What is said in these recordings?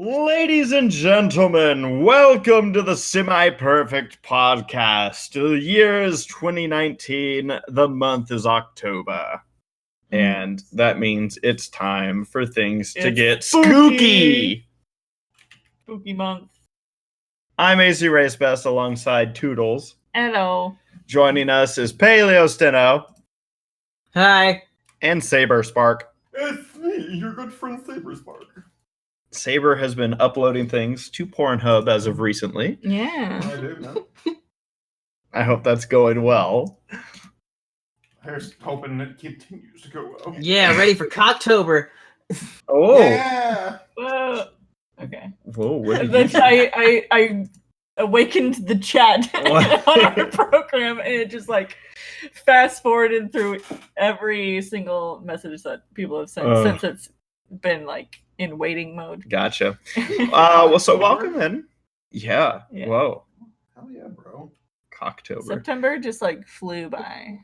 Ladies and gentlemen, welcome to the Semi-Perfect Podcast. The year is 2019, the month is October. And that means it's time for things to get spooky! Spooky month. I'm ACRacebest alongside Toodles. Hello. Joining us is PaleoSteno. Hi. And Saberspark. It's me, your good friend Saberspark. Saber has been uploading things to Pornhub as of recently. Yeah. I do, man. I hope that's going well. Here's hoping it continues to go well. Yeah, ready for Cocktober. Oh! Yeah! Okay. Whoa, what did That's, you I awakened the chat on our program, and it just like fast forwarded through every single message that people have sent since it's been like in waiting mode. Gotcha. Well, so welcome in. Yeah. Whoa. Hell yeah, bro. Cocktober. September just like flew by.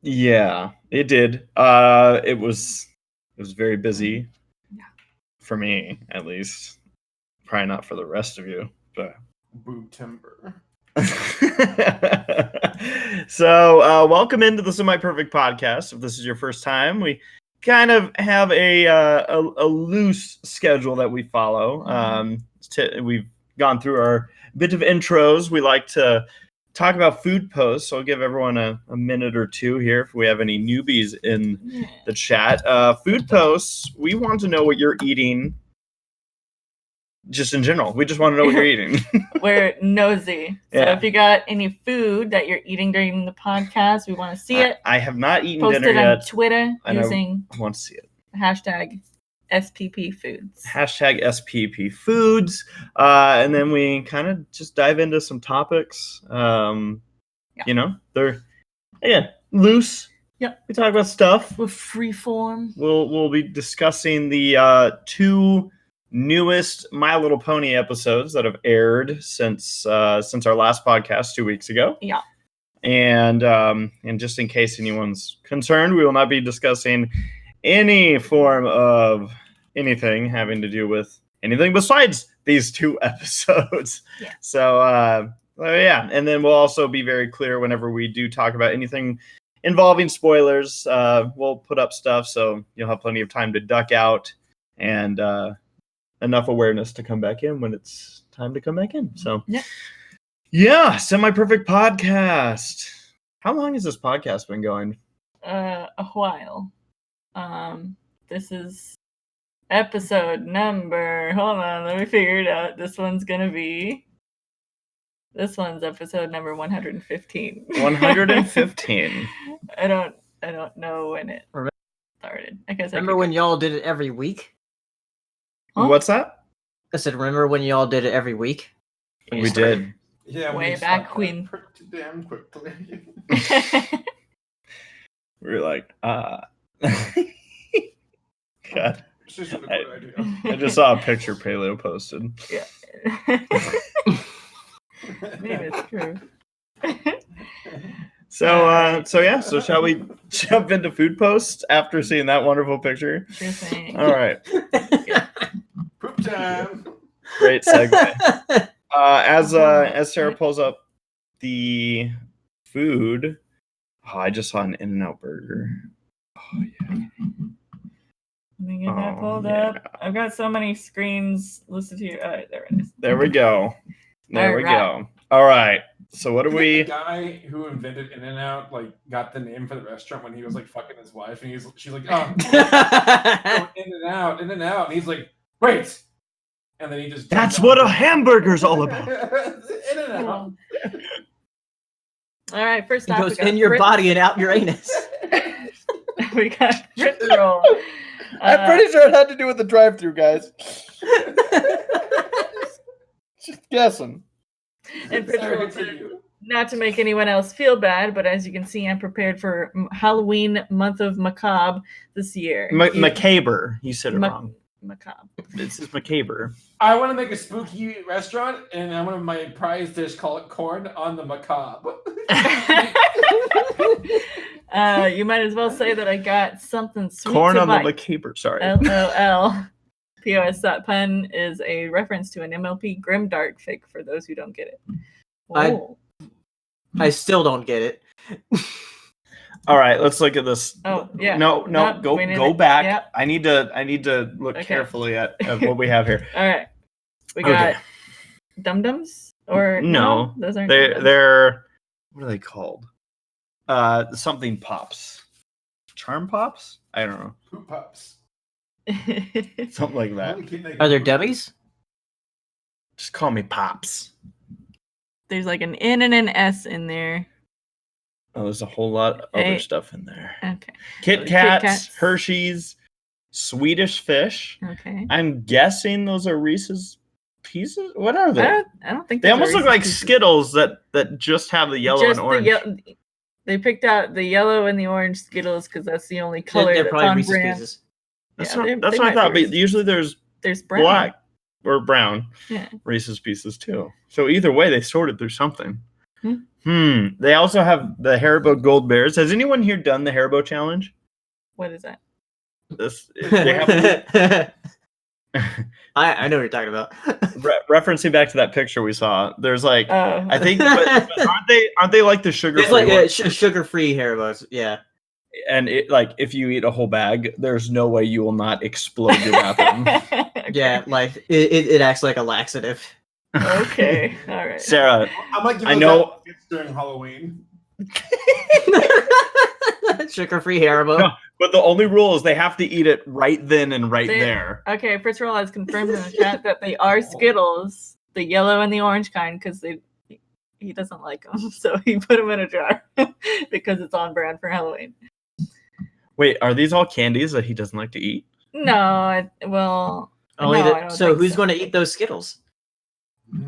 Yeah, it did. It was very busy. Yeah. For me, at least. Probably not for the rest of you, but. Boob timber. So, welcome into the Semi-Perfect Podcast. If this is your first time, we kind of have a loose schedule that we follow. We've gone through our bit of intros. We like to talk about food posts, so I'll give everyone a minute or two here if we have any newbies in the chat. Food posts, we want to know what you're eating. Just in general, we just want to know what you're eating. We're nosy. So Yeah. if you got any food that you're eating during the podcast, we want to see it. I have not eaten Post dinner it on yet. Twitter I know. using I want to see it. hashtag SPP Foods. Hashtag SPP Foods. And then we kind of just dive into some topics. You know, they're, loose. Yep. We talk about stuff. With freeform. We'll be discussing the two newest My Little Pony episodes that have aired since our last podcast 2 weeks ago. Yeah. And just in case anyone's concerned, we will not be discussing any form of anything having to do with anything besides these two episodes. Yeah. So and then we'll also be very clear whenever we do talk about anything involving spoilers. We'll put up stuff so you'll have plenty of time to duck out and enough awareness to come back in when it's time to come back in. So yeah, Semi-Perfect Podcast. How long has this podcast been going? A while. This is episode number. Hold on, let me figure it out. This one's episode number 115. 115. I don't know when it started. I guess Remember when y'all did it every week? Huh? What's that? I said, remember when y'all did it every week? We did. Yeah, Way we back stopped when. pretty damn quickly. We were like, God. It's just a good idea. I just saw a picture Paleo posted. Yeah. Maybe it's true. So shall we jump into food posts after seeing that wonderful picture? Sure thing. All right. Poop time. Great segue. As Sarah pulls up the food, I just saw an In-N-Out burger. Oh yeah. Let me get that pulled up. I've got so many screens listed here. All right, there it is. There we go. There we All right. go. All right. So what do we? The guy who invented In-N-Out got the name for the restaurant when he was like fucking his wife, and she's like, oh, In-N-Out, In-N-Out, and he's like, wait, and then he just. That's what a hamburger's all about. In-N-Out. All right, first It off, goes in your body and out your anus. We got Fritz roll. I'm pretty sure it had to do with the drive-through, guys. Just guessing. And Fritz Sorry, roll, continue. not to make anyone else feel bad, but as you can see, I'm prepared for Halloween month of macabre this year. Macabre. You said it wrong. Macabre. This is macabre. I want to make a spooky restaurant, and I want my prize dish call it corn on the macabre. You might as well say that I got something sweet Corn to on the bite. macabre. Sorry. LOL. POS.pun is a reference to an MLP Grimdark fic for those who don't get it. I still don't get it. All right, let's look at this. Oh, yeah. No, Nope, go back. Yep. I need to look carefully at what we have here. All right. We got dum-dums or no, those aren't they're what are they called? Something pops. Charm pops? I don't know. Poop pups. Something like that. Are there dummies? Just call me Pops. There's like an N and an S in there. Oh, there's a whole lot of other stuff in there. Okay. Kit Kats, Hershey's, Swedish Fish. Okay. I'm guessing those are Reese's Pieces. What are they? I don't think they almost look like Skittles that just have the yellow and orange. They picked out the yellow and the orange Skittles because that's the only color They're that's probably on Reese's brand. Pieces. That's what I thought. But usually there's brown. Black or brown Yeah. Reese's Pieces too. So either way, they sorted through something. They also have the Haribo Gold Bears. Has anyone here done the Haribo challenge? What is that? They have. I know what you're talking about. Referencing back to that picture we saw, there's like I think, but aren't they like the sugar? It's like sugar-free Haribos, yeah. And it like if you eat a whole bag, there's no way you will not explode your bathroom. Yeah, like it acts like a laxative. Okay, all right. Sarah, I'm like, I know it's during Halloween. Sugar-free Haribo. No, but the only rule is they have to eat it right then and there. Okay, first of all, has confirmed in the chat that they are Skittles, the yellow and the orange kind, because he doesn't like them, so he put them in a jar because it's on brand for Halloween. Wait, are these all candies that he doesn't like to eat? No, So who's going to eat those Skittles?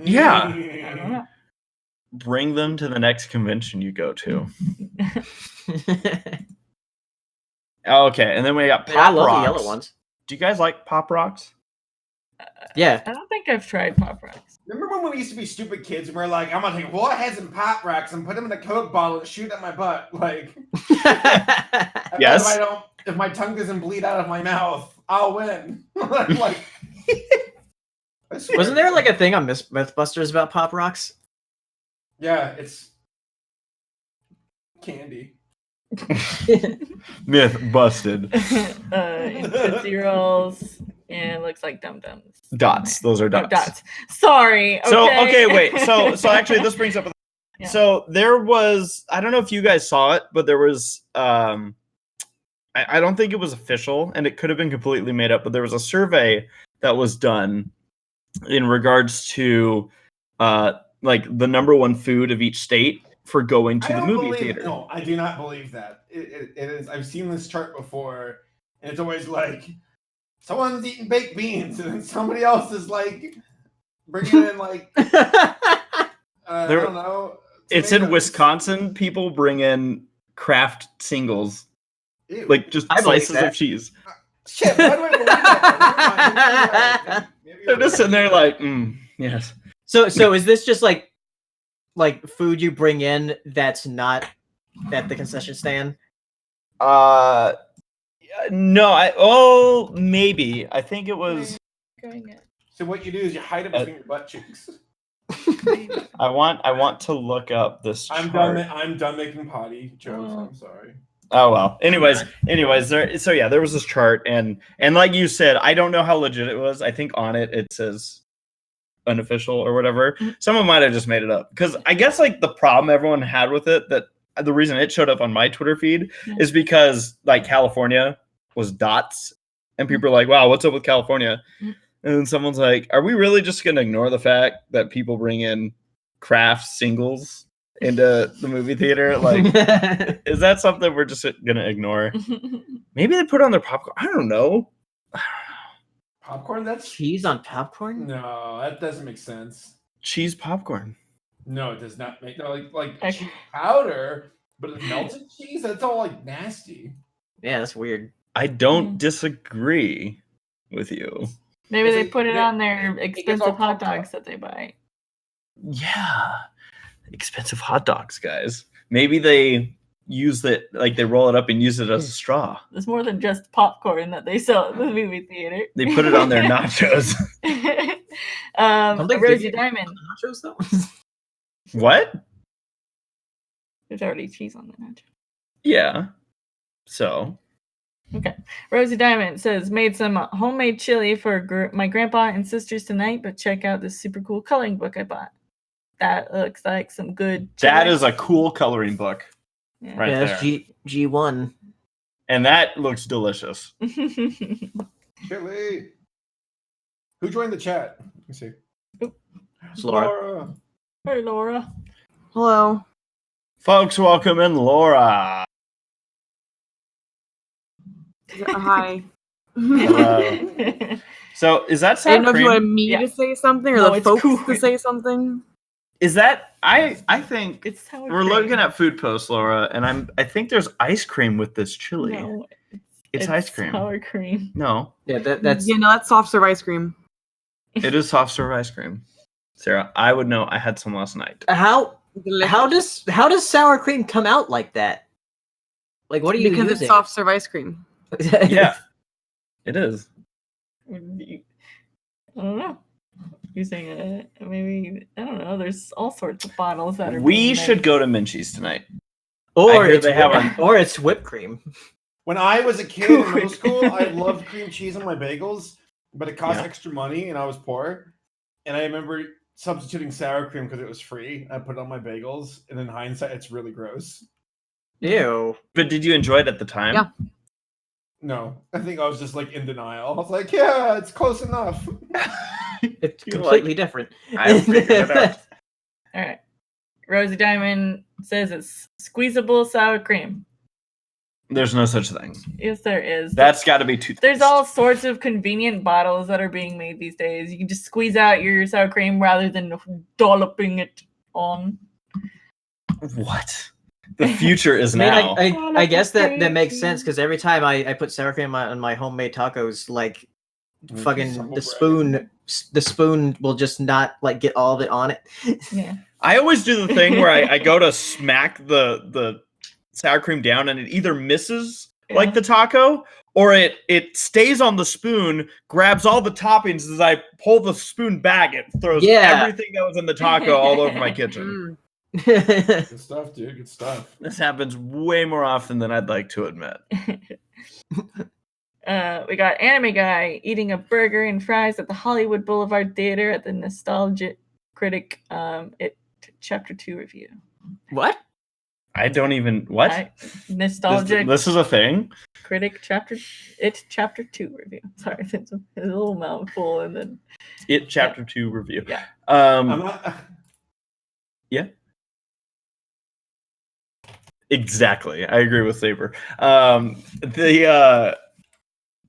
Yeah. I don't know. Bring them to the next convention you go to. Okay, and then we got Pop I love Rocks. the yellow ones. Do you guys like Pop Rocks? Yeah. I don't think I've tried Pop Rocks. Remember when we used to be stupid kids and we're like, I'm gonna take Warheads and Pop Rocks and put them in a Coke bottle and shoot at my butt? Like, yes. If my tongue doesn't bleed out of my mouth, I'll win. Like, wasn't there like a thing on Mythbusters about Pop Rocks? Yeah, it's candy. Myth busted. Tootsie Rolls and looks like Dum Dums. Dots. Those are dots. Oh, dots. Sorry. Okay. So wait. So actually, this brings up. Yeah. So there was. I don't know if you guys saw it, but there was. I don't think it was official, and it could have been completely made up. But there was a survey that was done in regards to, like the number one food of each state for going to the movie theater. No, I do not believe that. It is. I've seen this chart before, and it's always like someone's eating baked beans, and then somebody else is like bringing in like I don't know. It's in Wisconsin. People bring in Kraft singles, like just slices of cheese. Shit, why do I believe that? They're just sitting there like, yes. So is this just like food you bring in that's not at the concession stand? No, maybe. I think it was. So what you do is you hide it between your butt cheeks. I want to look up this chart. I'm done making potty jokes. I'm sorry. Oh well. Anyways, there was this chart and like you said, I don't know how legit it was. I think on it says unofficial or whatever. Someone might have just made it up because I guess like the problem everyone had with it, that the reason it showed up on my Twitter feed is because like California was dots and people are like, wow, what's up with California? And then someone's like, are we really just going to ignore the fact that people bring in Kraft singles into the movie theater? Like, is that something we're just going to ignore? Maybe they put it on their popcorn. I don't know. Popcorn? That's cheese on popcorn? No, that doesn't make sense. Cheese popcorn. No, it does not make like cheese powder, but it's melted cheese. That's all like nasty. Yeah, that's weird. I don't disagree with you. Maybe they put it on their expensive hot dogs that they buy. Yeah, expensive hot dogs, guys. Maybe they use it, like they roll it up and use it as a straw. There's more than just popcorn that they sell at the movie theater. They put it on their nachos. Don't they give Rosie you Diamond. nachos though? What? There's already cheese on the nacho. Yeah. So. Okay. Rosie Diamond says, made some homemade chili for my grandpa and sisters tonight, but check out this super cool coloring book I bought. That looks like some good chili. That is a cool coloring book. Yeah. Right Yeah, that's there. G1. And that looks delicious. Chili. Who joined the chat? Let me see. It's Laura. Hey, Laura. Hello. Folks, welcome in Laura. Hi. Hello. So is that I sour didn't know if you cream? wanted me Yeah. to say something or No, the it's folks cool. to say something. Is that I think It's sour we're cream. looking at food posts, Laura, and I think there's ice cream with this chili. No, it's ice cream. Sour cream. No, Yeah, that's Yeah, no, that's soft serve ice cream. it is soft serve ice cream. Sarah, I would know. I had some last night. how does sour cream come out like that? Like, what are you Because using? it's soft serve ice cream. Yeah, it is. I don't know. Using maybe I don't know. There's all sorts of bottles that are. We being should made. go to Minchie's tonight. Or I hear it's they have or it's whipped cream. When I was a kid in middle school, I loved cream cheese on my bagels, but it cost Yeah. extra money and I was poor. And I remember substituting sour cream because it was free. I put it on my bagels, and in hindsight, it's really gross. Ew. But did you enjoy it at the time? Yeah. No, I think I was just like in denial. I was like, yeah, it's close enough. It's You're completely different. I figured it out. All right. Rosie Diamond says it's squeezable sour cream. There's no such thing. Yes, there is. That's got to be toothpaste. There's all sorts of convenient bottles that are being made these days. You can just squeeze out your sour cream rather than dolloping it on. What? The future is I mean, now. I guess that makes Crazy. sense because every time I put sour cream on my homemade tacos, like fucking Stumble the spoon will just not like get all of it on it. Yeah. I always do the thing where I go to smack the sour cream down and it either misses like Yeah. the taco or it stays on the spoon, grabs all the toppings. As I pull the spoon back, it throws Yeah. everything that was in the taco all over my kitchen. Good stuff, dude. Good stuff. This happens way more often than I'd like to admit. We got Anime Guy eating a burger and fries at the Hollywood Boulevard Theater at the Nostalgia Critic Chapter 2 review. What? I don't even what? Nostalgia This is a thing. Critic Chapter 2 review. Sorry, it's a little mouthful and then It chapter 2 review. Yeah. I'm not. Yeah. Exactly. I agree with Saber.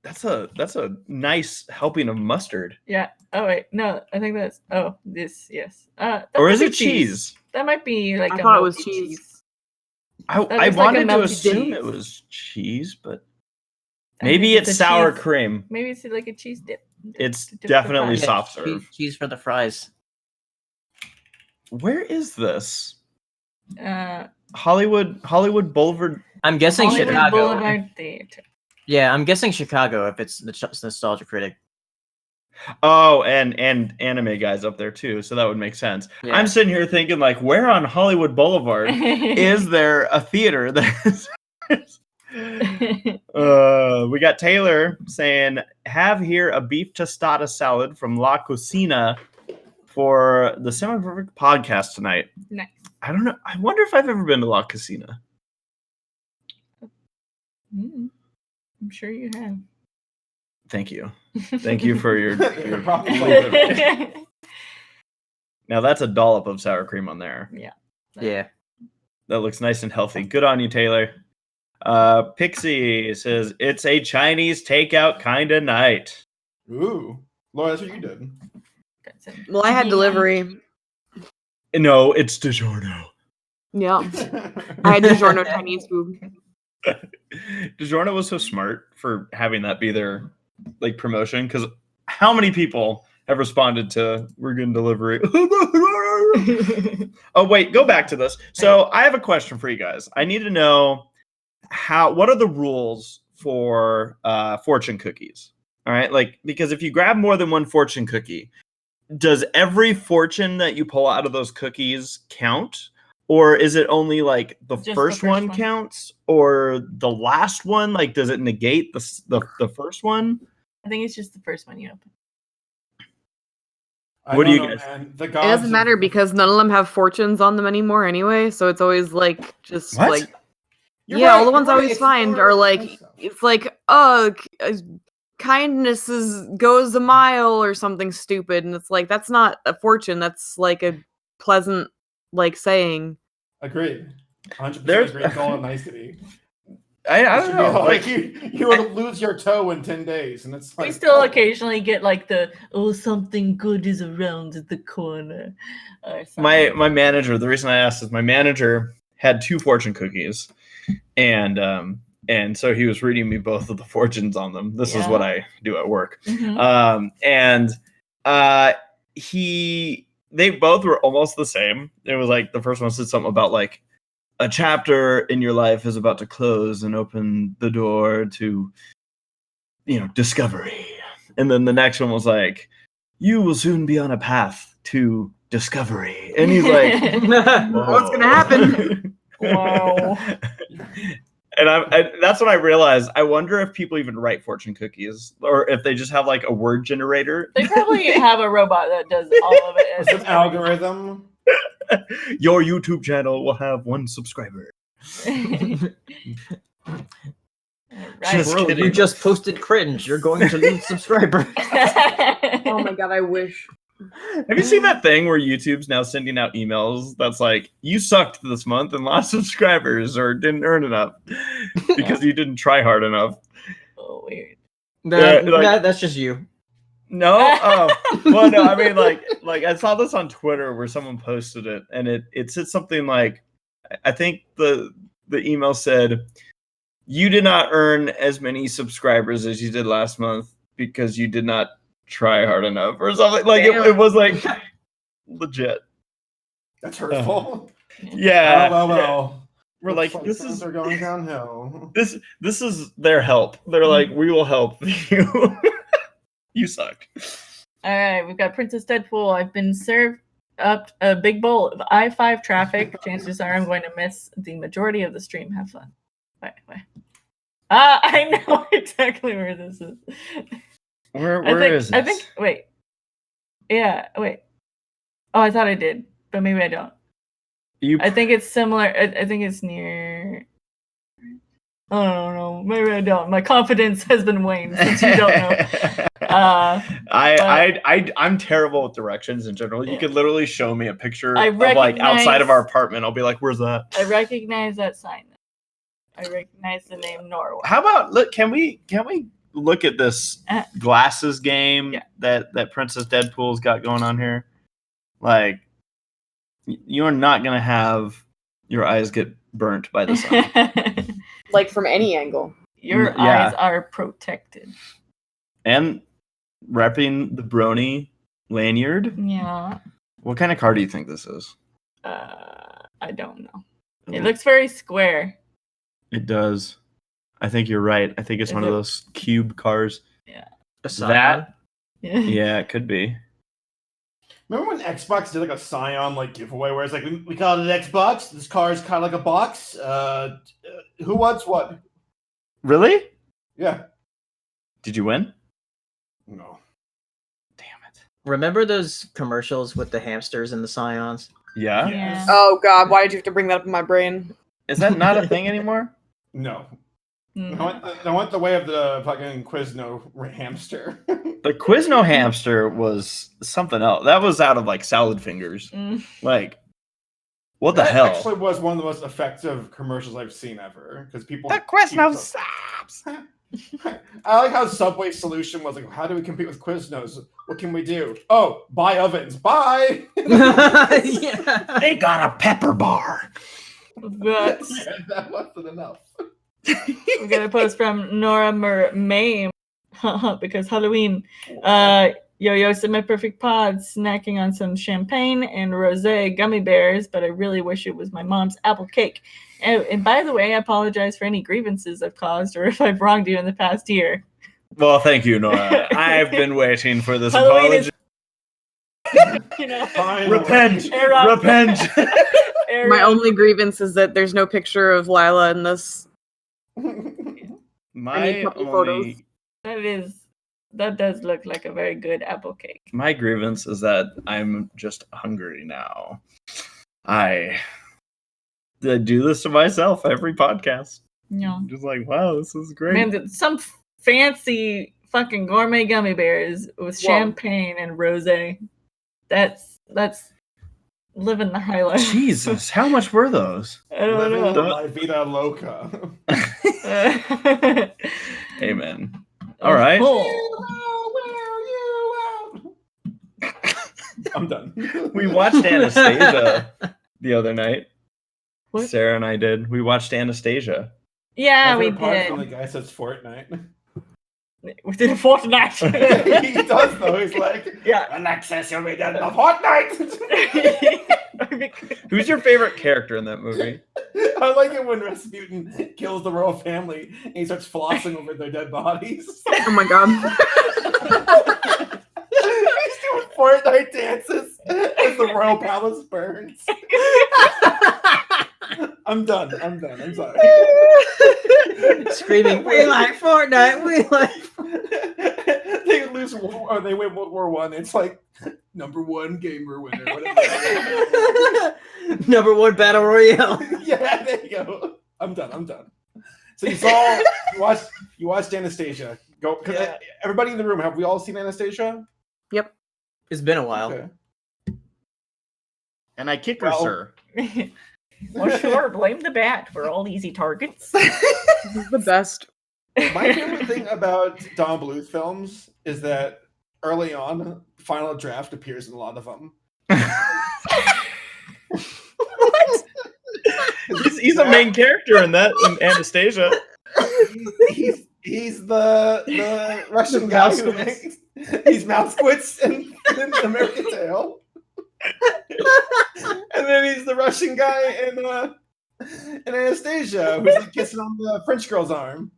That's a nice helping of mustard. yeah. Oh wait, no, I think that's this yes. That Or might is be it cheese? That might be like I a thought it was melty cheese. I looks like a wanted to melty assume dip. it was cheese, but I maybe think it's a sour cheese- cream. Maybe it's like a cheese dip. It's To dip the definitely fries. soft serve. Cheese for the fries. Where is this? Hollywood Hollywood Boulevard. I'm guessing Chicago. Boulevard Theater. Yeah, I'm guessing Chicago if it's the Nostalgia Critic. Oh, and Anime Guy's up there too, so that would make sense. Yeah. I'm sitting here thinking, like, where on Hollywood Boulevard is there a theater that we got Taylor saying, have here a beef tostada salad from La Cocina for the Semi Perfect podcast tonight. Nice. I don't know. I wonder if I've ever been to La Cocina. I'm sure you have. Thank you. Thank you for your You're probably Now that's a dollop of sour cream on there. Yeah. That looks nice and healthy. Good on you, Taylor. Pixie says it's a Chinese takeout kind of night. Ooh, Laura, that's what you did. Well, I had delivery. No, it's DiGiorno. Yeah. I had DiGiorno Chinese food. DiGiorno was so smart for having that be their like promotion because how many people have responded to we're getting delivery. Oh wait, go back to this. So I have a question for you guys. I need to know what are the rules for fortune cookies? All right, like because if you grab more than one fortune cookie, does every fortune that you pull out of those cookies count? Or is it only like the first one counts, or the last one? Like, does it negate the first one? I think it's just the first one you open. What do you guys? Man. The It doesn't matter because none of them have fortunes on them anymore anyway. So it's always like just What? like You're yeah, right, all the ones I you're right, always it's find more are like nice stuff. it's like kindness goes a mile or something stupid, and it's like that's not a fortune. That's like a pleasant like saying. Agreed. 100% There's- agree. It's all a nicety. I It don't should be know. like you would lose your toe in 10 days, and it's like We still occasionally get like the something good is around the corner. Or my something. manager. The reason I asked is my manager had 2 fortune cookies, and so he was reading me both of the fortunes on them. This is what I do at work. Mhm. They both were almost the same. It was like the first one said something about like a chapter in your life is about to close and open the door to, discovery. And then the next one was like, you will soon be on a path to discovery. And he's like, What's gonna happen? Wow. And that's when I realized, I wonder if people even write fortune cookies or if they just have like a word generator. They probably have a robot that does all of it. It's an algorithm. Your YouTube channel will have 1 subscriber. Just Bro, kidding. you just posted cringe. You're going to lose subscribers. Oh my god, I wish. Have you seen that thing where YouTube's now sending out emails that's like, you sucked this month and lost subscribers or didn't earn enough because you didn't try hard enough? Oh, weird. That's just you. No? Oh. Well, no, I mean, like I saw this on Twitter where someone posted it, and it said something like, I think the email said, you did not earn as many subscribers as you did last month because you did not try hard enough or something. Like it was like legit. That's hurtful. Yeah. Well. We're Looks like, this things is are going downhill. this is their help. They're like, we will help you. You suck. All right, we've got Princess Deadpool. I've been served up a big bowl of I-5 traffic. Chances are I'm going to miss the majority of the stream. Have fun. Wait. I know exactly where this is. Where is it? I think. Wait. Yeah. Wait. Oh, I thought I did, but maybe I don't. I think it's similar. I think it's near. I don't know. Maybe I don't. My confidence has been waned since you don't know. I'm terrible with directions in general. You could literally show me a picture I of like outside of our recognize- apartment. I'll be like, "Where's that?" I recognize that sign. I recognize the name Norway. How about look? Can we look at this glasses game that Princess Deadpool's got going on here? Like, you're not gonna have your eyes get burnt by the sun. Like from any angle. Your eyes are protected. And repping the Brony lanyard. Yeah. What kind of car do you think this is? I don't know. It looks very square. It does. I think you're right. I think it's one of those cube cars. Yeah. That? Yeah. Yeah, it could be. Remember when Xbox did like a Scion like giveaway where it's like we call it an Xbox. This car is kind of like a box. Who wants what? Really? Yeah. Did you win? No. Damn it. Remember those commercials with the hamsters and the scions? Yeah? Yeah. Oh god, why did you have to bring that up in my brain? Is that not a thing anymore? No. Mm. I went the way of the fucking Quizno hamster. The Quizno hamster was something else. That was out of like Salad Fingers. Mm. Like, what the That hell? actually was one of the most effective commercials I've seen ever. Because people. The Quizno stops. I like how Subway's solution was like, how do we compete with Quiznos? What can we do? Oh, buy ovens. Bye. Yeah. They got a pepper bar. That wasn't enough. We got a post from Nora Mame because Halloween. Yo, semi-perfect pod, snacking on some champagne and rosé gummy bears, but I really wish it was my mom's apple cake. And by the way, I apologize for any grievances I've caused or if I've wronged you in the past year. Well, thank you, Nora. I've been waiting for this Halloween apology. Finally. Repent. Air out. Repent. My only grievance is that there's no picture of Lila in this. My couple only That does look like a very good apple cake. my grievance is that I'm just hungry now. I do this to myself every podcast. No. I'm just like, wow, this is great. Man, some fancy fucking gourmet gummy bears with champagne and rosé. That's living the high life. Jesus, how much were those? I don't Living know. La Vida Loca. Amen. All right. I'm done. We watched Anastasia the other night. What? Sarah and I did. We watched Anastasia. Yeah, My we favorite part when did. the guy says Fortnite. We did a Fortnite. He does though. He's like, Yeah. Alexis, you'll be dead in a fortnight. Who's your favorite character in that movie? I like it when Rasputin kills the royal family and he starts flossing over their dead bodies. Oh my god. He's doing Fortnite dances as the royal palace burns. I'm done. I'm sorry. Screaming, we like Fortnite, we like. They lose or they win World War I. It's like #1 gamer winner. Whatever. #1 battle royale. Yeah, there you go. I'm done. So you watched Anastasia. Go. Yeah. Everybody in the room, have we all seen Anastasia? It's been a while. Okay. And I kick her, Well- sir. Well, sure. Blame the bat. We're all easy targets. This is the best. My favorite thing about Don Bluth films is that early on, Final Draft appears in a lot of them. He's a main character in that in Anastasia. He's the Russian guy who makes he's Mouthquits in American Tail. And then he's the Russian guy in Anastasia, who's like kissing on the French girl's arm.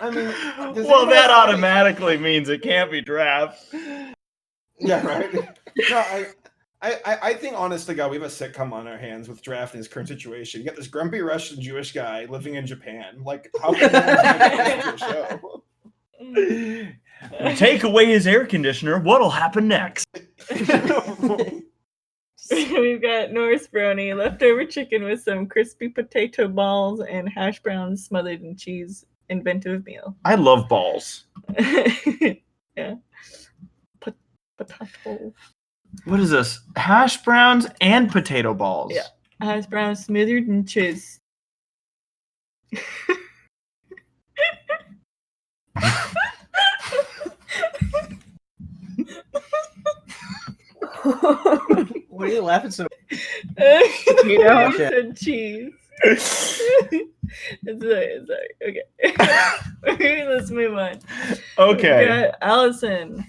I mean, Well, that automatically means it can't be draft. Yeah, right. No, I think, honest to God, we have a sitcom on our hands with Draft in his current situation. You got this grumpy Russian Jewish guy living in Japan. Like, how can you show? Take away his air conditioner. What'll happen next? We've got Norse brownie, leftover chicken with some crispy potato balls and hash browns smothered in cheese. Inventive meal. I love balls. Yeah. Potato. What is this? Hash browns and potato balls. Yeah. Hash browns smothered in cheese. What are you laughing so? Potatoes and cheese. Sorry. Okay. Let's move on. Okay. We've got Allison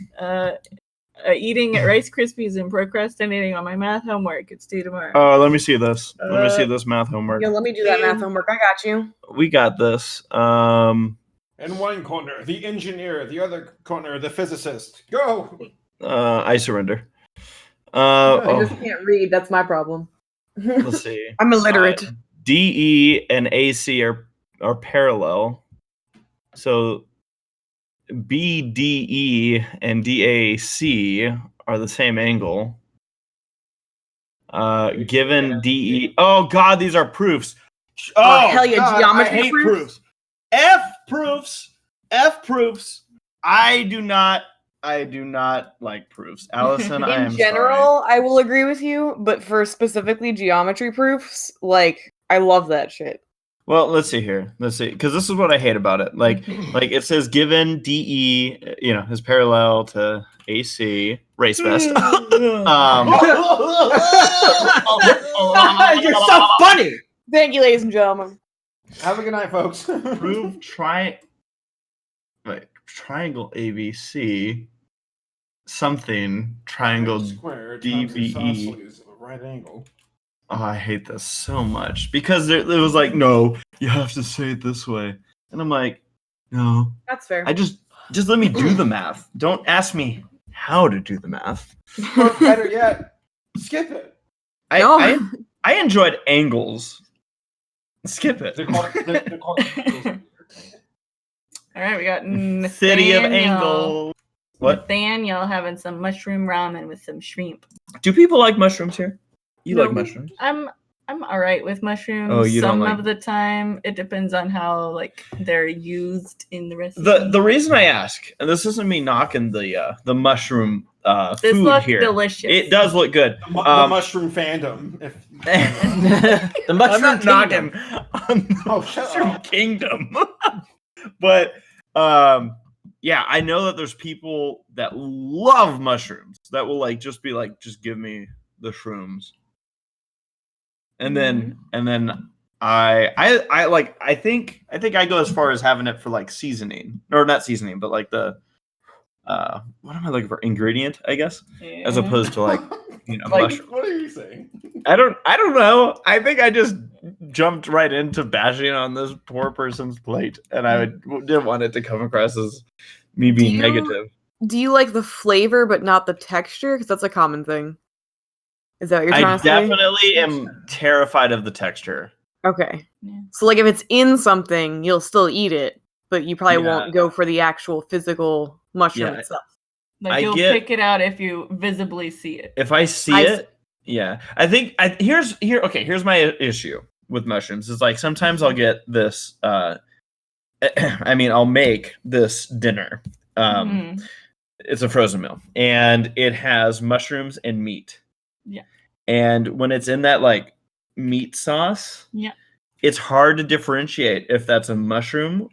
eating Rice Krispies and procrastinating on my math homework. It's due tomorrow. Let me see this. Let me see this math homework. Yeah, let me do that math homework. I got you. We got this. In one corner, the engineer. The other corner, the physicist. Go. I surrender. I just can't read. That's my problem. Let's see. I'm illiterate. DE and AC are parallel. So BDE and DAC are the same angle. Given DE. Oh God, these are proofs. Oh, hell yeah, God, geometry I hate proofs? proofs. F proofs. I do not like proofs. Allison, I am In general, I will agree with you, but for specifically geometry proofs, like, I love that shit. Well, let's see here. Let's see, because this is what I hate about it. Like it says given DE, is parallel to AC. ACRacebest. You're so funny. Thank you, ladies and gentlemen. Have a good night, folks. Prove triangle ABC something triangle square times DBE. isosceles of a right angle. Oh, I hate this so much because it was like, no, you have to say it this way, and I'm like, no, That's fair. I just let me do the math. Don't ask me how to do the math. Or better yet, skip it. I enjoyed angles. Skip it. They're called All right, we got City of Nathaniel. Angles. What? Nathaniel having some mushroom ramen with some shrimp. Do people like mushrooms here? You No. like mushrooms? I'm all right with mushrooms. Oh, you don't Some like- of the time, it depends on how like they're used in the recipe. The reason I ask, and this isn't me knocking the mushroom this food looks here. delicious. It does look good. the mushroom fandom. The I'm mushroom not knocking kingdom. on the Oh, shut mushroom up. kingdom. But yeah, I know that there's people that love mushrooms that will like just be like, just give me the shrooms. And then I think I go as far as having it for like seasoning, or not seasoning, but like the what am I looking for? Ingredient, I guess, as Yeah. opposed to like Like- mushroom. What are you saying? I don't know. I think I just jumped right into bashing on this poor person's plate, and I didn't want it to come across as me being you- negative. Do you like the flavor but not the texture? Because that's a common thing. Is that what you're I trying to say? definitely am terrified of the texture. Okay. Yeah. So like if it's in something, you'll still eat it, but you probably Yeah. won't go for the actual physical mushroom Yeah. itself. Like I you'll get- pick it out if you visibly see it. If I see I it, yeah. I think here's my issue with mushrooms. It's like sometimes I'll get this I'll make this dinner. Mhm. It's a frozen meal, and it has mushrooms and meat. Yeah. And when it's in that like meat sauce, Yeah. it's hard to differentiate if that's a mushroom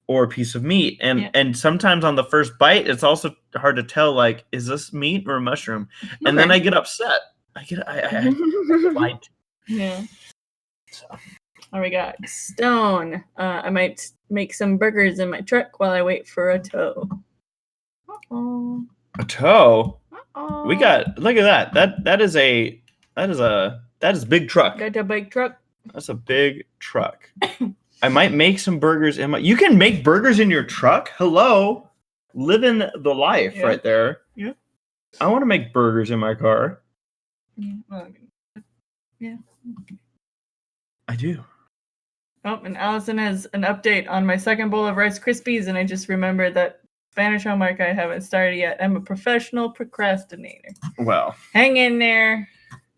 or a piece of meat. And Yeah. and sometimes on the first bite, it's also hard to tell like, is this meat or a mushroom? And then Okay. I get upset. I like Yeah. so. Oh, we got Stone. I might make some burgers in my truck while I wait for a tow. Uh-oh. A toe. Uh-oh. We got, look at that. That is a big truck. Got a big truck. That's a big truck. I might make some burgers in my. You can make burgers in your truck. Hello, living the life Yeah. right there. Yeah. I want to make burgers in my car. Yeah. Well, yeah. I do. Oh, and Allison has an update on my second bowl of Rice Krispies, and I just remembered that Spanish homework I haven't started yet. I'm a professional procrastinator. Well, Hang in there.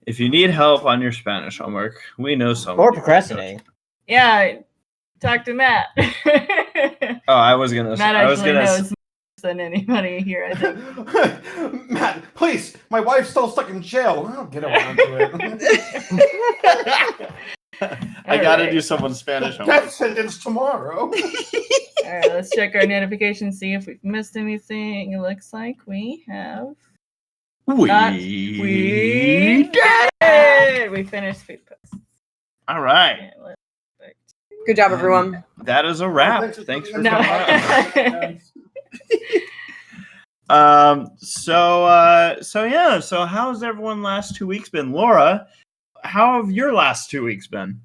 if you need help on your Spanish homework, we know someone. Or you can procrastinating. Yeah, talk to Matt. go. Oh, I was gonna. Matt I was actually gonna. knows more than anybody here, I think. Matt, please, my wife's still stuck in jail. I'll get around to it. I gotta Alright. do someone's Spanish homework. Death sentence tomorrow. All right, let's check our notifications, see if we've missed anything. It looks like we have. We did it! We finished food posts. All right. Yeah, let's- Good job, everyone. That is a wrap. Thanks for Thanks for putting coming this on. So yeah. So how's everyone last 2 weeks been? Laura, how have your last 2 weeks been?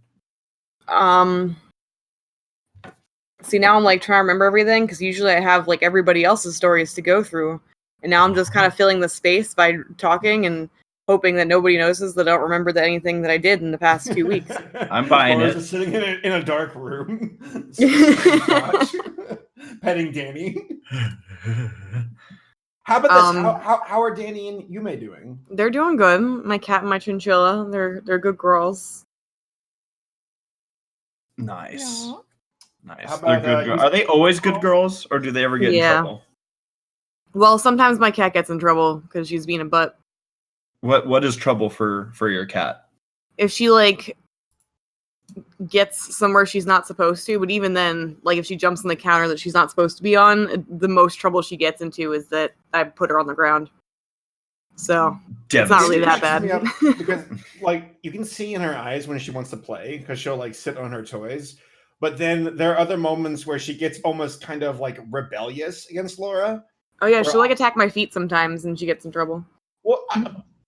See, now I'm like trying to remember everything because usually I have like everybody else's stories to go through, and now I'm just kind of filling the space by talking and hoping that nobody notices that I don't remember anything that I did in the past 2 weeks. I'm buying Laura's it. just sitting in a dark room, petting Danny. How about this? How are Danny and Yume doing? They're doing good. My cat and my chinchilla, they're good girls. Nice. Aw. Nice. How They're about, good girls. you- Are they always good girls, or do they ever get Yeah. in trouble? Well, sometimes my cat gets in trouble because she's being a butt. What is trouble for your cat? If she like gets somewhere she's not supposed to, but even then, like if she jumps on the counter that she's not supposed to be on, the most trouble she gets into is that I put her on the ground. So it's not really that bad. Because like you can see in her eyes when she wants to play, because she'll like sit on her toys. But then there are other moments where she gets almost kind of like rebellious against Laura. Oh yeah, she'll like attack my feet sometimes, and she gets in trouble. Well,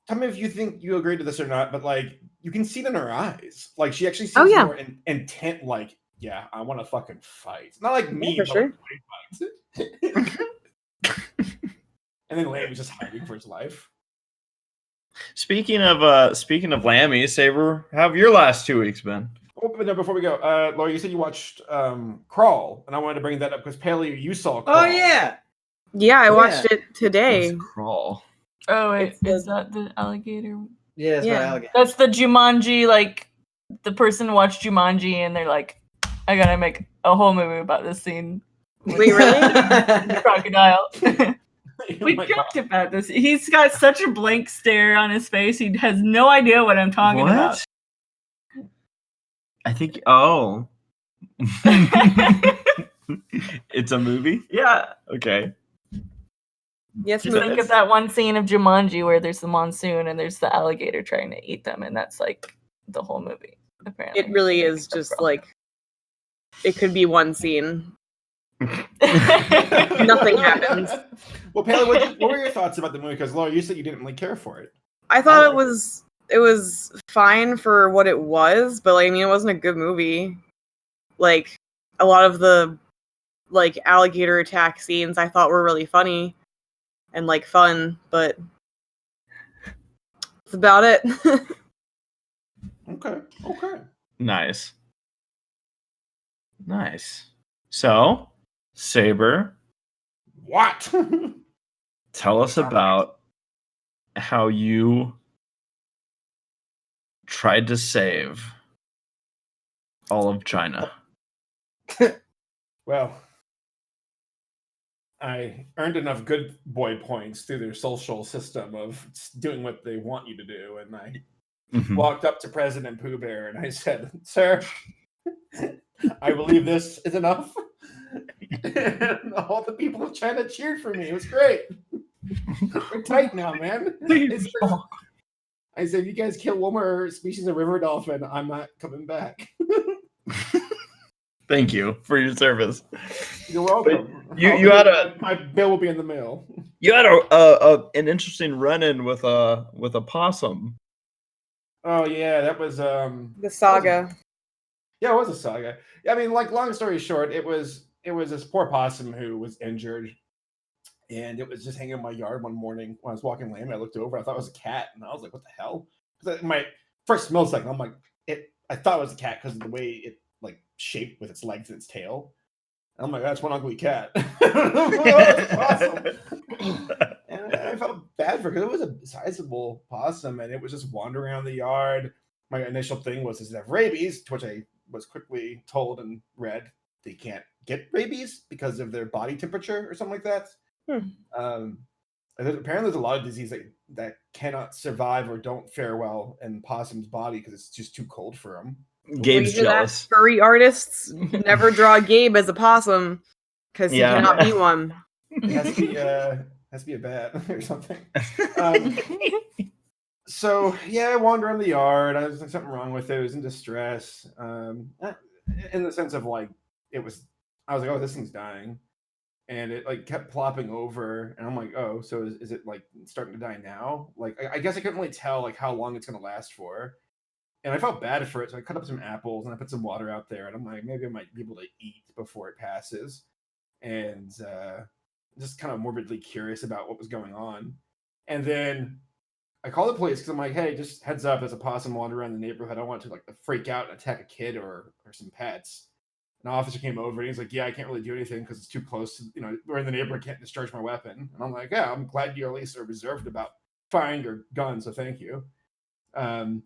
tell me if you think you agree to this or not, but like you can see it in her eyes. Like she actually seems more intent. Like, yeah, I want to fucking fight. Not like me, for sure. Fight. And then Lammy's just hiding for his life. Speaking of Lammy, Saber, how have your last 2 weeks been? Oh, but no, before we go, Laura, you said you watched Crawl, and I wanted to bring that up because Paleo, you saw Crawl. Oh yeah. Yeah, I watched it today. What's Crawl? Oh wait, is that the alligator? Yeah, it's Yeah. alligator. That's the Jumanji, like the person watched Jumanji and they're like, I gotta make a whole movie about this scene. Wait, really? The crocodile. Oh We my talked God. about this. He's got such a blank stare on his face. He has no idea what I'm talking about. I think. Oh, it's a movie. Yeah. Okay. Yes, Just think of that one scene of Jumanji where there's the monsoon and there's the alligator trying to eat them, and that's like the whole movie. Apparently, it really is just like it could be one scene. Nothing happens. Well, Paleo, what were your thoughts about the movie? Because Laura, you said you didn't really care for it. I thought it was fine for what it was, but like I mean, it wasn't a good movie. Like a lot of the like alligator attack scenes, I thought were really funny and like fun, but that's about it. Okay. Nice. So, Saber, What? tell us about how you tried to save all of China. Well, I earned enough good boy points through their social system of doing what they want you to do, and I walked up to President Pooh Bear and I said, "Sir, I believe this is enough." And all the people of China cheered for me. It was great. We're tight now, man. I said, if you guys kill one more species of river dolphin, I'm not coming back. Thank you for your service. You're welcome. You had my bill will be in the mail. You had an interesting run-in with a possum. Oh yeah, that was The saga. Yeah, it was a saga. I mean, like, long story short, it was this poor possum who was injured, and it was just hanging in my yard one morning when I was walking lame. I looked over, I thought it was a cat, and I was like, "What the hell?" Because my first millisecond, I'm like, I thought it was a cat because of the way it like shaped with its legs and its tail. And I'm like, that's one ugly cat. That's awesome. And I felt bad for it because it was a sizable possum, and it was just wandering around the yard. My initial thing was, does it have rabies? To which I was quickly told and read they can't get rabies because of their body temperature or something like that. Apparently there's a lot of diseases that cannot survive or don't fare well in possum's body because it's just too cold for them. Gabe's jealous. Furry artists never draw Gabe as a possum because he cannot be one. It has to be a bat or something. So yeah, I wandered around the yard. I was like, something wrong with it. I was in distress. In the sense of like I was like, oh, this thing's dying. And it like kept plopping over, and I'm like, oh, so is it like starting to die now? Like I guess I couldn't really tell like how long it's gonna last for. And I felt bad for it, so I cut up some apples and I put some water out there, and I'm like, maybe I might be able to eat before it passes. And just kind of morbidly curious about what was going on. And then I called the police because I'm like, hey, just heads up, there's a possum wandering around the neighborhood. I don't want to like freak out and attack a kid or some pets. An officer came over and he's like, yeah, I can't really do anything because it's too close to, we're in the neighborhood, can't discharge my weapon. And I'm like, yeah, I'm glad you at least are reserved about firing your gun, so thank you. Bang,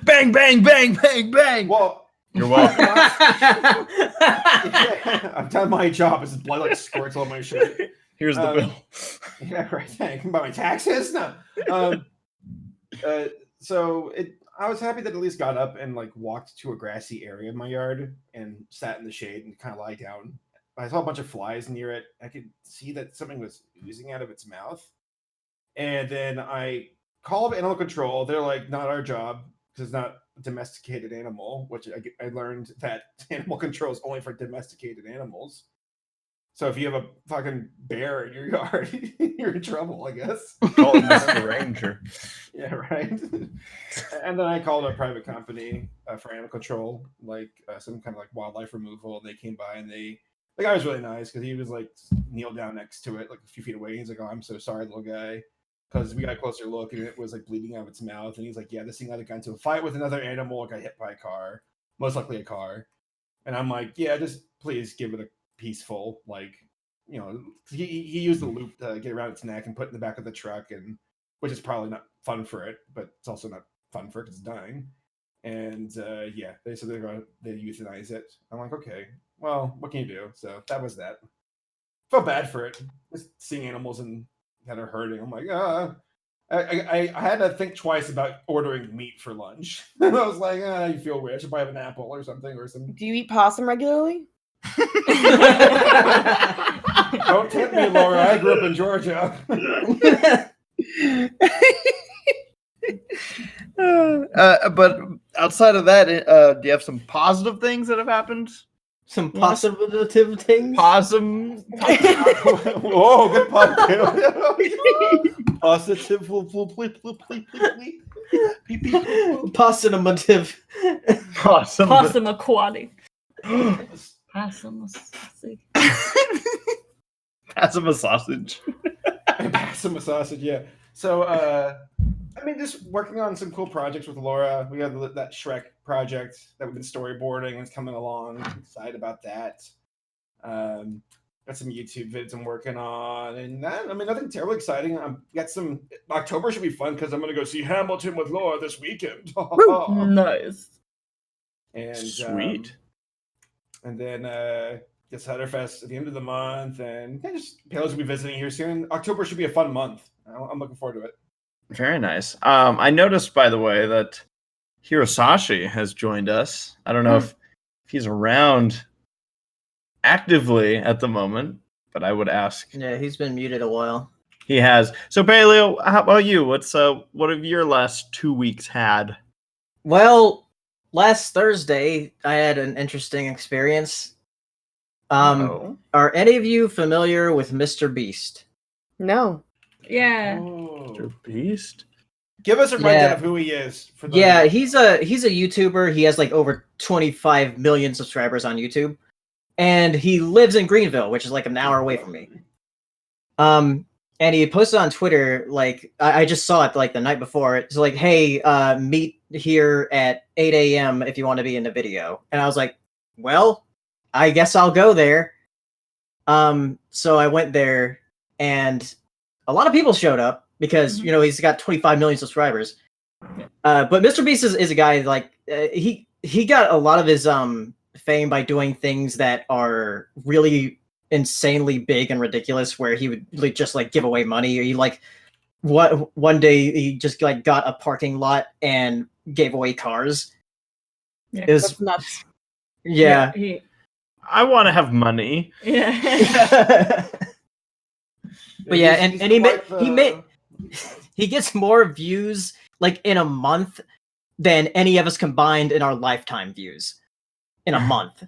bang, bang, bang, bang. Well, you're welcome. I've done my job. It's blood like squirts on my shirt. Here's the bill. Yeah, right. Thanks. About my taxes? No. So I was happy that it at least got up and like walked to a grassy area in my yard and sat in the shade and kind of lie down. I saw a bunch of flies near it. I could see that something was oozing out of its mouth. And then I called animal control. They're like, not our job because it's not a domesticated animal, which I learned that animal control is only for domesticated animals. So if you have a fucking bear in your yard, you're in trouble, I guess. Call it Mr. Ranger. Yeah, right. And then I called a private company for animal control, like some kind of like wildlife removal. They came by and the guy was really nice because he was like kneeled down next to it, like a few feet away. He's like, "Oh, I'm so sorry, little guy," because we got a closer look and it was like bleeding out of its mouth. And he's like, "Yeah, this thing either got into a fight with another animal, got hit by a car, most likely a car." And I'm like, "Yeah, just please give it a peaceful, like, you know." He used the loop to get around its neck and put it in the back of the truck, and which is probably not fun for it, but it's also not fun for it because it's dying. And yeah, they said they euthanize it. I'm like, okay, well, what can you do? So that was that. Felt bad for it, just seeing animals and that are hurting. I'm like, I had to think twice about ordering meat for lunch. I was like, you feel weird. I should probably have an apple or something or some. Do you eat possum regularly? Don't tempt me, Laura. I grew up in Georgia. But outside of that, do you have some positive things that have happened? Some positive things. Possum. Whoa, good podcast. Positive. Positive. Possum. Possum aquatic. Possum sausage. Possum sausage. Some sausage, yeah. So, I mean, just working on some cool projects with Laura. We have that Shrek project that we've been storyboarding and it's coming along. I'm excited about that. Got some YouTube vids I'm working on, and that, I mean, nothing terribly exciting. Got some. October should be fun because I'm going to go see Hamilton with Laura this weekend. Nice. And Sweet. and then gets Hutterfest at the end of the month, and yeah, just Palos will be visiting here soon. October should be a fun month. I'm looking forward to it. Very nice. I noticed, by the way, that Hirosashii has joined us. I don't know if he's around actively at the moment, but I would ask. Yeah, he's been muted a while. He has. So, Paleo, how about you? What have your last 2 weeks had? Well, last Thursday I had an interesting experience. Are any of you familiar with MrBeast? No. Yeah. MrBeast? Give us a rundown of who he is. Yeah, he's a YouTuber. He has like over 25 million subscribers on YouTube, and he lives in Greenville, which is like an hour away from me. And he posted on Twitter, like, I just saw it like the night before. It's like, hey, meet here at 8 a.m. if you want to be in the video. And I was like, well, I guess I'll go there. So I went there, and a lot of people showed up because, you know, he's got 25 million subscribers. But MrBeast is a guy, like, he got a lot of his fame by doing things that are really insanely big and ridiculous, where he would like, just like give away money. Or he like one day he just like got a parking lot and gave away cars. Yeah, it was That's nuts. yeah. I want to have money. Yeah. But yeah, and he gets more views like in a month than any of us combined in our lifetime views in a month.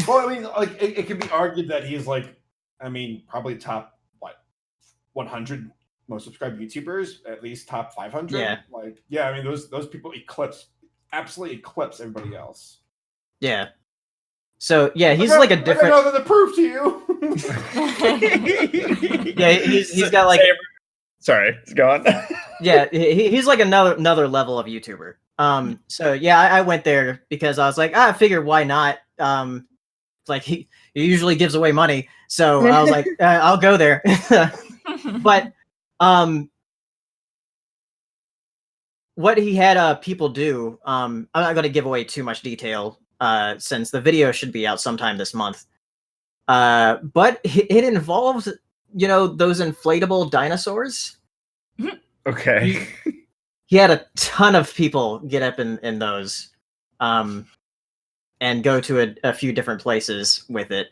Well, I mean, like it can be argued that he's like, I mean, probably top 100 most subscribed YouTubers, at least top 500. Yeah. Like, yeah, I mean, those people absolutely eclipse everybody else. Yeah. So yeah, he's like a different. I know the proof to you. Yeah, he's got like. Sorry, it's gone. Yeah, he's like another level of YouTuber. So yeah, I went there because I was like, I figured why not. Like he usually gives away money, so I was like, I'll go there. But what he had people do, I'm not going to give away too much detail since the video should be out sometime this month. But it involves, you know, those inflatable dinosaurs. Okay. He had a ton of people get up in those, and go to a few different places with it.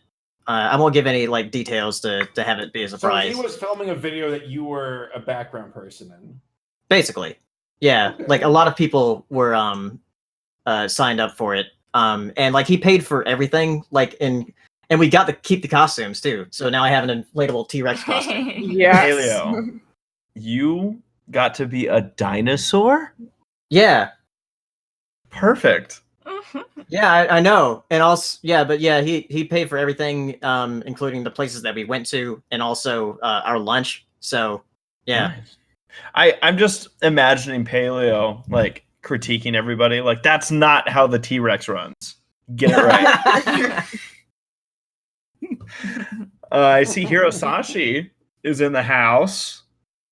I won't give any like details to have it be a surprise. So he was filming a video that you were a background person in. Basically, yeah. Okay. Like a lot of people were signed up for it. And like he paid for everything. Like and we got to keep the costumes too. So now I have an inflatable T-Rex costume. Yes. Paleo, you got to be a dinosaur? Yeah. Perfect. Yeah, I know. And also, he paid for everything, including the places that we went to, and also our lunch. So, yeah. Nice. I'm just imagining Paleo like critiquing everybody. Like that's not how the T-Rex runs. Get it right. I see Hirosashii is in the house.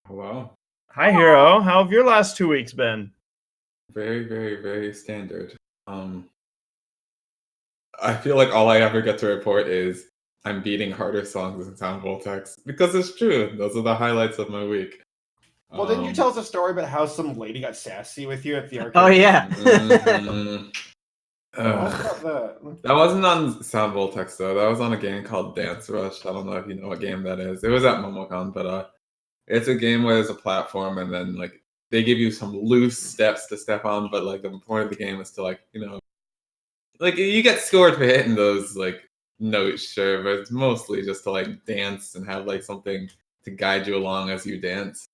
Hello. Hi, Hiro. How have your last 2 weeks been? Very, very, very standard. I feel like all I ever get to report is I'm beating harder songs in Sound Voltex because it's true. Those are the highlights of my week. Well, didn't you tell us a story about how some lady got sassy with you at the arcade? Oh yeah. That wasn't on Sound Voltex though. That was on a game called Dance Rush. I don't know if you know what game that is. It was at MomoCon, but it's a game where there's a platform and then like they give you some loose steps to step on, but like the point of the game is to like, you know, like you get scored for hitting those like notes, sure, but it's mostly just to like dance and have like something to guide you along as you dance.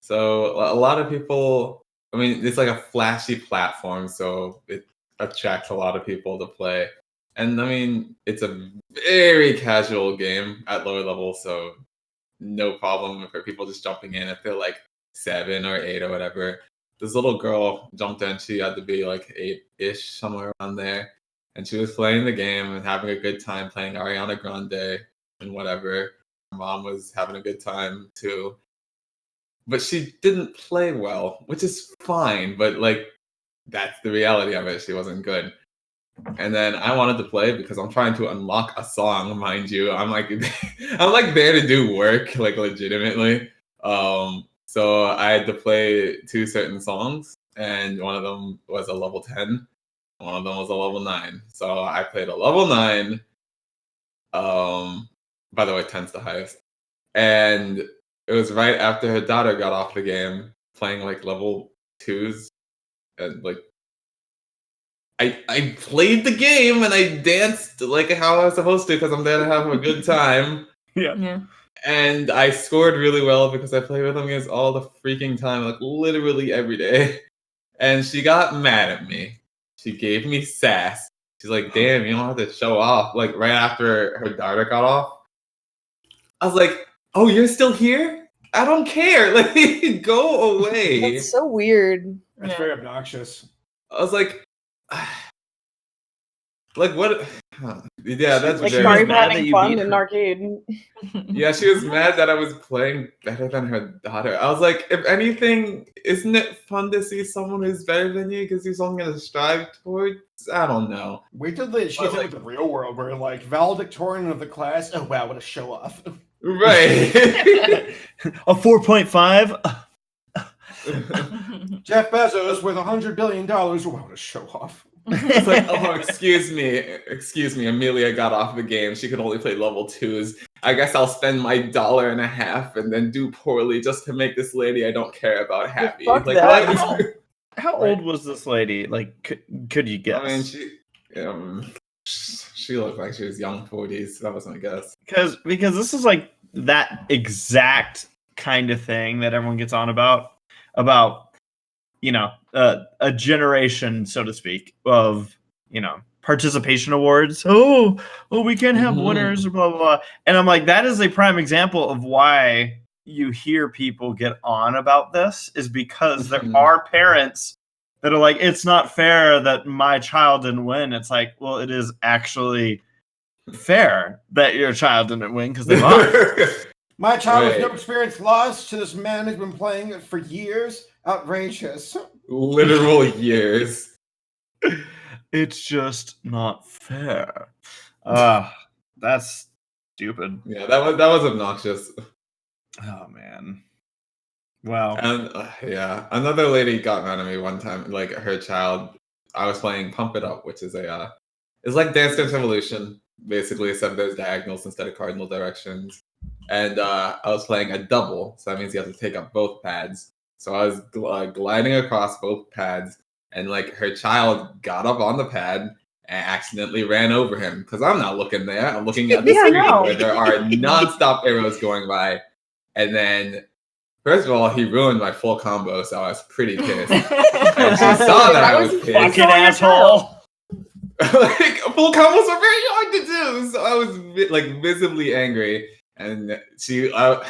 So a lot of people, I mean, it's like a flashy platform, so it attracts a lot of people to play. And I mean, it's a very casual game at lower levels, so no problem for people just jumping in if they're like 7 or 8 or whatever. This little girl jumped in, she had to be like 8-ish, somewhere around there. And she was playing the game and having a good time playing Ariana Grande and whatever. Her mom was having a good time too. But she didn't play well, which is fine, but like that's the reality of it. She wasn't good. And then I wanted to play because I'm trying to unlock a song, mind you. I'm like there to do work, like legitimately. So I had to play 2 certain songs, and one of them was a level 10. One of them was a level 9. So I played a level 9. By the way, 10's the highest. And it was right after her daughter got off the game, playing like level 2s. And like I played the game and I danced like how I was supposed to because I'm there to have a good time. Yeah. And I scored really well because I play with them against all the freaking time, like literally every day. And she got mad at me. She gave me sass. She's like, damn, you don't have to show off. Like right after her daughter got off. I was like, oh, you're still here? I don't care. Like, go away. That's so weird. That's Yeah. very obnoxious. I was like what? Yeah, that's Like very Mario mad that having you fun beat in an her. arcade. Yeah, she was mad that I was playing better than her daughter. I was like, if anything, isn't it fun to see someone who's better than you because you're something to strive towards? I don't know. Wait till she gets into the real world where like valedictorian of the class. Oh wow, what a show off. Right. A 4.5? Jeff Bezos with $100 billion. Wow, what a show off. It's like, oh, excuse me, Amelia got off the game. She could only play level 2s. I guess I'll spend my $1.50 and then do poorly just to make this lady I don't care about happy. fuck Like, that. what? How old was this lady? Like, could you guess? I mean, she looked like she was young 40s. That was my guess. because this is like that exact kind of thing that everyone gets on about you know a generation, so to speak, of participation awards. Oh, we can't have winners, blah blah blah. And I'm like, that is a prime example of why you hear people get on about this, is because there are parents that are like, it's not fair that my child didn't win. It's like, well, it is actually fair that your child didn't win because they lost. My child has no Right. experience lost to this man who's been playing it for years. Outrageous. Literal years. It's just not fair. That's stupid. Yeah, that was obnoxious. Oh man. Wow. And yeah, another lady got mad at me one time. Like her child, I was playing Pump It Up, which is it's like Dance Dance Revolution, basically, except there's diagonals instead of cardinal directions. And I was playing a double, so that means you have to take up both pads. So I was gliding across both pads, and like her child got up on the pad and accidentally ran over him because I'm not looking there. I'm looking at the Yeah, screen no. where there are nonstop arrows going by. And then, first of all, he ruined my full combo, so I was pretty pissed. And she saw that I was pissed. Fucking asshole. Like, full combos are very hard to do, so I was like visibly angry. And she's like,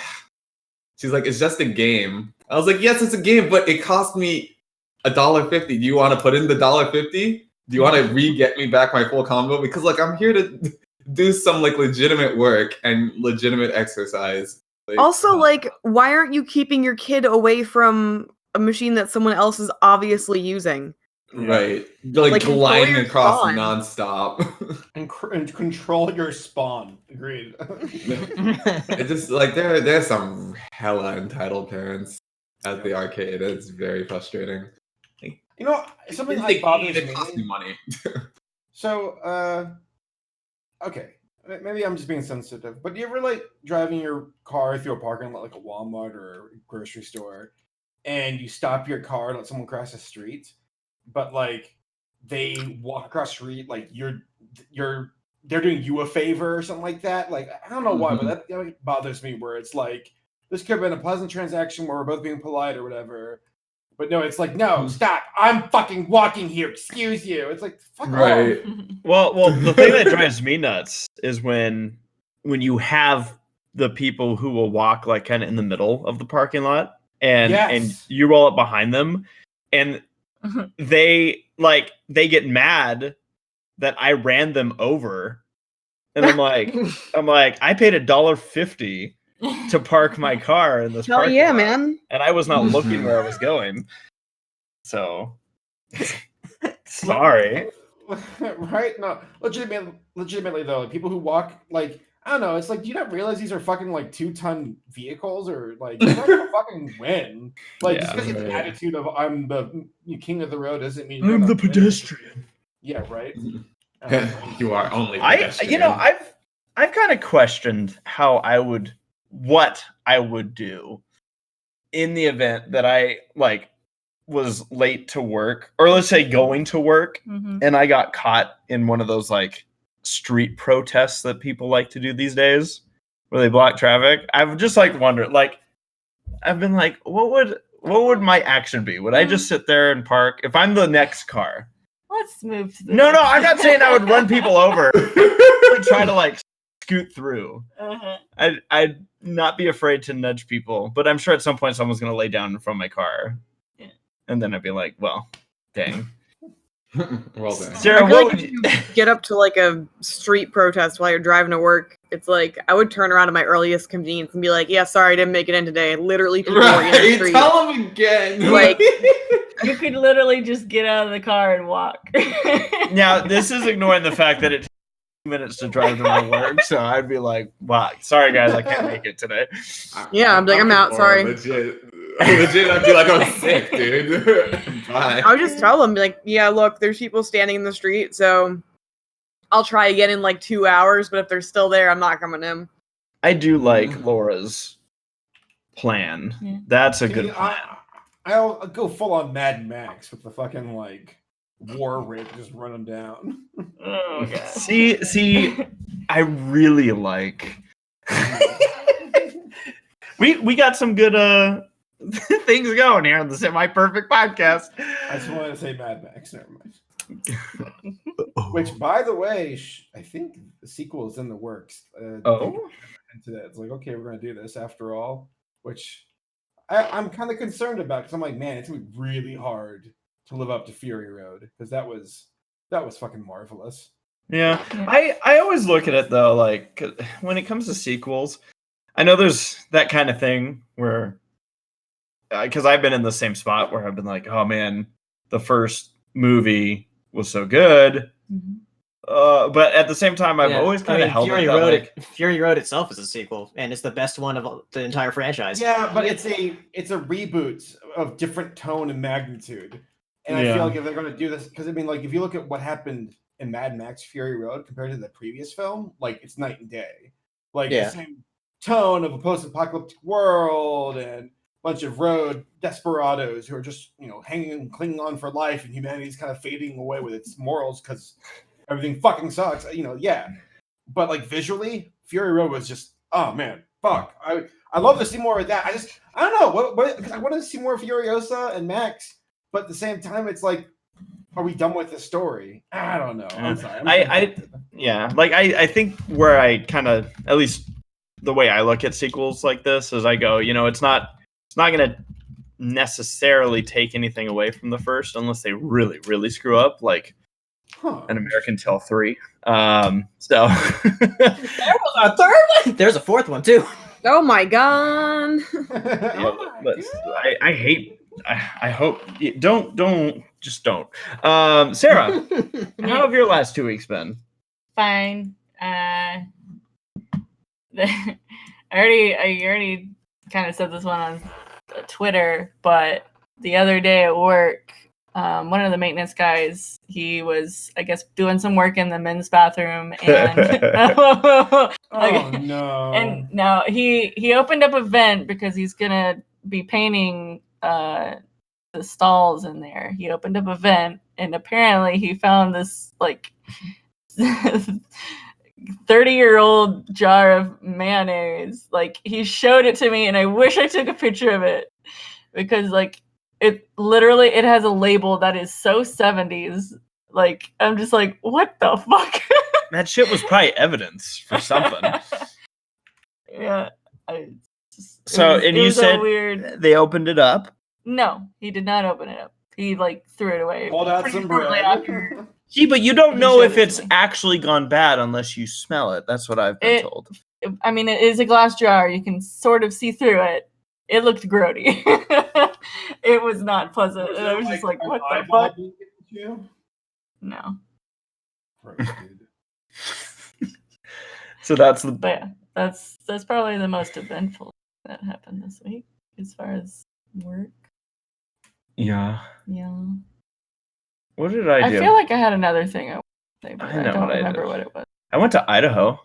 "It's just a game." I was like, "Yes, it's a game, but it cost me $1.50. Do you want to put in the $1.50? Do you want to re-get me back my full combo? Because like I'm here to do some like legitimate work and legitimate exercise." Like, Also, like, why aren't you keeping your kid away from a machine that someone else is obviously using? right, like control gliding your across spawn. nonstop. And control your spawn. Agreed. It's just like there's some hella entitled parents at the arcade. It's very frustrating. You know, something It's that bothers it costs me me. money. So, okay, maybe I'm just being sensitive, but do you ever like driving your car through a parking lot like a Walmart or a grocery store, and you stop your car and let someone cross the street, but like they walk across the street like they're doing you a favor or something like that? Like I don't know why, but that bothers me. Where it's like this could have been a pleasant transaction where we're both being polite or whatever. But no, it's like, no, stop. I'm fucking walking here. Excuse you. It's like, fuck Right. off. Well, the thing that drives me nuts is when you have the people who will walk like kind of in the middle of the parking lot and you roll up behind them and they get mad that I ran them over. And I'm like, I paid $1.50 to park my car in this Hell parking yeah, lot, man. and I was not looking where I was going. So sorry. Right? No, legitimately though, like, people who walk like I don't know. It's like, do you not realize these are fucking like 2-ton vehicles, or like you're not gonna fucking win? Like just because you have the attitude of I'm the king of the road doesn't mean you're I'm the gonna win. pedestrian. Yeah, right. You are only. I've kind of questioned what I would do in the event that I like was late to work, or let's say going to work, and I got caught in one of those like street protests that people like to do these days where they block traffic. I've just like wondered, like I've been like, what would my action be? Would I just sit there and park if I'm the next car? Let's move to the No, I'm not saying I would run people over. I would try to like scoot through. I'd not be afraid to nudge people, but I'm sure at some point someone's gonna lay down in front of my car, and then I'd be like, well, dang. Well then. Sarah, I feel what like would if you? you get up to like a street protest while you're driving to work, it's like I would turn around at my earliest convenience and be like, "Yeah, sorry, I didn't make it in today." Literally, people were in the street. Tell him again. Like, You could literally just get out of the car and walk. Now, this is ignoring the fact that it takes 2 minutes to drive to my work, so I'd be like, wow, sorry guys, I can't make it today. Yeah, I'm like, I'm out, sorry. Legit, I'd be like, I'm sick, dude. Bye. I would just tell them, like, yeah, look, there's people standing in the street, so I'll try again in like 2 hours, but if they're still there, I'm not coming in. I do like Laura's plan. Yeah. That's a good plan. I'll go full on Mad Max with the fucking like war rig, just run them down. Oh god. See, I really like. we got some good things going here on the Semi Perfect podcast. I just wanted to say Mad Max. Never mind. Which, by the way, I think the sequel is in the works. Into that, it's like, okay, we're gonna do this after all, which I'm kind of concerned about, because I'm like, man, it's gonna be really hard to live up to Fury Road, because that was fucking marvelous. Yeah. I always look at it though, like when it comes to sequels, I know there's that kind of thing where, because I've been in the same spot where I've been like, oh man, the first movie was so good. But at the same time, I've always kind of held Fury it Road. like, Fury Road itself is a sequel, and it's the best one of the entire franchise. Yeah, but it's a reboot of different tone and magnitude. And I feel like if they're going to do this, because I mean, like, if you look at what happened in Mad Max Fury Road compared to the previous film, like it's night and day. Like Yeah. the same tone of a post-apocalyptic world and a bunch of road desperados who are just, hanging and clinging on for life, and humanity's kind of fading away with its morals because everything fucking sucks. Yeah. But like visually, Fury Road was just, oh man, fuck. I love to see more of that. I don't know what because I want to see more of Furiosa and Max, but at the same time, it's like, are we done with the story? I don't know. I'm sorry. I think where I kind of, at least the way I look at sequels like this is I go, it's not going to necessarily take anything away from the first unless they really, really screw up, like An American Tale 3. So There was a third one. There's a fourth one too. Oh my god. I hate. I hope don't Sarah, how have your last 2 weeks been? Fine. I already kind of said this one on Twitter, but the other day at work, one of the maintenance guys, he was, I guess, doing some work in the men's bathroom, and oh no! And now he opened up a vent because he's gonna be painting the stalls in there. He opened up a vent, and apparently he found this like 30-year-old jar of mayonnaise. Like, he showed it to me, and I wish I took a picture of it because like it has a label that is so 70s. Like, I'm just like, what the fuck? That shit was probably evidence for something. Yeah. You said weird. They opened it up? No, he did not open it up. He like threw it away. Pulled out some bread. See, but you don't know if it's actually gone bad unless you smell it. That's what I've been told. I mean, it is a glass jar. You can sort of see through it. It looked grody. It was not pleasant. And I was just like, what the fuck? No. Gross, dude. So that's But yeah, that's probably the most eventful that happened this week as far as work. Yeah. Yeah. What did I do? I feel like I had another thing I wanted to say, but I don't remember what it was. I went to Idaho.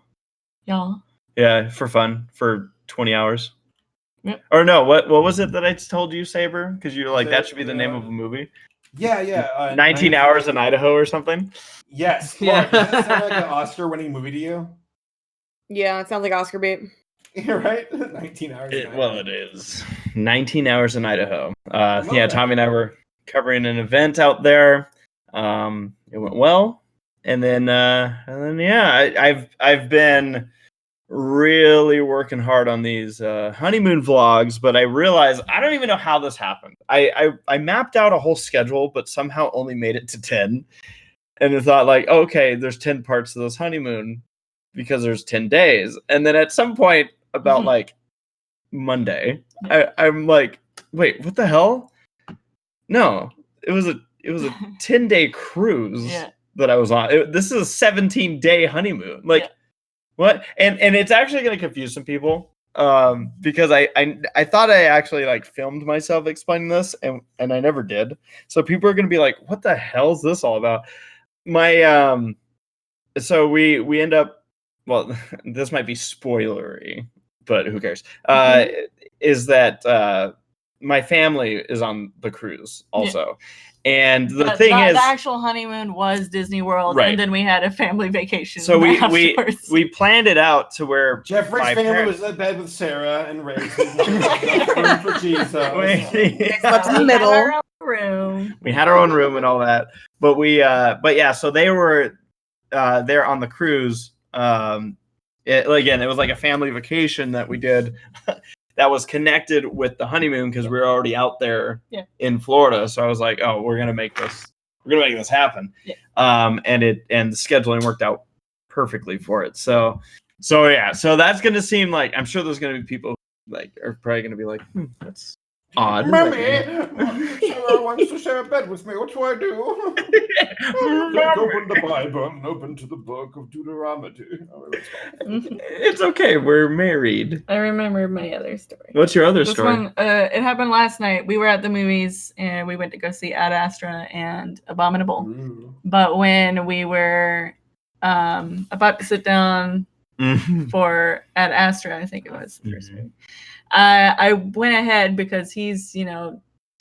Yeah. Yeah, for fun, for 20 hours. Yep. Or no, what was it that I told you, Saber? Because you're like, that should be the name of a movie. Yeah. 19 hours in Idaho or something? Yes. Yeah. Does that sound like an Oscar-winning movie to you? Yeah, it sounds like Oscar bait. You're right. 19 hours. It is. 19 hours in Idaho. love that. Tommy and I were covering an event out there. It went well. And then I've been really working hard on these honeymoon vlogs, but I realized I don't even know how this happened. I mapped out a whole schedule, but somehow only made it to 10. And I thought, like, okay, there's 10 parts to this honeymoon because there's 10 days. And then at some point about like Monday, I'm like, wait, what the hell? No, it was a 10-day cruise that I was on. This is a 17-day honeymoon. Like, what? And it's actually going to confuse some people because I thought I actually like filmed myself explaining this and I never did. So people are going to be like, what the hell is this all about? So we end up, well, this might be spoilery, but who cares? Is that my family is on the cruise also. And the thing is, the actual honeymoon was Disney World, right. And then we had a family vacation. So we planned it out to where Jeffrey's family was in bed with Sarah and Ray. For Jesus. Up in the middle. Our own room. We had our own room and all that, but so they were there on the cruise. It was like a family vacation that we did. That was connected with the honeymoon because we were already out there in Florida. So I was like, oh, we're gonna make this happen. Yeah. And the scheduling worked out perfectly for it. So that's gonna seem like, I'm sure there's gonna be people who, like, are probably gonna be like, that's odd. Mommy, Sarah wants to share a bed with me. What do I do? Let's open the Bible and open to the book of Deuteronomy. It's okay. We're married. I remember my other story. What's your other This story? one, it happened last night. We were at the movies and we went to go see Ad Astra and Abominable. Ooh. But when we were about to sit down for Ad Astra, I think it was the first movie, I went ahead because he's,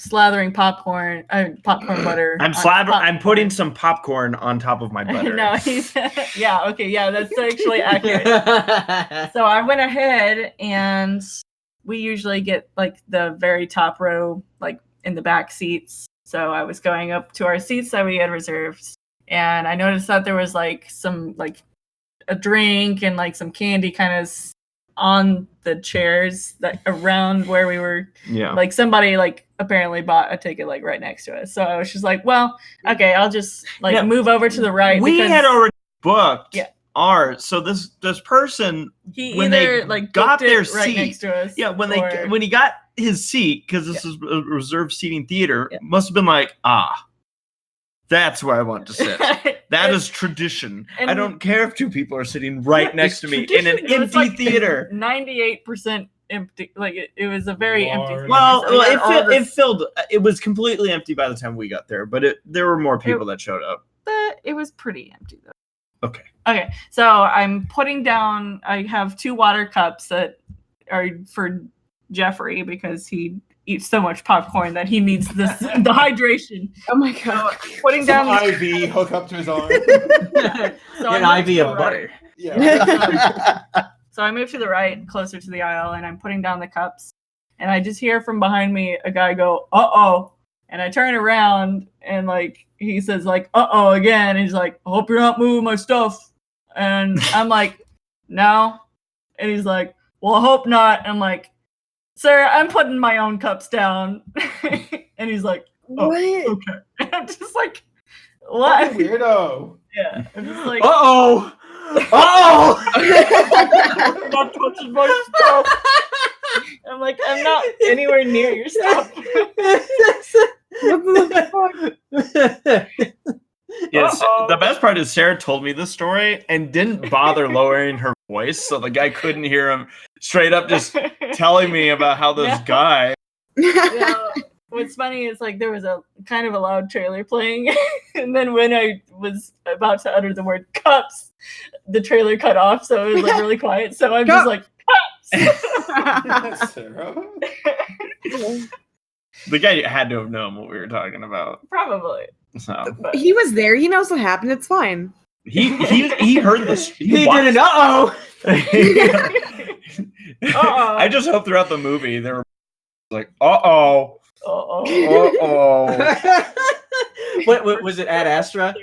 slathering popcorn butter. I'm putting some popcorn on top of my butter. No, he's that's actually accurate. So I went ahead and we usually get like the very top row, like in the back seats. So I was going up to our seats that we had reserved, and I noticed that there was like some like a drink and like some candy kind of on the chairs that around where we were. Yeah. Like somebody like apparently bought a ticket like right next to us. So I was just like, well, okay, I'll just like move over to the right. We had already booked ours. So this person, when they got their seat right next to us. Yeah, when he got his seat, because this is a reserved seating theater, must have been like, that's where I want to sit. That is tradition. I don't care if two people are sitting right next to me in an empty theater. 98% empty. Like it was a very empty theater. Well, So it filled. It was completely empty by the time we got there, but there were more people that showed up. But it was pretty empty though. Okay. So I'm putting down. I have 2 water cups that are for Jeffrey because he eats so much popcorn that he needs the hydration. Oh my god! Putting down IV hook up to his arm. So an IV of butter. Yeah. So I move to the right, closer to the aisle, and I'm putting down the cups. And I just hear from behind me a guy go, "Uh-oh." And I turn around and like he says like, "Uh-oh" again. And he's like, "I hope you're not moving my stuff." And I'm like, "No." And he's like, "Well, I hope not." And I'm like, "Sir, I'm putting my own cups down." And he's like, "Oh, What? okay." And I'm just like, "What?" Weirdo. Yeah. I'm just like, Uh-oh. I'm not touching my stuff. I'm like, I'm not anywhere near your stuff. Yes. The best part is Sarah told me this story and didn't bother lowering her voice, so the guy couldn't hear him. Straight up, just telling me about how this guy. What's funny is like there was a kind of a loud trailer playing, and then when I was about to utter the word cups, the trailer cut off, so it was like really quiet. So I'm just like cups. Sarah. The guy had to have known what we were talking about. Probably. So He was there. He knows what happened. It's fine. he heard this. He did an uh-oh. I just hope throughout the movie they were like, uh-oh. What was it? Ad Astra?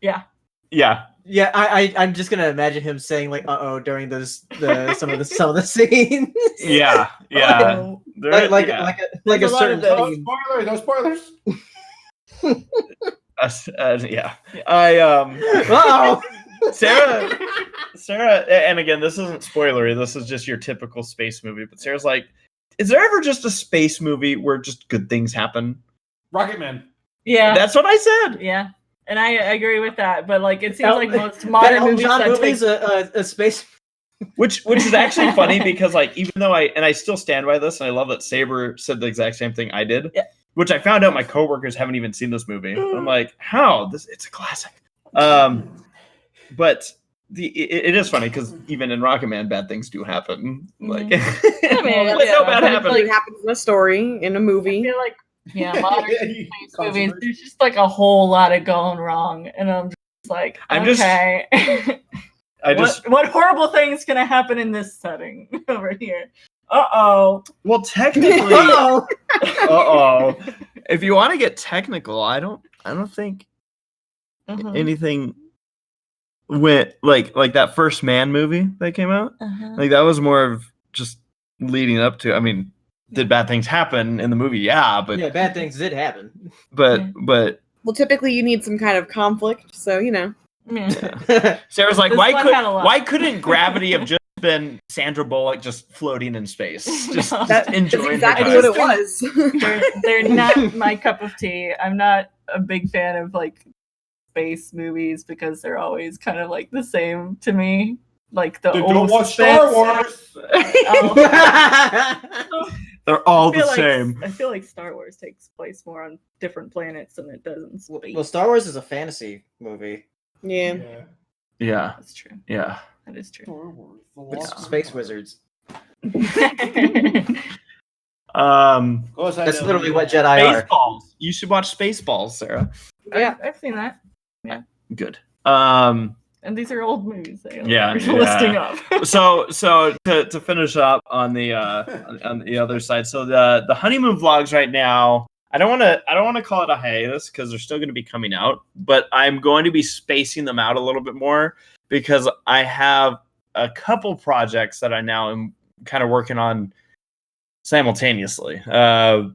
Yeah. Yeah. Yeah, I'm just gonna imagine him saying like "uh-oh" during some of the scenes. Yeah. like a certain No scene. spoilers. No spoilers. Yeah. I Sarah, and again, this isn't spoilery. This is just your typical space movie. But Sarah's like, is there ever just a space movie where just good things happen? Rocketman. Yeah. That's what I said. Yeah. And I agree with that, but like it seems like most modern movies that movie's a space. Which is actually funny because like even though I still stand by this and I love that Saber said the exact same thing I did. Yeah. Which I found out my coworkers haven't even seen this movie. I'm like, how? It's a classic. But it is funny because even in Rocketman, bad things do happen. Like, no bad happens. Like happens in a story, in a I movie. feel like modern space movies, there's just like a whole lot of going wrong, and I'm just like, okay. What horrible thing's gonna happen in this setting over here? Uh-oh. Well, technically, if you want to get technical, I don't think anything went like that first Man movie that came out. Like that was more of just leading up to. I mean, did bad things happen in the movie? Yeah, but bad things did happen. But well, typically you need some kind of conflict, so you know. Yeah. Sarah's like, why couldn't gravity have just been Sandra Bullock just floating in space, just That's enjoying exactly her what time. it was. They're not my cup of tea. I'm not a big fan of like space movies because they're always kind of like the same to me. Like the Then old don't watch Star suspense. Wars. Oh. They're all I feel the like- same. I feel like Star Wars takes place more on different planets than it does in space. Well, Star Wars is a fantasy movie. Yeah. Yeah, That's true. yeah. That is true. Star Wars, the It's Lost space Empire. wizards. Course I That's know. literally what Jedi are. Spaceballs. You should watch Spaceballs, Sarah. Yeah. I've seen that. Good. And these are old movies. They Yeah, are yeah. listing up. So to finish up on the on the other side, so the honeymoon vlogs right now, I don't want to call it a hiatus because they're still going to be coming out, but I'm going to be spacing them out a little bit more because I have a couple projects that I now am kind of working on simultaneously. So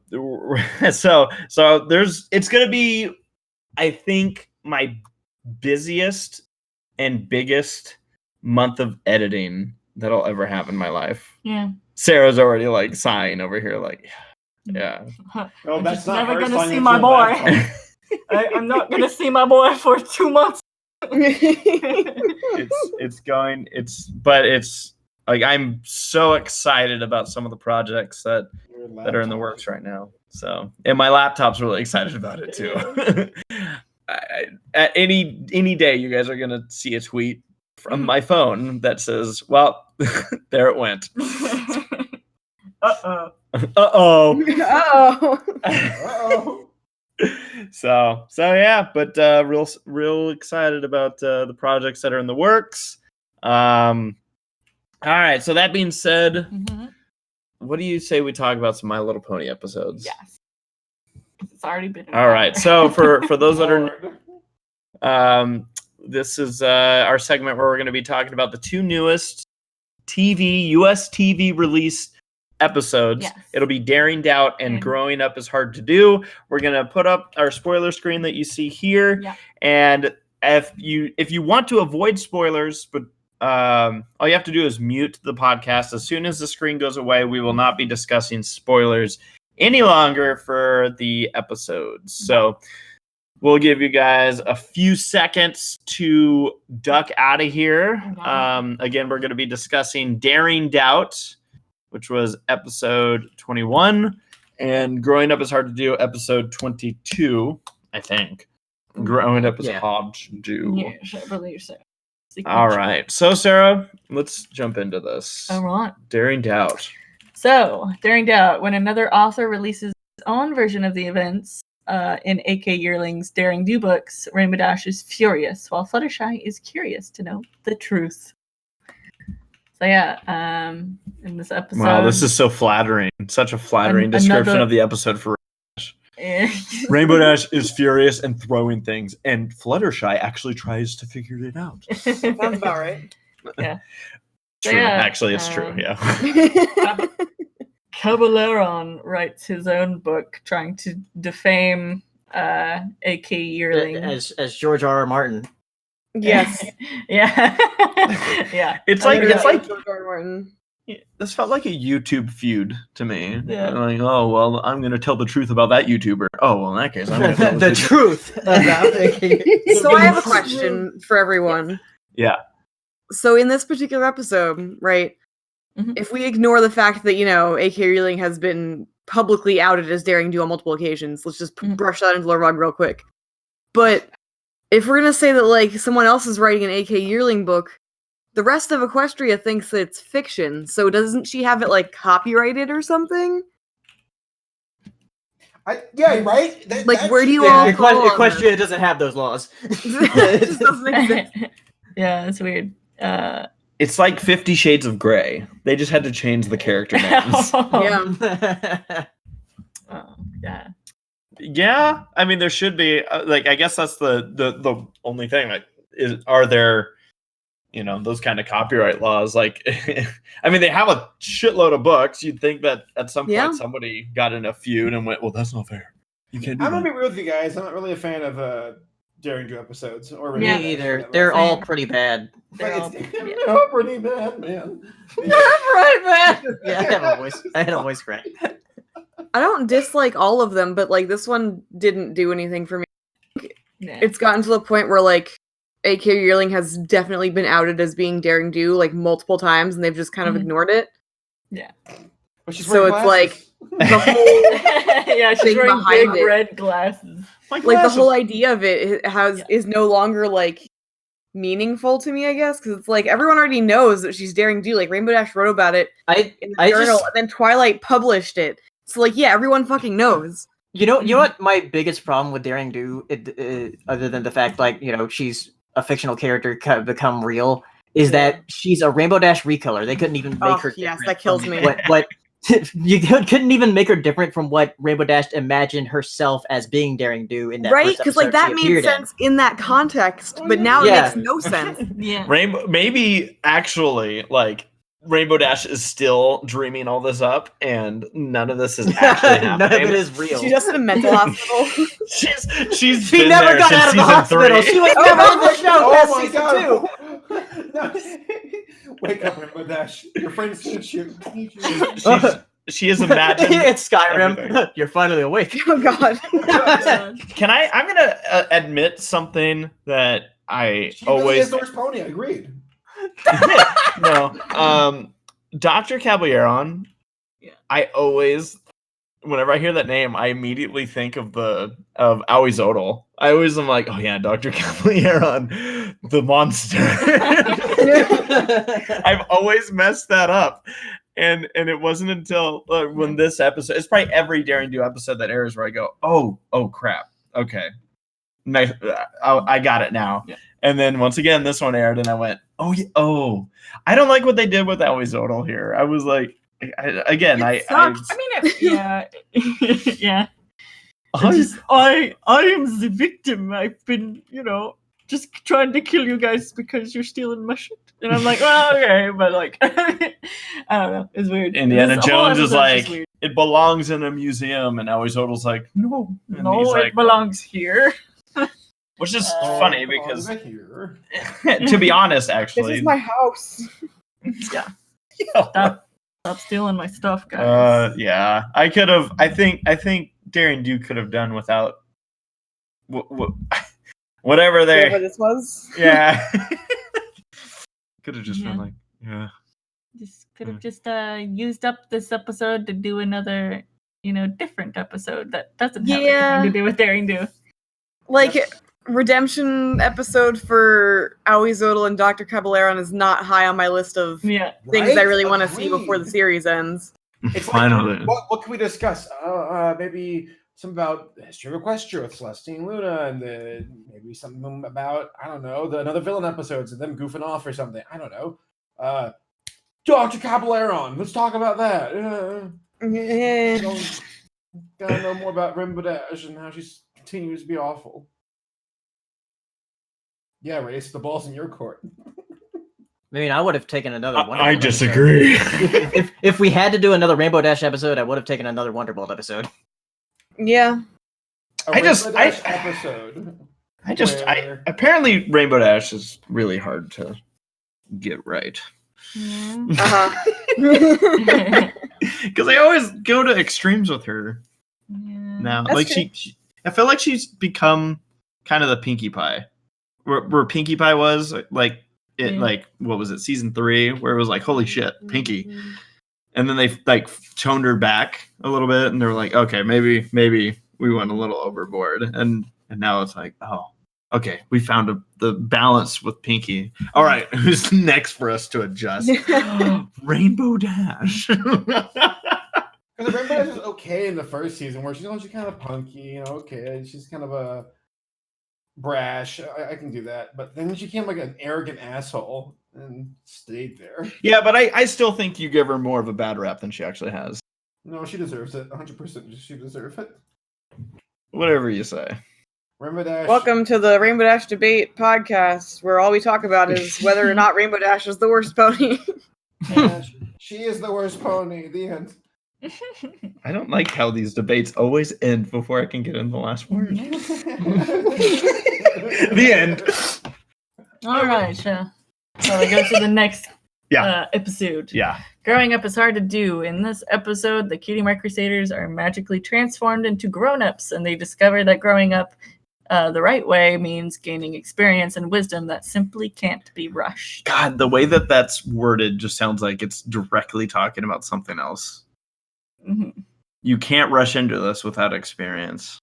it's going to be, I think, my busiest and biggest month of editing that I'll ever have in my life. Yeah. Sarah's already like sighing over here, like, yeah. Oh, I'm that's just not never her gonna song, see that's my your boy. bad song. I'm not gonna see my boy for 2 months. It's like I'm so excited about some of the projects that are in the works right now. So, and my laptop's really excited about it too. At any day, you guys are gonna see a tweet from my phone that says, "Well, there it went." Uh-oh. Uh-oh. Oh. Uh-oh. So yeah, but real excited about the projects that are in the works. All right, so that being said, Mhm. what do you say we talk about some My Little Pony episodes? Yes. It's already been. All right. So for those that are Lord. this is our segment where we're going to be talking about the two newest US TV released episodes. Yes. It'll be Daring Doubt and And- Growing Up is Hard to Do. We're going to put up our spoiler screen that you see here. Yeah. And if you want to avoid spoilers, but all you have to do is mute the podcast. As soon as the screen goes away, we will not be discussing spoilers any longer for the episodes. So we'll give you guys a few seconds to duck out of here. Okay. Again, we're going to be discussing Daring Doubt, which was episode 21, and Growing Up is Hard to Do, episode 22, I think. Growing Up is Yeah. hard to do. Yes, I believe so. All right. So, Sarah, let's jump into this. All right. Daring Doubt. So, Daring Doubt, when another author releases his own version of the events in AK Yearling's Daring Do books, Rainbow Dash is furious, while Fluttershy is curious to know the truth. So yeah, in this episode, Wow, this is so flattering. Such a flattering description another- of the episode for Eh, Rainbow Dash is furious and throwing things, and Fluttershy actually tries to figure it out. Sounds about right. True. Yeah, Actually, it's true. um, Yeah. Cabaleron writes his own book trying to defame AK Yearling. As George R. R. Martin. Yes. Yeah. Yeah. It's I like agree. it's like George R. R. Martin. this felt like a YouTube feud to me. Yeah. Like, oh well, I'm gonna tell the truth about that YouTuber. Oh well, in that case, I'm gonna tell The truth about So I have a question for everyone. Yeah. So in this particular episode, right, Mhm. if we ignore the fact that, AK Yearling has been publicly outed as Daring Do on multiple occasions, let's just Mhm. brush that into the rug real quick. But if we're going to say that, like, someone else is writing an AK Yearling book, the rest of Equestria thinks that it's fiction, so doesn't she have it, like, copyrighted or something? Yeah, right? Like, where do you Yeah, all fall on Equestria doesn't have those laws. It just doesn't exist. Yeah, it's weird. It's like 50 Shades of Grey. They just had to change the character names. Yeah. Yeah. Yeah, I mean there should be like I guess that's the only thing. Like, are there those kind of copyright laws? Like, I mean they have a shitload of books. You'd think that at some point Yeah. somebody got in a feud and went, well, that's not fair. You can't do I'm that. gonna be real with you guys. I'm not really a fan of Daring Do episodes. Or Yeah. Me either. They're all Same. pretty bad. They're all- They're pretty bad, man. Right, man. Yeah, I had a voice crack. I don't dislike all of them, but like this one didn't do anything for me. Yeah. It's gotten to the point where like AK Yearling has definitely been outed as being daring do like multiple times, and they've just kind of Mhm. ignored it. But she's So wearing it's like glasses. the whole Yeah, she's thing wearing behind big it. red glasses. My like the glasses. whole idea of it Yeah. is no longer like meaningful to me, I guess, because it's like everyone already knows that she's daring do. Like Rainbow Dash wrote about it in the I journal, just and then Twilight published it. So like, yeah, everyone fucking knows. you know what my biggest problem with Daring Do, other than the fact like she's a fictional character become real, is that she's a Rainbow Dash recolor. They couldn't even make Oh, her. yes, different that kills from me. What you couldn't even make her different from what Rainbow Dash imagined herself as being Daring Do in that Right? first Because like episode that she made appeared in. sense in that context, but now Yeah. it makes no sense. Yeah. Rainbow, maybe actually, like Rainbow Dash is still dreaming all this up, and none of this is actually None of happening. it is real. She's just in a mental hospital. She's She been never there got since out of the season hospital. 3. She was never in the show past Oh my season god! 2. No. Wake up, Rainbow Dash. Your friends need you. She is imagined. It's Skyrim. everything. You're finally awake. Oh god. Can I? I'm gonna admit something that I She really always is the worst pony. Agreed. no. Dr. Caballero. Yeah. I always, whenever I hear that name, I immediately think of Aoizodal. I always am like, oh yeah, Dr. Caballero, the monster. I've always messed that up. And it wasn't until when this episode, it's probably every Daring Do episode that airs where I go, oh crap, okay, nice, I got it now. Yeah. And then once again, this one aired, and I went, oh, I don't like what they did with Aoizodal here. I was like, I Sucks. I mean, yeah, yeah. I am the victim. I've been, just trying to kill you guys because you're stealing my shit. And I'm like, well, okay, but like, I don't know. It's weird. Indiana This whole Jones is episode's just like, weird. it belongs in a museum, and Aoizodal's like, no, and No, he's it like, belongs here. which is Oh, funny because, to be honest, This actually, is my house. Yeah. Stop stealing my stuff, guys. yeah, I could have. I think Daring Do could have done without whatever they. Whatever this was. Yeah, could have just been Yeah. like, yeah. Just could have just used up this episode to do another, different episode that doesn't have Yeah. anything to do with Daring Do. Like redemption episode for Aoizodal and Dr. Caballero is not high on my list of Yeah. things I really want to see before the series ends. It's Finally. Like, what can we discuss? Maybe some about the history of Equestria with Celestine Luna, and then maybe something about, I don't know, another villain episodes and them goofing off or something. I don't know. Dr. Caballero, let's talk about that. Gotta know more about Rainbow Dash and how she continues to be awful. Yeah, Race, the ball's in your court. I mean, I would have taken another Wonderbolt I episode. disagree. If we had to do another Rainbow Dash episode, I would have taken another Wonderbolt episode. Yeah. Rainbow Dash episode. Apparently Rainbow Dash is really hard to get right. Yeah. Uh-huh. Because I always go to extremes with her now. That's Like true. I feel like she's become kind of the Pinkie Pie, where Pinkie Pie was like it. Yeah. Like what was it, season 3, where it was like holy shit, Pinkie, and then they like toned her back a little bit, and they were like, okay, maybe we went a little overboard, and now it's like, oh, okay, we found the balance with Pinkie. All right, who's next for us to adjust? Rainbow Dash. Because Rainbow Dash was okay in the first season, where she's kind of punky, okay, she's kind of a brash. I can do that, but then she became like an arrogant asshole and stayed there. Yeah, but I still think you give her more of a bad rap than she actually has. No, she deserves it. 100%. She deserves it. Whatever you say. Rainbow Dash. Welcome to the Rainbow Dash Debate podcast, where all we talk about is whether or not Rainbow Dash is the worst pony. Yeah, she is the worst pony. The end. I don't like how these debates always end before I can get in the last word. The end. All right, so we go to the next episode. Yeah. Growing up is hard to do. In this episode, the Cutie Mark Crusaders are magically transformed into grown-ups, and they discover that growing up the right way means gaining experience and wisdom that simply can't be rushed. God, the way that that's worded just sounds like it's directly talking about something else. Mm-hmm. You can't rush into this without experience.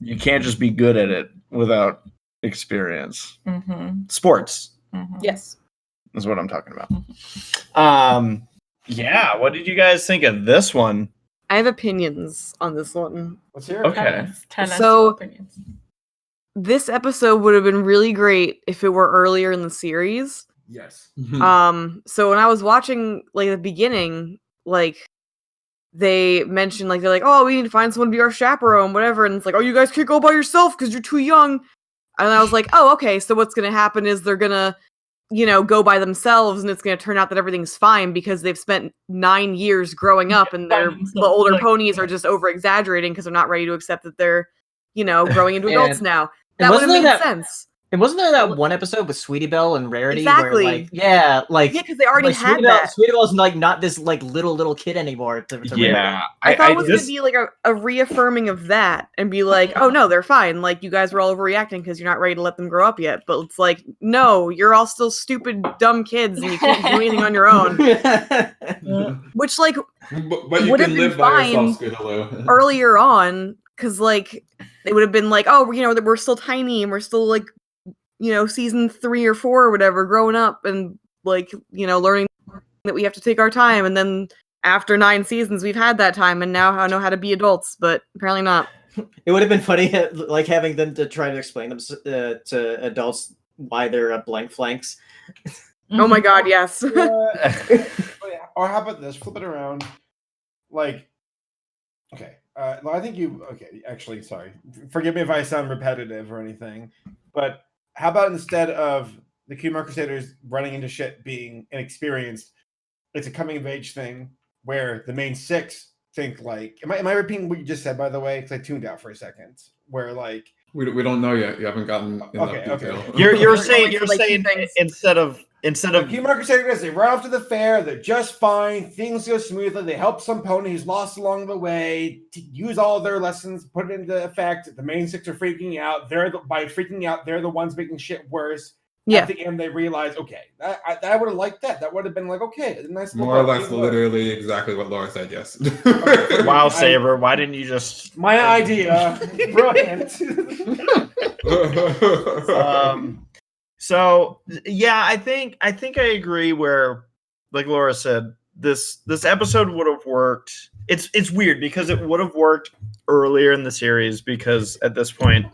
You can't just be good at it without experience. Mm-hmm. Sports. Mm-hmm. Yes. Is what I'm talking about. Yeah, what did you guys think of this one? I have opinions on this one. Let's hear it. Okay. Tell us So- your opinions. This episode would have been really great if it were earlier in the series. Yes. So when I was watching like the beginning, like they mentioned like they're like, oh, we need to find someone to be our chaperone, whatever, and it's like, oh, you guys can't go by yourself because you're too young. And I was like, oh, okay, so what's gonna happen is they're gonna, go by themselves, and it's gonna turn out that everything's fine because they've spent 9 years growing up, and By the themselves, older like- ponies are just over exaggerating because they're not ready to accept that they're, growing into adults And- now. and That would have wasn't made there that- sense. And wasn't there that one episode with Sweetie Belle and Rarity? Exactly. Where, yeah, Yeah, because they already had Sweetie Belle, that. Sweetie Belle's like not this like little kid anymore. To Rarity. Yeah. I thought it was this- gonna be like a reaffirming of that and be like, oh no, they're fine. Like you guys were all overreacting because you're not ready to let them grow up yet. But it's like, no, you're all still stupid, dumb kids, and you can't do anything on your own. Which like but you Would have can been live by yourself, fine Scootaloo. earlier on, because like they would have been like, oh, that we're still tiny and we're still like, season 3 or 4 or whatever, growing up and like, learning that we have to take our time. And then after 9 seasons, we've had that time and now I know how to be adults, but apparently not. It would have been funny, like having them to try to explain them to adults why they're blank flanks. Oh my god, yes. Or how about this? Flip it around. Like, okay. I think actually, sorry. Forgive me if I sound repetitive or anything. But how about instead of the Cutie Mark Crusaders running into shit being inexperienced, it's a coming of age thing where the main 6 think like, am I repeating what you just said, by the way? Because I tuned out for a second. Where like, We don't know yet. You haven't gotten enough Okay. detail. You're Like, saying things. instead of the Cutie Mark Crusaders, they run off to the fair, they're just fine, things go smoothly, they help some pony who's lost along the way, to use all of their lessons, put it into effect. The main 6 are freaking out. By freaking out, they're the ones making shit worse. Yeah. At the end, they realize, okay, I would have liked that. That would have been like, okay, a nice little More or bit. less, literally exactly what Laura said. Yes. Wow, Saber, why didn't you just My idea. Brilliant. So yeah, I think I agree where, like Laura said, this episode would have worked. It's weird because it would have worked earlier in the series because at this point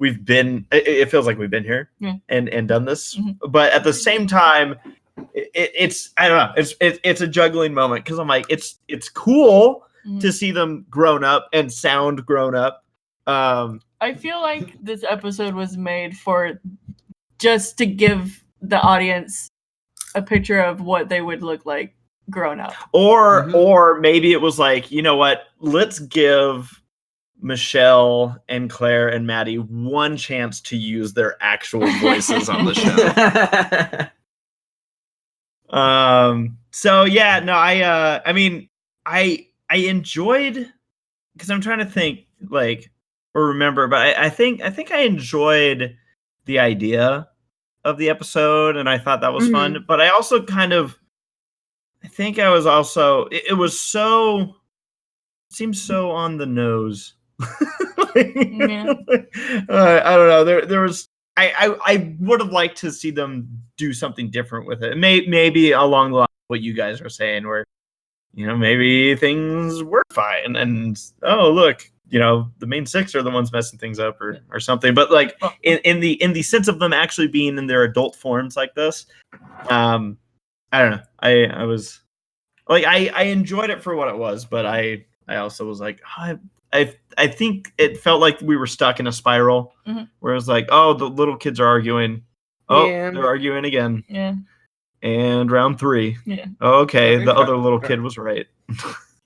it feels like we've been here and done this. Mhm. But at the same time, it's I don't know, it's a juggling moment because I'm like, it's cool to see them grown up and sound grown up. I feel like this episode was made for just to give the audience a picture of what they would look like grown up. Or maybe it was like, you know what? Let's give Michelle and Claire and Maddie one chance to use their actual voices on the show. So yeah, no, I mean, I enjoyed, because I'm trying to think like or remember, but I think I enjoyed the idea of the episode and I thought that was fun, but I also I think I was also it was so seems so on the nose. Yeah. I don't know. There was I would have liked to see them do something different with it. Maybe along the line of what you guys are saying, where maybe things were fine, and oh look, the main 6 are the ones messing things up or something. But like in the sense of them actually being in their adult forms like this, I don't know. I was like I enjoyed it for what it was, but I also was like I think it felt like we were stuck in a spiral where it was like, oh, the little kids are arguing. Oh, Yeah. they're arguing again. Yeah. And round 3. Yeah. Okay, I the think other little kid was right.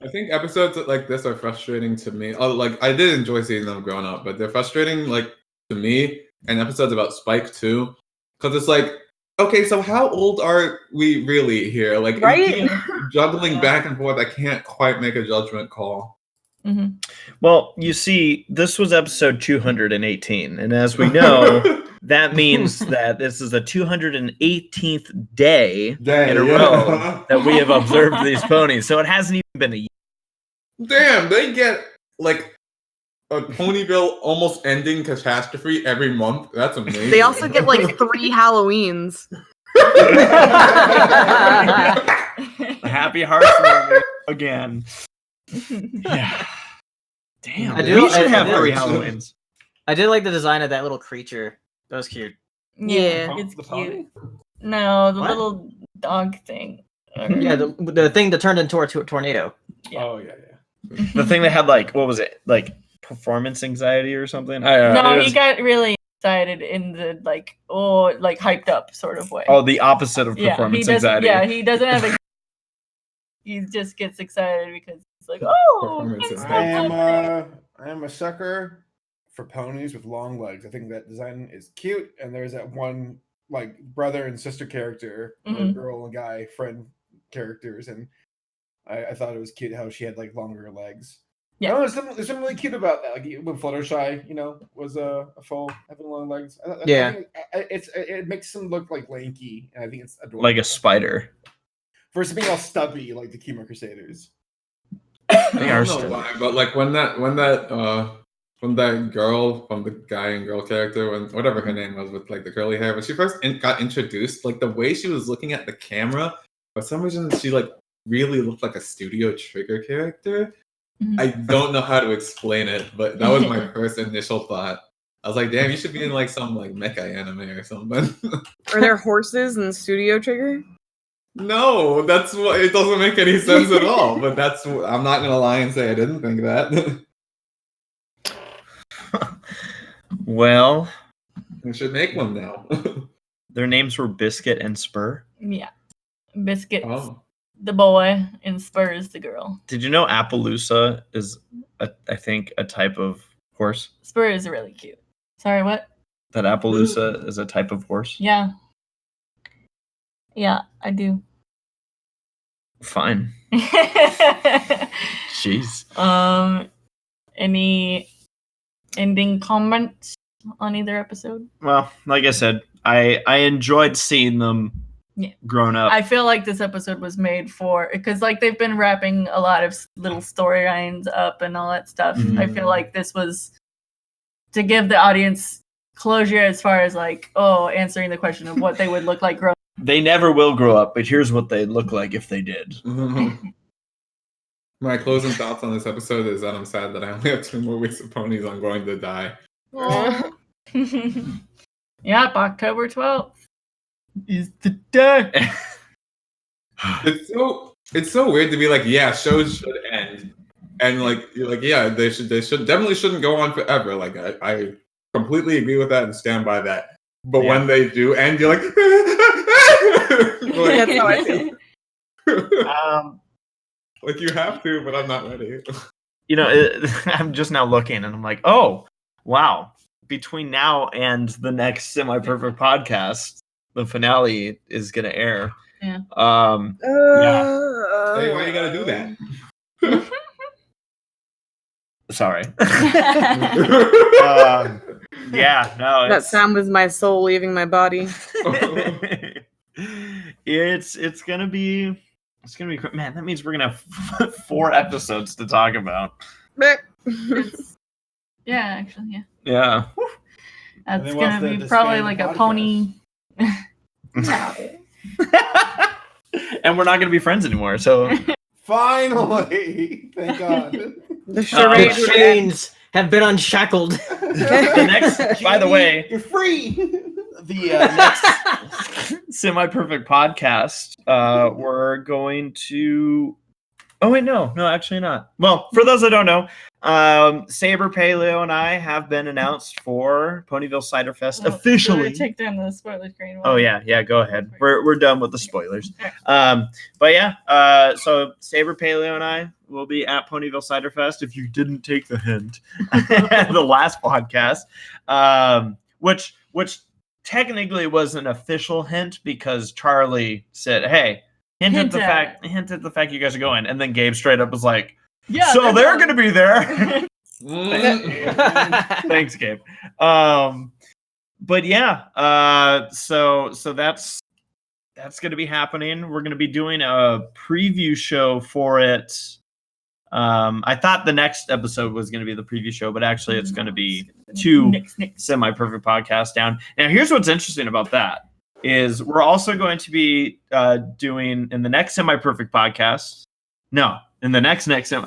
I think episodes like this are frustrating to me. Oh, like I did enjoy seeing them growing up, but they're frustrating like to me, and episodes about Spike too, because it's like, okay, so how old are we really here? Like, Right? you keep juggling back and forth. I can't quite make a judgment call. Mm-hmm. Well, you see, this was episode 218, and as we know, that means that this is the 218th day in a row that we have observed these ponies. So it hasn't even been a year. Damn, they get like a Ponyville almost ending catastrophe every month. That's amazing. They also get like 3 Halloweens. Happy Heartwarming again. Yeah. Damn. We should have 3 Halloweens. I did like the design of that little creature. That was cute. Yeah. It's The cute. pony? No, the What? little dog thing. Yeah, the thing that turned into a tornado. Yeah. Oh yeah. The thing that had like, what was it? Like performance anxiety or something? I don't know. No, It he was- got really excited in the like hyped up sort of way. Oh, the opposite of yeah, he performance doesn't. anxiety. Yeah, he doesn't have. He just gets excited because he's like, oh, Performance it's anxiety. I am a sucker for ponies with long legs. I think that design is cute, and there's that one like brother and sister character, or Mhm. girl and guy friend characters, and I thought it was cute how she had like longer legs. Yeah. No, there's something really cute about that. Like when Fluttershy, was a foal having long legs. I Yeah. think it makes him look like lanky, and I think it's adorable. Like a spider. Versus being all stubby like the Kima Crusaders. They I are don't know still. why, but like when that girl from the guy and girl character, when whatever her name was with like the curly hair, when she first got introduced, like the way she was looking at the camera, for some reason she like really looked like a Studio Trigger character. Mhm. I don't know how to explain it, but that was my first initial thought. I was like, damn, you should be in like some like mecha anime or something. Are there horses in Studio Trigger? No, that's what it doesn't make any sense at all. But I'm not gonna lie and say I didn't think that. Well, We should make one now. their names were Biscuit and Spur. Yeah, Biscuits Oh, the boy and Spurs the girl. Did you know Appaloosa is, I think, a type of horse? Spur is really cute. Sorry, what? That Appaloosa is a type of horse? Yeah. Yeah, I do. Fine. Jeez. Any ending comments on either episode? Well, like I said, I enjoyed seeing them Yeah. grown up. I feel like this episode was made for because like they've been wrapping a lot of little storylines up and all that stuff. I feel like this was to give the audience closure as far as like answering the question of what they would look like grown. They never will grow up, but here's what they'd look like if they did. my closing thoughts on this episode is that I'm sad that I only have 2 more weeks of ponies. I'm going to die. Yep, October 12th is the day. It's so weird to be like, yeah, shows should end, and like you're like, yeah, they definitely shouldn't go on forever. Like I completely agree with that and stand by that. But when they do end, you're like, That's how I feel. like you have to, but I'm not ready. I'm just now looking and I'm like, oh, wow. Between now and the next Semi-Perfect podcast, the finale is going to air. Yeah. Hey, why you gotta do that? Sorry. Yeah, no. That sound was my soul leaving my body. It's gonna be man. That means we're gonna have 4 episodes to talk about. Yeah, actually, yeah. Yeah. That's then we'll have gonna to be probably disband like the a pony. And we're not gonna be friends anymore. So Finally, thank God. The The charade would end. chains have been unshackled. the next, by the way, You're free. the next Semi-Perfect podcast, we're going to Oh wait, no, actually not. Well, for those that don't know, Saber, Paleo, and I have been announced for Ponyville Cider Fest officially. Take down the spoiler screen. Oh yeah, go ahead. We're done with the spoilers. But yeah, so Saber, Paleo, and I will be at Ponyville Cider Fest. If you didn't take the hint, the last podcast, which technically was an official hint because Charlie said, "Hey." Hint at the fact you guys are going, and then Gabe straight up was like, Yeah. "So they're gonna be there." Mm. Thanks, Gabe. But yeah, so that's gonna be happening. We're gonna be doing a preview show for it. I thought the next episode was gonna be the preview show, but actually it's gonna be 2 semi-perfect podcasts down. Now, here's what's interesting about that. Is we're also going to be doing in the next semi-perfect podcast. No, in the next I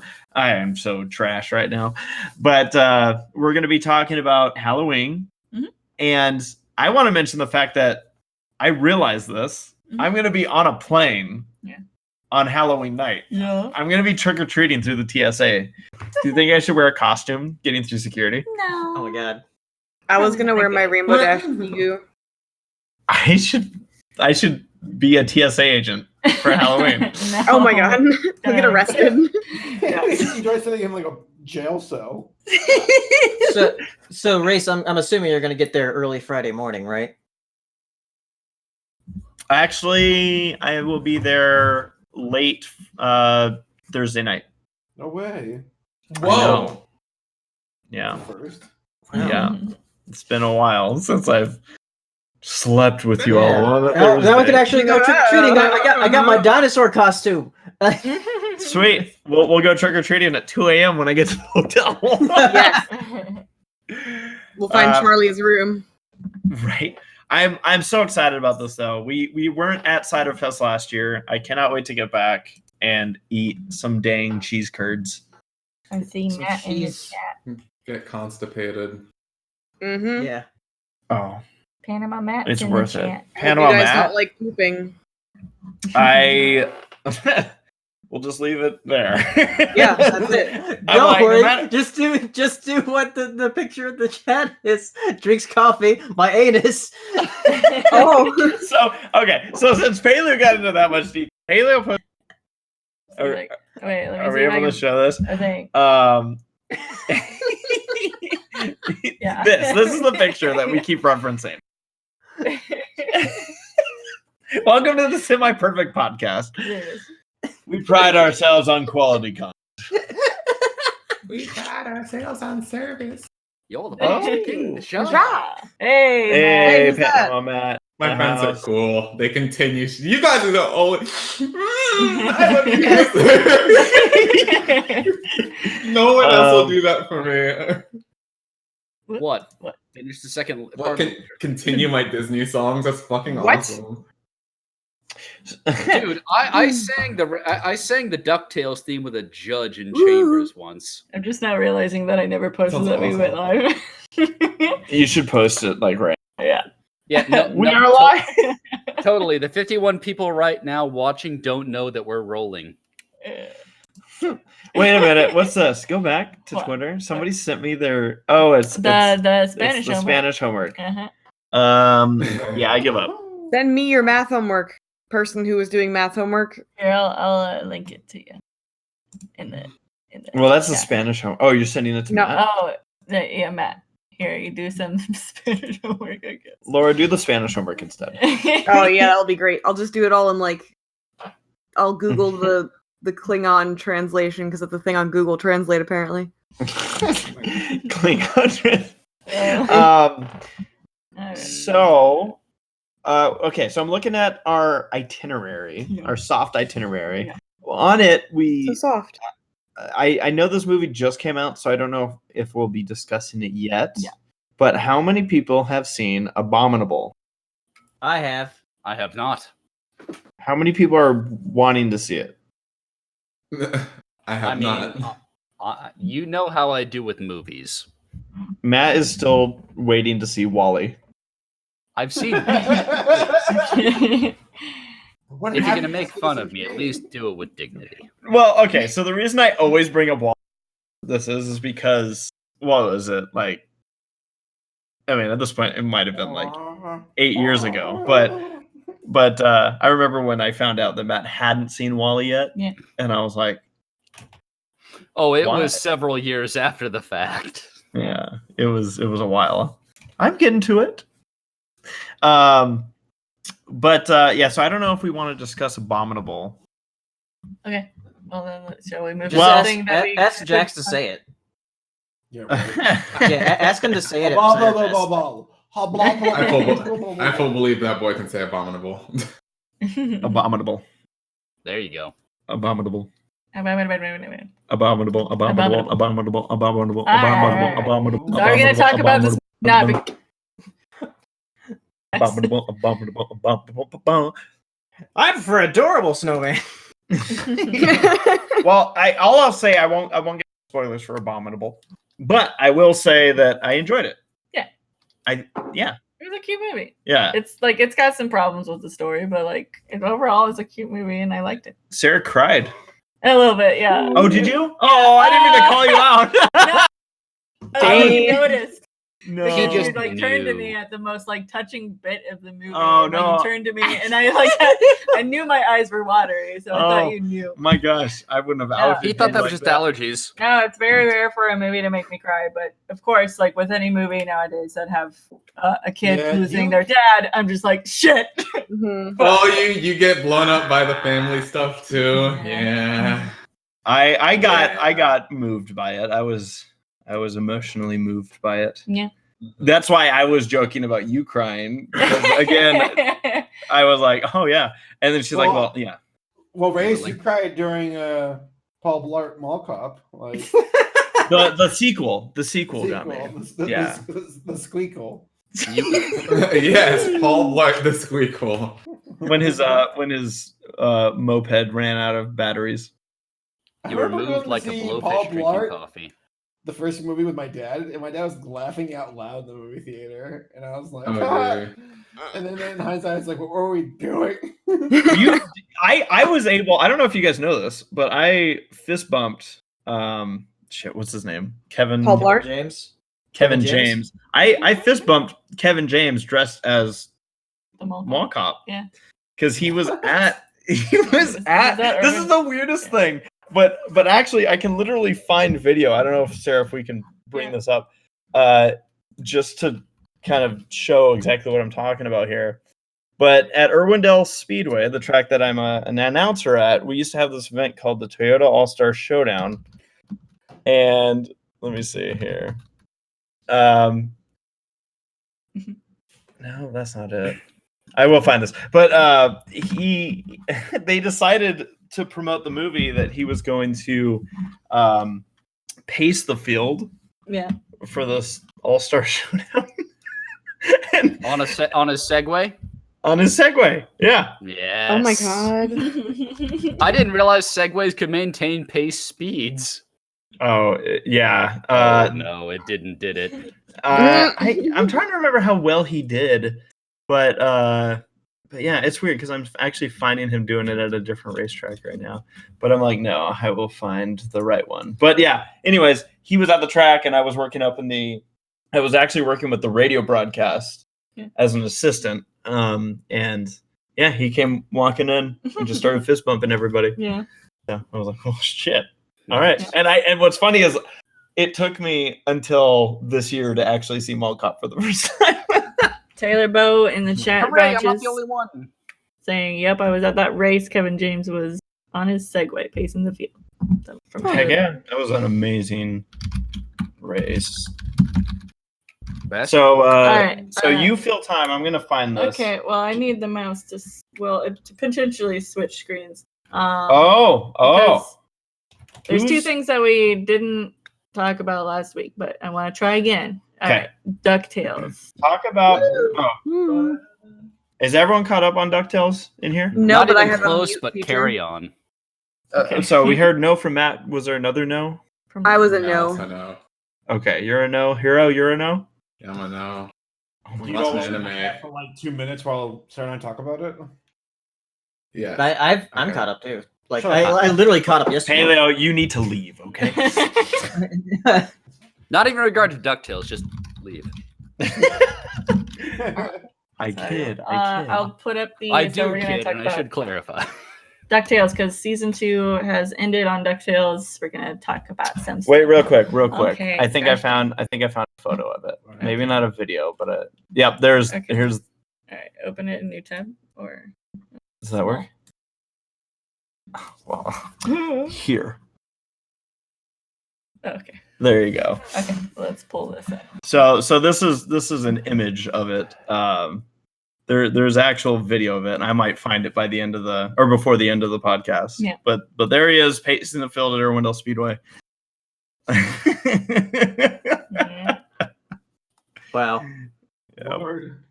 am so trash right now. But we're going to be talking about Halloween. Mm-hmm. And I want to mention the fact that I realized this. Mm-hmm. I'm going to be on a plane on Halloween night. Yeah. I'm going to be trick-or-treating through the TSA. Do you think I should wear a costume getting through security? No. Oh my god. I was gonna wear my Rainbow Dash you. I should be a TSA agent for Halloween. No. Oh my god. I'll get arrested. You try sitting in like a jail cell. So Race, I'm assuming you're gonna get there early Friday morning, right? Actually, I will be there late Thursday night. No way. Whoa. Yeah. First. Yeah. It's been a while since I've slept with you all on a Now we Thursday. can actually go trick or treating. I got my dinosaur costume. Sweet. We'll go trick or treating at 2 a.m. when I get to the hotel. Yes. We'll find Charlie's room. Right. I'm so excited about this though. We weren't at Cider Fest last year. I cannot wait to get back and eat some dang cheese curds. I'm seeing Some that in the cheese. chat. Get constipated. Mm-hmm. Yeah. Oh, PanamaMatt. it's in worth the it. chat. You guys PanamaMatt. don't like pooping. We'll just leave it there. Yeah, that's it. I'm Don't like, worry. no matter- Just do what the picture of the chat is. Drinks coffee. My anus. Oh. So since Paleo got into that much detail, Paleo put. So, like, wait, let me Are see we if I able to can- show this? I think. Yeah. This is the picture that we keep referencing. Welcome to the Semi-Perfect Podcast. Yes. We pride ourselves on quality content. We pride ourselves on service. Yo, the Oh. boss is king. The show. Hey, Hey, who's that? PanamaMatt. My friends are house. cool. They continue. You guys are the only. I love you guys. No one else will do that for me. What? What? Finish the second What part. can continue my Disney songs? That's fucking What? awesome. Dude, I sang the DuckTales theme with a judge in Chambers once. I'm just now realizing that I never posted Sounds that we went live. You should post it like right. Yeah. Yeah, no, We no, are live. totally. The 51 people right now watching don't know that we're rolling. Wait a minute. What's this? Go back to What? Twitter. Somebody sent me their. Oh, it's The it's Spanish the homework. Spanish homework. Uh-huh. Yeah, I give up. Send me your math homework. Person who was doing math homework. Here, I'll link it to you. In the Well, that's the chat. Spanish home. Oh, you're sending it to No. Matt? Oh, yeah, Matt. Here, you do some Spanish homework, I guess. Laura, do the Spanish homework instead. Oh yeah, that'll be great. I'll just do it all in like. I'll Google the Klingon translation because it's a thing on Google Translate apparently. Klingon. Alright. So, okay, so I'm looking at our itinerary, Yeah. our soft itinerary. Yeah. On it, So soft. I know this movie just came out, so I don't know if we'll be discussing it yet. Yeah. But how many people have seen Abominable? I have. I have not. How many people are wanting to see it? I have I mean, not. you know how I do with movies. Matt is still waiting to see Wally. I've seen. What If you're gonna happened make to fun this of me, at game? least do it with dignity. Well, okay. So the reason I always bring up this is because what was it like? I mean, at this point, it might have been like 8 years ago, but I remember when I found out that Matt hadn't seen Wall-E yet, Yeah. and I was like, Oh, it Why? was several years after the fact. yeah, it was a while. I'm getting to it. But yeah, so I don't know if we want to discuss Abominable. Okay. Well, then shall we move Just to Well, something that we ask Jax to say it. Yeah, right. Yeah, ask him to say it. At Blah, blah, blah, Saberspark. blah, blah. I full believe that boy can say abominable. Abominable. There you go. Abominable. Abominable. Abominable. Abominable. Abominable. Abominable. Alright. Abominable. So we're gonna talk about this. Abominable. Abominable. Abominable. I prefer adorable snowman. Well, all I'll say, I won't get spoilers for Abominable, but I will say that I enjoyed it. Yeah. It was a cute movie. Yeah. It's got some problems with the story, but like overall, it's a cute movie, and I liked it Sarah cried. a little bit. Yeah. Oh, did you? Oh, I didn't mean to call you out. I noticed. No. He He just like turned to knew. me at the most like touching bit of the movie. Oh, and, like, no. He turned to me, and I like I knew my eyes were watery, so I thought you knew. My gosh, I wouldn't have Yeah. outed He thought you that was like just allergies. No, it's very rare for a movie to make me cry, but of course, like with any movie nowadays that have a kid Yeah, losing their dad, I'm just like shit. Mhm. Oh, you get blown up by the family stuff too. Yeah. I got moved by it. I was emotionally moved by it. Yeah. That's why I was joking about you crying. Because again, I was like, oh yeah. And then she's like, well, yeah. Well, Race, you cried during Paul Blart Mall Cop. Like The sequel. The sequel got me. Yeah. The squeakle. Yes, Paul Blart the Squeakle. When his moped ran out of batteries. You were I remember moved going like to a see blowfish Paul drinking Blart, coffee. the first movie with my dad, and my dad was laughing out loud in the movie theater, and I was like, Oh, "Ah." dear. And then in hindsight, it's like, what were we doing? I was able, I don't know if you guys know this, but I fist bumped what's his name? Kevin Paul Blart? James. Kevin James. I fist bumped Kevin James dressed as The mall Mall Cop. Yeah. Because he was at this that is the weirdest thing. But actually I can literally find video. I don't know if Sarah, if we can bring this up. Just to kind of show exactly what I'm talking about here. But at Irwindale Speedway, the track that I'm an announcer at, we used to have this event called the Toyota All-Star Showdown. And let me see here. No, that's not it. I will find this. But they decided to promote the movie that he was going to pace the field for this All-Star Showdown. And On his Segway? on his Segway. Yeah. Yes. Oh my god. I didn't realize Segways could maintain pace speeds. Oh, yeah. No, it didn't, did it? I'm trying to remember how well he did, but yeah, it's weird because I'm actually finding him doing it at a different racetrack right now. But I'm like, no, I will find the right one. But yeah, anyways, he was at the track and I was working I was actually working with the radio broadcast as an assistant. And yeah, he came walking in and just started fist bumping everybody. Yeah. Yeah, I was like, oh shit. All right. And what's funny is it took me until this year to actually see Mall Cop for the first time. Taylor Bow in the chat Hooray, I'm not branches the only one. saying, "Yep, I was at that race. Kevin James was on his Segway pacing the field." So, from Heck yeah, that was an amazing race. Best. So, right, you fill time. I'm gonna find this. Okay, well, I need the mouse to to potentially switch screens. Oh. because There's two Who's- things that we didn't talk about last week, but I want to try again. All Okay. right, DuckTales. Talk about. Oh, is everyone caught up on DuckTales in here? No, Not but I even have close, a mute but feature. carry on. So we heard no from Matt. Was there another no? I was a No, no. I know. Okay, you're a no. Hero, you're a no. Yeah, I'm a no. Oh my You Lots don't of want to anime. chat for like 2 minutes while Sarah and I talk about it? Yeah. But I'm Okay. caught up too. Like Shut I literally caught up yesterday. Paleo, you need to leave, okay? Not even in regard to DuckTales, just leave. I kid. I'll put up the. I so do, we're gonna kid, talk and I about should clarify. DuckTales because season 2 has ended on DuckTales. We're gonna talk about some. Wait, stuff. real quick. Okay, I think I found a photo of it. Maybe not a video, but yeah. There's Okay. here's. All right, open it in new tab or. Does that work? Well, here. Okay. There you go. Okay. Let's pull this up. So this is an image of it. There's actual video of it, and I might find it by the end of before the end of the podcast. Yeah. But there he is, pacing the field at Irwindale Speedway. Mhm. Wow. Lord.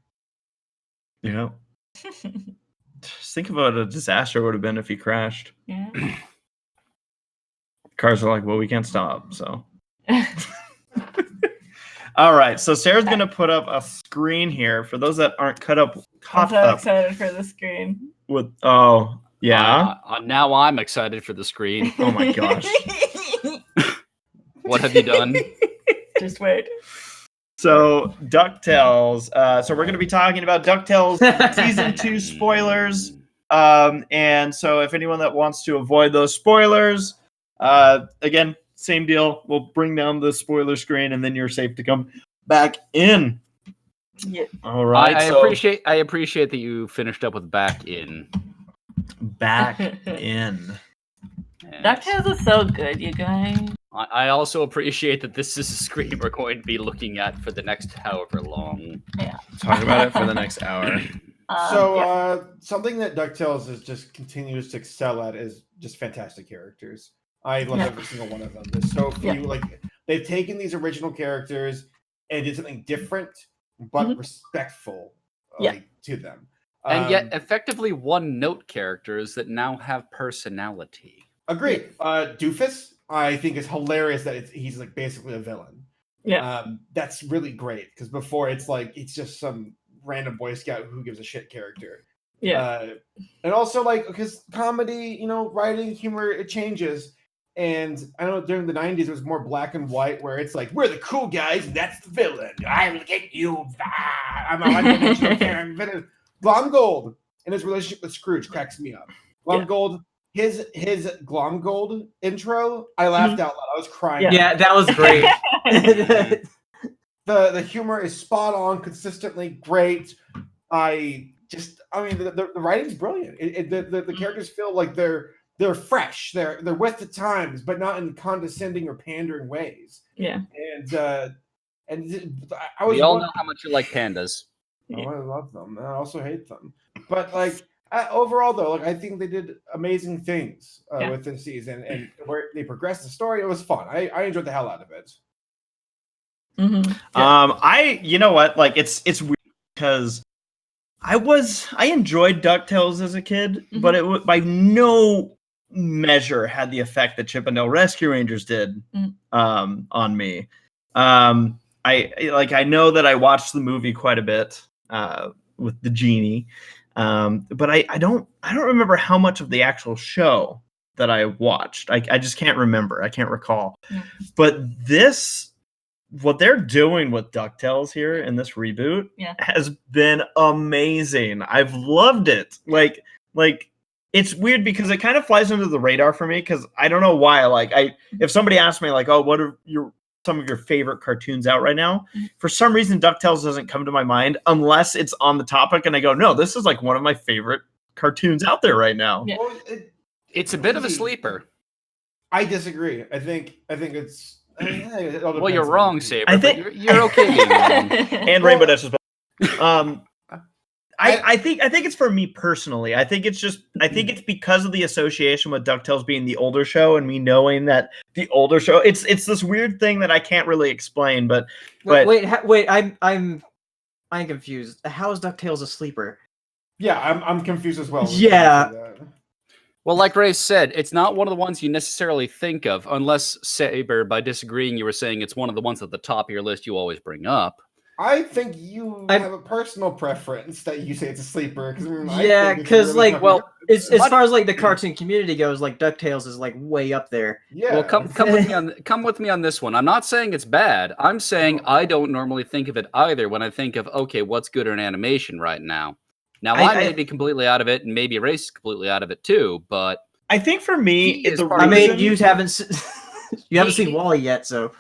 You know, just think about what a disaster it would have been if he crashed. Yeah. Cars are like, well, we can't stop, so. All right, so Sarah's gonna put up a screen here for those that aren't I'm caught so up excited for the screen. with. Oh yeah. Now I'm excited for the screen. Oh my gosh. What have you done? Just wait. So DuckTales. So we're gonna be talking about DuckTales season 2 spoilers. And so if anyone that wants to avoid those spoilers, again, same deal. We'll bring down the spoiler screen, and then you're safe to come back in. Yeah. All right. I so appreciate that you finished up with back in. back in. And DuckTales is so good, you guys. I also appreciate that this is a screen we're going to be looking at for the next however long. Talk about it for the next hour. So something that DuckTales is just continues to excel at is just fantastic characters. I love every single one of them. There's so few. Like they've taken these original characters and did something different but respectful to them. And yet effectively one-note characters that now have personality. Agreed. Doofus, I think, is hilarious that he's like basically a villain. Yeah. That's really great because before it's like it's just some random Boy Scout who gives a shit character. Yeah. And also like because comedy, writing, humor, it changes. And I know during the 90s it was more black and white where it's like we're the cool guys and that's the villain. I will get you. I'm a villain. Glomgold and his relationship with Scrooge cracks me up. Glomgold, his Glomgold intro, I laughed out loud. I was crying. Yeah, that was great. The humor is spot on, consistently great. The writing's brilliant. The characters feel like they're fresh. They're with the times, but not in condescending or pandering ways. Yeah. We all know how much you like pandas. Oh, I love them. I also hate them. But overall, though, I think they did amazing things with this season, and where they progressed the story, it was fun. I enjoyed the hell out of it. Mm-hmm. You know what? It's weird because I enjoyed DuckTales as a kid, but it by no measure had the effect that Chip and Dale Rescue Rangers did on me. I know that I watched the movie quite a bit with the genie, but I don't remember how much of the actual show that I watched. I just can't remember. I can't recall. But what they're doing with DuckTales here in this reboot has been amazing. I've loved it. Like it's weird because it kind of flies under the radar for me because I don't know why. If somebody asked me oh, what are some of your favorite cartoons out right now? For some reason, DuckTales doesn't come to my mind unless it's on the topic and I go, no, this is one of my favorite cartoons out there right now. Yeah. Well, It's a bit of a sleeper. I disagrey. I think it's. It all Well, depends you're on wrong, the- Saber. I think- but you're okay being wrong. And Rainbow Dash as well. I think it's for me personally. I think it's because of the association with DuckTales being the older show and me knowing that the older show. It's this weird thing that I can't really explain. But wait, I'm confused. How is DuckTales a sleeper? Yeah, I'm confused as well. Yeah. Well, like Ray said, it's not one of the ones you necessarily think of, unless, Saber, by disagreeing, you were saying it's one of the ones at the top of your list you always bring up. I think you have a personal preference that you say it's a sleeper. Yeah, because like, well, as far as like the cartoon community goes, like DuckTales is like way up there. yeah. Well, come with me on this one. I'm not saying it's bad. I'm saying I don't normally think of it either when I think of okay, what's good in animation right now. Now I may be completely out of it, and maybe Race is completely out of it too. But I think for me, He is the part of I reason, mean, you haven't you haven't seen Wall-E yet, so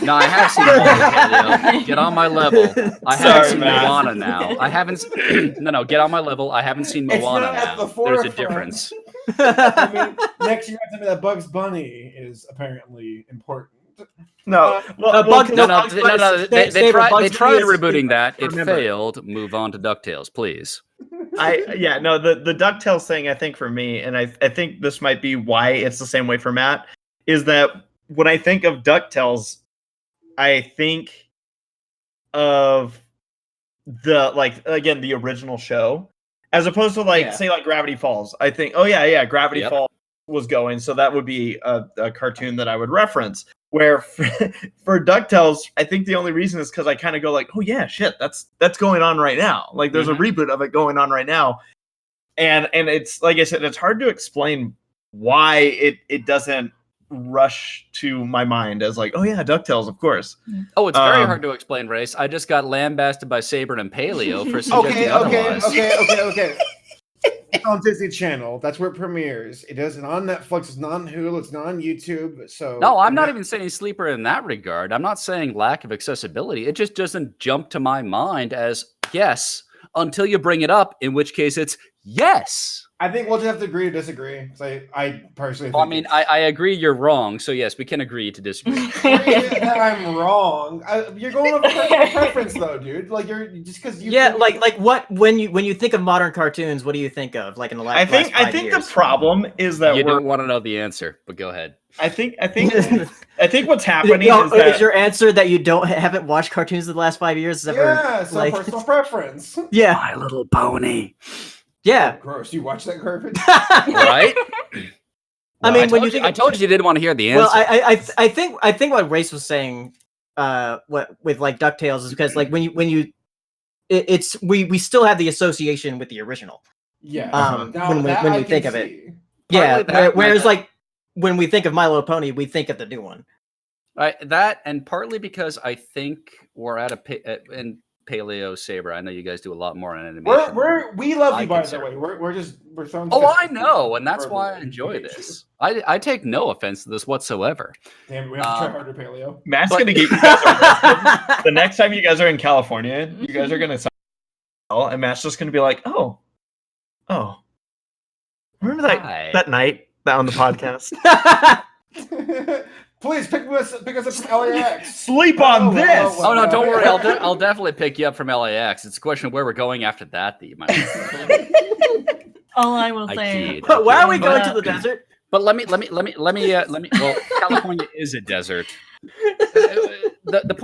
no, I have seen Paleo. Get on my level. I haven't Sorry, seen Matt. Moana now. I haven't. No, get on my level. I haven't seen It's Moana not at now. the There's a forefront. difference. I mean, next year, I that Bugs Bunny is apparently important. no, Bugs- No. They Saber, Bugs tried Bunny is- rebooting that. It remember. failed. Move on to DuckTales, please. the DuckTales thing, I think for me, and I think this might be why it's the same way for Matt, is that when I think of DuckTales, I think of the original show, as opposed to say Gravity Falls. I think Gravity Falls was going, so that would be a cartoon that I would reference. Where for DuckTales, I think the only reason is because I kind of go like, oh yeah, shit, that's going on right now. Like there's a reboot of it going on right now, and it's like I said, it's hard to explain why it doesn't rush to my mind as like, oh yeah, DuckTales, of course. Oh, it's very hard to explain, Race. I just got lambasted by Saber and Paleo for suggesting otherwise. Okay. It's on Disney Channel. That's where it premieres. It isn't on Netflix. It's not on Hulu. It's not on YouTube. So no, I'm not even saying sleeper in that regard. I'm not saying lack of accessibility. It just doesn't jump to my mind as yes until you bring it up, in which case it's yes. I think we'll just have to agree to disagree. I personally think I mean, I agree you're wrong. So yes, we can agree to disagree. that I'm wrong. You're going off personal preference though, dude. Like you're just because you like what when you think of modern cartoons, what do you think of like in the last I think 5 years? the problem is that You don't want to know the answer, but go ahead. I think what's happening is that is your answer that you haven't watched cartoons in the last 5 years? personal preference. Yeah, My Little Pony. yeah. Gross. You watch that garbage? Right? I mean, when you think I told you you didn't want to hear the answer. well, I think what Race was saying, what with like DuckTales is because like when you it's we still have the association with the original. Yeah. When we think of it. Yeah. Whereas like when we think of My Little Pony, we think of the new one. Right, that and partly because I think we're at and Paleo Saber. I know you guys do a lot more on animation. We love I you by the consider. way. We're throwing. Oh, fists I know, and that's for why I the enjoy page. this. I take no offense to this whatsoever. Damn, we have to try harder, Paleo. Matt's But- gonna get you guys arrested. The next time you guys are in California, you guys are gonna and Matt's just gonna be like, oh, remember that night on the podcast? Please pick us up from LAX. Sleep on this. Oh no, don't worry. I'll definitely pick you up from LAX. It's a question of where we're going after that you might. All I will I say. kid. Why are we going But- to the desert? But let me. Well, California is a desert. The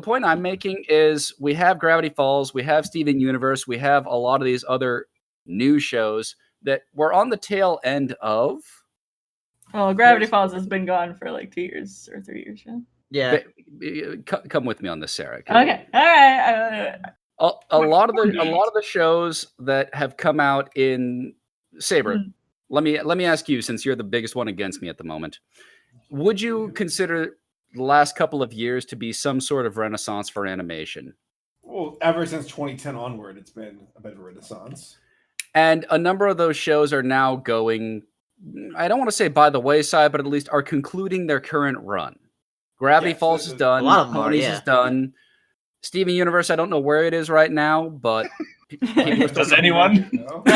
point I'm making is we have Gravity Falls, we have Steven Universe, we have a lot of these other new shows that we're on the tail end of. Oh, Gravity Falls has been gone for like 2 years or 3 years. Yeah. Yeah. Come with me on this, Sarah. Okay. All right. A lot of the shows that have come out in Saber. Let me ask you, since you're the biggest one against me at the moment, would you consider the last couple of years to be some sort of renaissance for animation? Well, ever since 2010 onward, it's been a bit of a renaissance. And a number of those shows are now going, I don't want to say by the wayside, but at least are concluding their current run. Gravity Yes, Falls is done. a lot of them are, Ponies yeah. is done. Steven Universe, I don't know where it is right now, but Does anyone? Got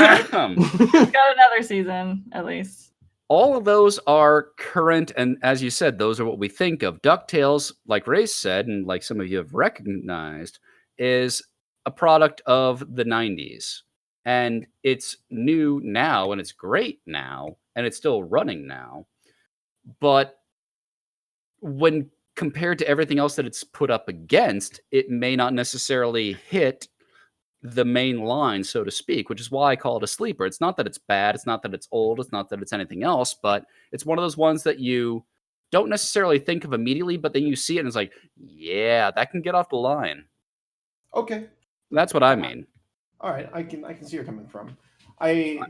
another season at least. All of those are current, and as you said, those are what we think of. DuckTales, like Race said, and like some of you have recognized, is a product of the 90s. And it's new now, and it's great now, and it's still running now. But when compared to everything else that it's put up against, it may not necessarily hit the main line, so to speak, which is why I call it a sleeper. It's not that it's bad. It's not that it's old. It's not that it's anything else, but it's one of those ones that you don't necessarily think of immediately, but then you see it and it's like, yeah, that can get off the line. Okay. That's what I mean. All right. I can see where you're coming from. Thank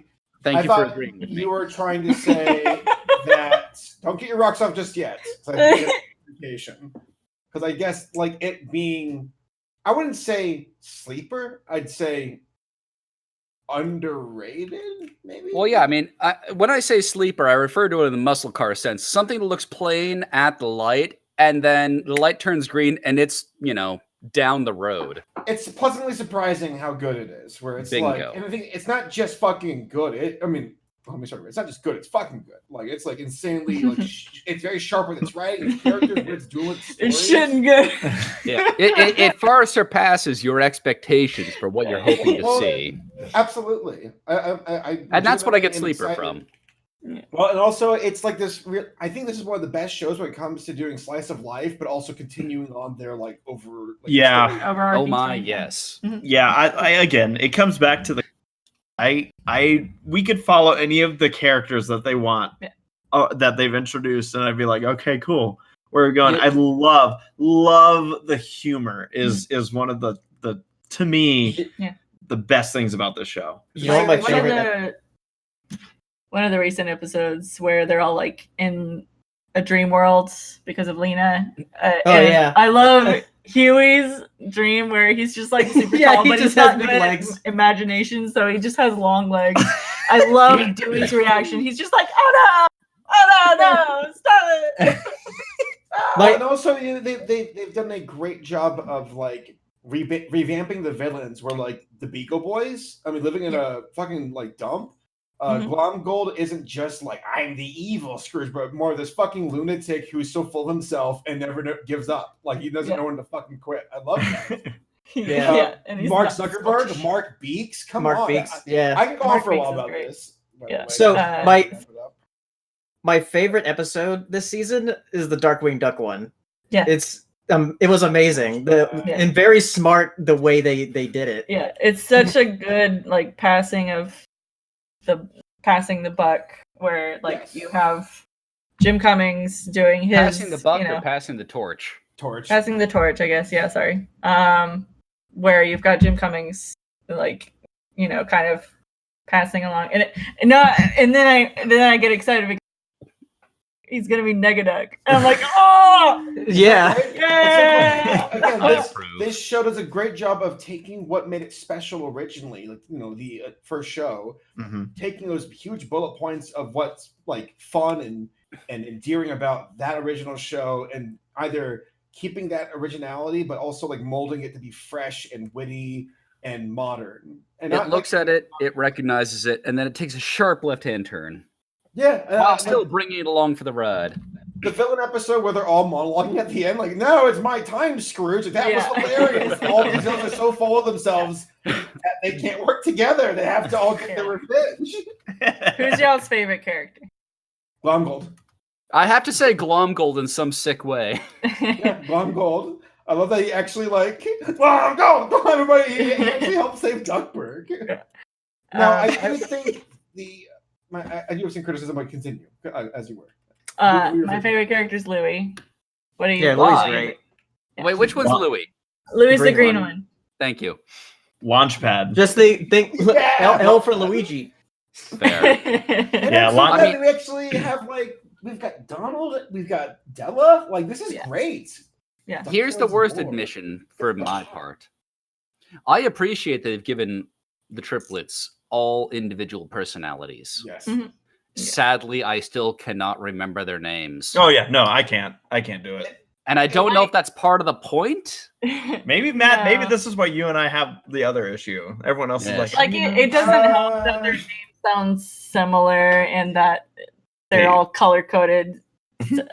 I you for thought agreeing with me. you were trying to say that don't get your rocks off just yet. Because I guess like it being, I wouldn't say sleeper. I'd say underrated, maybe. Well, yeah, I mean, when I say sleeper, I refer to it in the muscle car sense. Something that looks plain at the light, and then the light turns green, and it's, down the road. It's pleasantly surprising how good it is. Where it's Bingo. like, and I think it's not just fucking good. Let me start. It's not just good. It's fucking good. Like it's like insanely. Like it's very sharp with its writing, its characters, what it's doing. It's shitting good. Yeah, it far surpasses your expectations for what you're hoping to see. Absolutely. And that's what I get sleeper from. Well, and also it's like this. I think this is one of the best shows when it comes to doing slice of life, but also continuing on their like over. Like, Yeah. Oh my, yes. Yeah, I again, it comes back to the we could follow any of the characters that they want, that they've introduced, and I'd be like, okay, cool. We're going. Yeah. I love the humor is one of the to me the best things about this show. You know what my favorite? One of the recent episodes where they're all like in a dream world because of Lena. Yeah. I love Huey's dream where he's just like super Yeah, tall, he but just he's got has big good legs. imagination, so he just has long legs. I love Dewey's reaction. He's just like, oh no, stop it. And also they've done a great job of like revamping the villains. Where like the Beagle Boys, living in a fucking like dump. Glomgold isn't just like I'm the evil Scrooge, but more of this fucking lunatic who's so full of himself and never gives up. Like he doesn't know when to fucking quit. I love that. And he's Mark not- Zuckerberg, Mark Beeks, come Mark on. Beeks, yeah. I can go on Mark for a while Beeks is about great. this. by Yeah. the way. So, my favorite episode this season is the Darkwing Duck one. Yeah. It was amazing. And very smart the way they did it. Yeah, it's such a good like passing the buck where like you have Jim Cummings doing his Passing the buck or passing the torch? Passing the torch, I guess. Yeah, sorry. Where you've got Jim Cummings like kind of passing along, and then I get excited because he's gonna be Negaduck, and I'm like, oh Yeah. yeah. This show does a great job of taking what made it special originally, like the first show, taking those huge bullet points of what's like fun and endearing about that original show, and either keeping that originality, but also like molding it to be fresh and witty and modern. And it looks at it, it recognizes it, and then it takes a sharp left-hand turn. Yeah, while still bringing it along for the ride. The villain episode where they're all monologuing at the end, like, no, it's my time, Scrooge. That was hilarious. All these villains are so full of themselves that they can't work together. They have to all get their revenge. Who's y'all's favorite character? Glomgold. I have to say Glomgold in some sick way. Yeah, Glomgold. I love that he actually Glomgold, everybody. He actually helped save Duckburg. Now, I do think I do have some criticism, but continue as you were. My favorite character is Louis. What are you? Yeah, Louis great. Yeah. Wait, which one's Louis? Louis the green one. Thank you. Launchpad. Just think L for Luigi. Fair. Yeah, we actually have we've got Donald, we've got Della. Like this is great. Yeah. Here's the worst admission for my part. I appreciate that they've given the triplets all individual personalities. Yes. Mm-hmm. Sadly, I still cannot remember their names. Oh yeah, no, I can't do it. And I don't know if that's part of the point. Maybe Matt, maybe this is why you and I have the other issue. Everyone else is like it doesn't help that their names sound similar and that they're all color coded.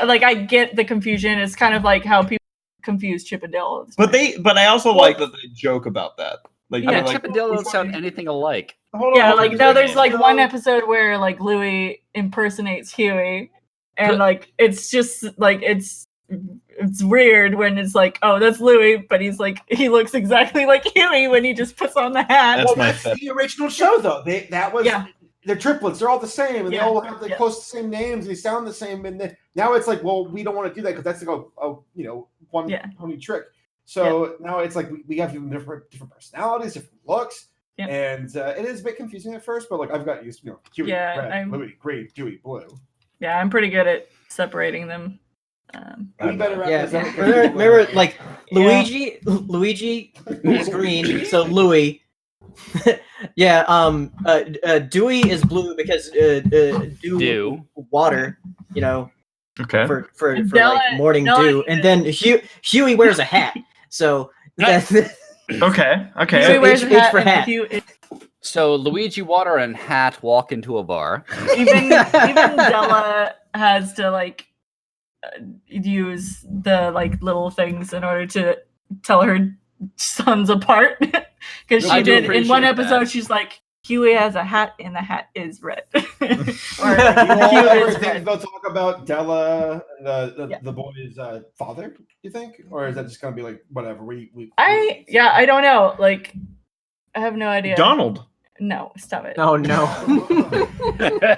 Like I get the confusion. It's kind of like how people confuse Chip and Dale. But I also like that they joke about that. Like, yeah, Chip and Dale don't sound anything alike. There's one episode where like Louis impersonates Huey, and like it's just like it's weird when it's like, oh, that's Louis, but he looks exactly like Huey when he just puts on the hat. That's the original show though. They're triplets. They're all the same, and they all have close to the same names. They sound the same, and now it's like, well, we don't want to do that because that's like one pony trick. So now it's like we have different personalities, different looks, Yep. and it is a bit confusing at first. But like I've got used, Huey, red, Louie, green, Dewey, blue. Yeah, I'm pretty good at separating them. We better Yeah, represent- remember, like Yeah. Luigi is green, so Louie. Yeah, Dewey is blue because Dew. water, Okay. for Della- like morning Della dew, and then Huey wears a hat. So that's Okay. Huey wears a H hat, for and hat. So Luigi Water and Hat walk into a bar. even Della has to like use the like little things in order to tell her sons apart because I she do did in one appreciate episode. that. She's like, Huey has a hat and the hat is red. or You Huey ever is think red. they'll talk about Della, Yeah. the boy's father? You think, or is that just gonna be like whatever? I don't know. Like, I have no idea. Donald. No, stop it. oh no.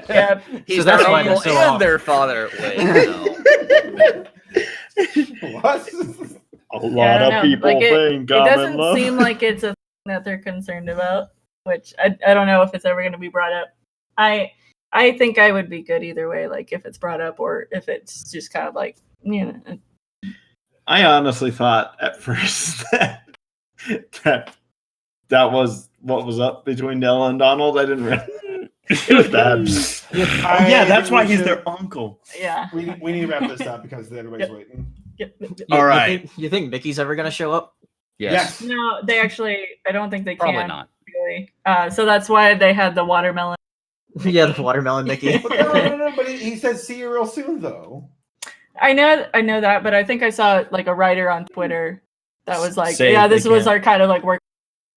Yeah, He's So that's their why they're uncle so and off. their father. Wait, no. What? A Yeah, I lot don't of know. people Like, think it doesn't I'm in seem love. like it's a thing that they're concerned about, which I don't know if it's ever going to be brought up. I think I would be good either way, like if it's brought up or if it's just kind of like, I honestly thought at first that was what was up between Della and Donald. I didn't really. It was bad. Yeah, that's why he's their uncle. yeah. We need to wrap this up because everybody's waiting. All right. You think Mickey's ever gonna show up? Yes. No, they actually, I don't think they Probably can. not. Really. So that's why they had the watermelon. Yeah, the watermelon Mickey. But no, but he said see you real soon though. I know that, but I think I saw like a writer on Twitter that was like, Say yeah, they this was can't. our kind of like work.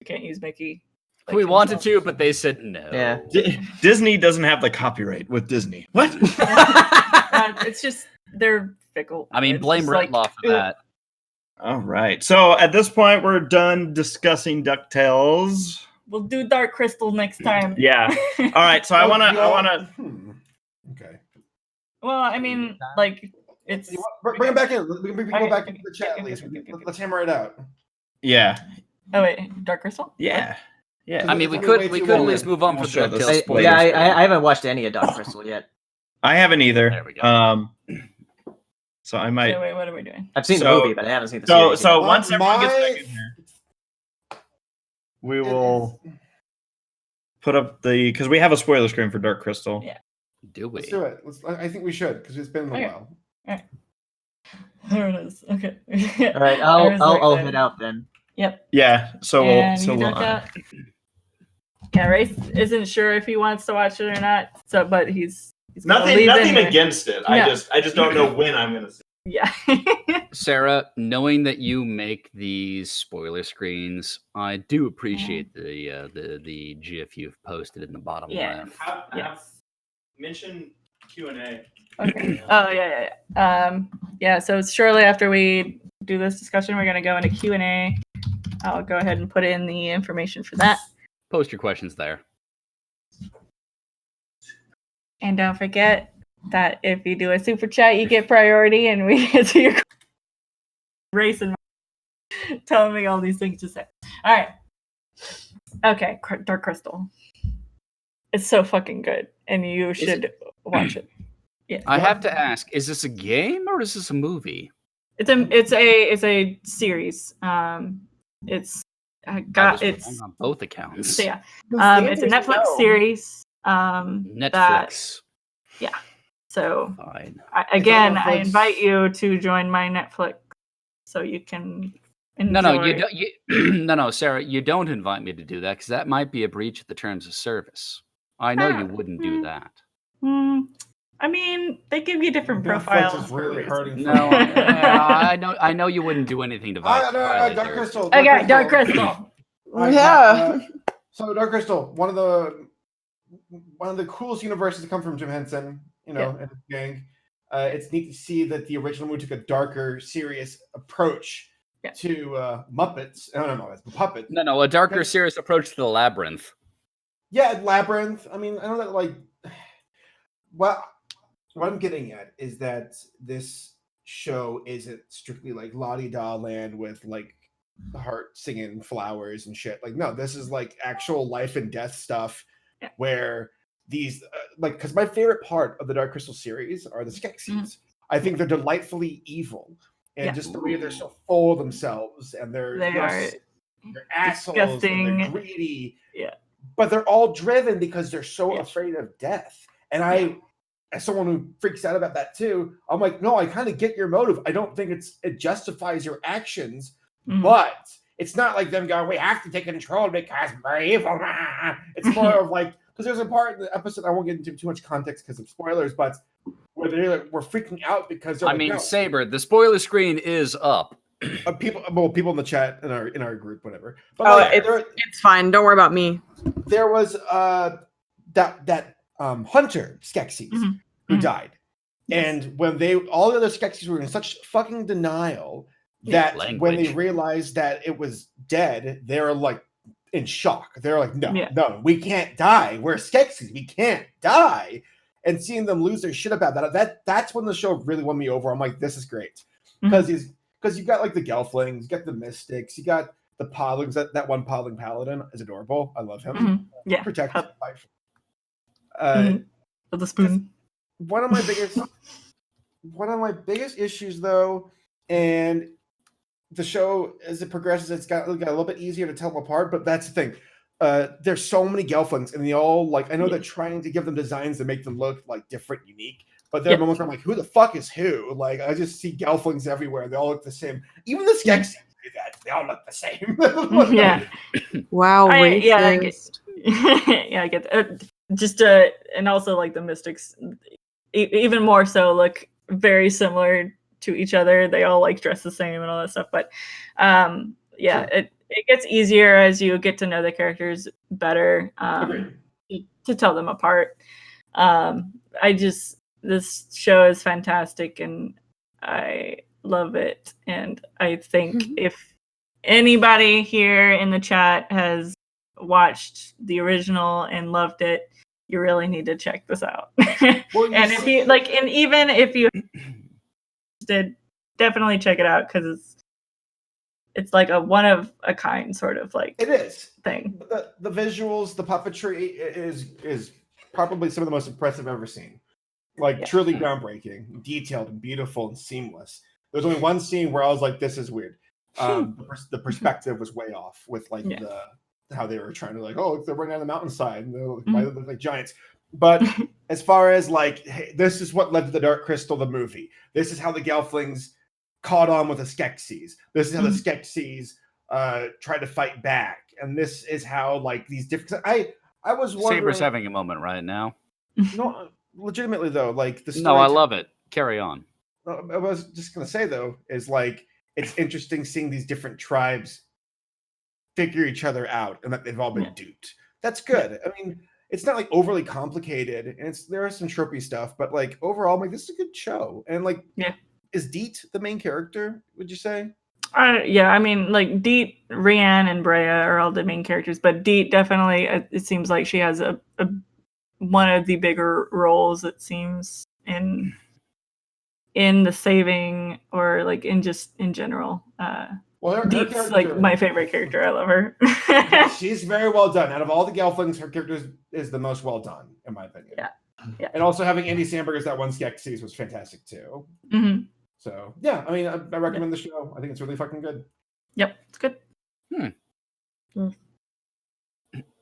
We can't use Mickey. Like, We wanted himself. to, but they said no. Yeah. Disney doesn't have the copyright with Disney. What? It's just they're fickle. I mean, It's blame just like, Ritloff for that. All right. So at this point, we're done discussing DuckTales. We'll do Dark Crystal next time. Yeah. All right. So I wanna. Okay. Well, I mean, like it's. Bring it back in. We can go back into the chat at least. Let's hammer it out. Yeah. Oh wait, Dark Crystal. Yeah. Yeah. I mean, we It's could way we too could at long. least move on We'll from show this. DuckTales spoilers. Yeah, I haven't watched any of Dark Crystal yet. I haven't either. There we go. So I might. Okay, wait, what are we doing? I've seen So- the movie, but I haven't seen the So series. so yet. once everyone gets My- back in here, we will put up the because we have a spoiler screen for Dark Crystal. Yeah. Do we? Let's do it. I think we should because it's been a Okay. while. There it is. Okay. All right, I'll head out then. Yep. Yeah. So And so you we'll. duck out. Yeah, Race isn't sure if he wants to watch it or not. So, but he's gonna Nothing leave nothing in there. against it. No. I just don't know when I'm gonna see. Yeah. Sarah, knowing that you make these spoiler screens, I do appreciate the GIF you've posted in the bottom Yeah. left. Yes. Mention Q&A. Okay. Oh yeah. Yeah. So shortly after we do this discussion, we're gonna go into Q&A. I'll go ahead and put in the information for that. Post your questions there. And don't forget that if you do a super chat, you get priority, and we get to your race and telling me all these things to say. All right. Okay, Dark Crystal. It's so fucking good, and you should watch it. Yeah. I have to ask: is this a game or is this a movie? It's a series. It's I got was it's wrong on both accounts. so yeah. It's a Netflix series. Netflix. So Fine. I Netflix. invite you to join my Netflix so you can enjoy. No, you don't. No, Sarah, you don't invite me to do that because that might be a breach of the terms of service. I know you wouldn't do that. I mean, they give you different Netflix profiles. is for a really reason. hurting. No, I know you wouldn't do anything to violate Dark their- Crystal. Okay, Dark Crystal. So Dark Crystal, one of the coolest universes to come from Jim Henson, and his gang. It's neat to see that the original movie took a darker, serious approach to Muppets. No, it's puppets. No, a darker, serious approach to the labyrinth. Yeah, Labyrinth. I mean, I know that what I'm getting at is that this show isn't strictly like la-di-da land with like heart singing flowers and shit. Like, no, this is like actual life and death stuff Yeah. where these like, because my favorite part of the Dark Crystal series are the Skeksis. I think they're delightfully evil, and just the way they're so full of themselves, and they're assholes, disgusting. and they're greedy. Yeah. But they're all driven because they're so afraid of death. And I, as someone who freaks out about that too, I'm like, no, I kind of get your motive. I don't think it justifies your actions, but it's not like them going, we have to take control because we're evil. It's more of like, because there's a part in the episode, I won't get into too much context because of spoilers, but where they're like, we're freaking out because they're no. Saber, the spoiler screen is up. People in the chat in our group, whatever. But it's fine. Don't worry about me. There was that hunter Skeksis who died, and when all the other Skeksis were in such fucking denial that when they realized that it was dead, they were like in shock. They're like, no, we can't die. We're Skeksis. We can't die. And seeing them lose their shit about that's when the show really won me over. I'm like, this is great because you got like the Gelflings, you got the Mystics, you got the Podlings. That one Podling Paladin is adorable. I love him. Yeah, protect life. With the spoon. One of my biggest issues, though, and the show as it progresses, it's got a little bit easier to tell them apart. But that's the thing. There's so many Gelflings, and they all like. I know they're trying to give them designs that make them look like different, unique. But there are moments where I'm like, who the fuck is who? Like, I just see Gelflings everywhere. They all look the same. Even the Skeksis do that. They all look the same. Wow. I get that. And also like the Mystics, even more so, look very similar to each other. They all like dress the same and all that stuff. But it gets easier as you get to know the characters better to tell them apart. This show is fantastic and I love it. And I think if anybody here in the chat has watched the original and loved it, you really need to check this out. And if you like, and even if you did, definitely check it out because it's like a one of a kind sort of like it is thing. The visuals, the puppetry is probably some of the most impressive I've ever seen. Like truly groundbreaking, detailed, and beautiful, and seamless. There's only one scene where I was like, "This is weird." The perspective was way off with like how they were trying to like, "Oh, they're running down the mountainside, and they look like giants." But as far as like, hey, this is what led to the Dark Crystal, the movie. This is how the Gelflings caught on with the Skeksis. This is how the Skeksis tried to fight back, and this is how like these different. I was wondering. Saber's having a moment right now. No. Legitimately though, like the story. No, I love it. Carry on. I was just gonna say though, is like it's interesting seeing these different tribes figure each other out and that they've all been duped. That's good. I mean, it's not like overly complicated, and there is some tropey stuff, but like overall, I'm like, this is a good show. And like, is Deet the main character? Would you say? I mean, like Deet, Rianne, and Brea are all the main characters, but Deet definitely. It seems like she has a one of the bigger roles, it seems, in the saving or like in general. Deet's like my favorite character. I love her. She's very well done. Out of all the Gelflings, her character is the most well done, in my opinion. Yeah. And also having Andy Samberg as that one Skeksis was fantastic too. So yeah, I mean, I recommend the show. I think it's really fucking good. Yep, it's good.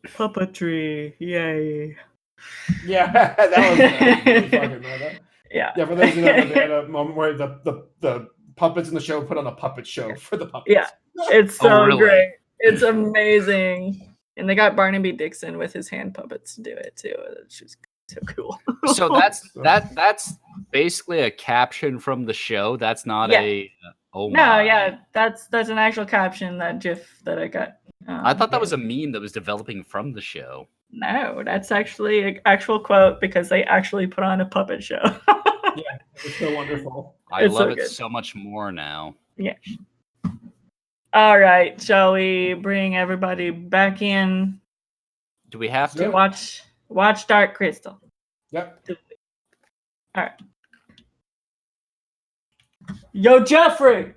Puppetry, yay. Yeah, that was really fucking good. Yeah. For those who know, they had a moment where the puppets in the show put on a puppet show for the puppets. Yeah, it's so great. It's amazing. And they got Barnaby Dixon with his hand puppets to do it too. It's just so cool. So that's basically a caption from the show. That's not a that's an actual caption, that GIF that I got. I thought that was a meme that was developing from the show. No, that's actually an actual quote because they actually put on a puppet show. Yeah, it's so wonderful. I love it so much more now. Yeah. All right, shall we bring everybody back in? Do we have to watch Dark Crystal? Yep. All right. Yo, Jeffrey,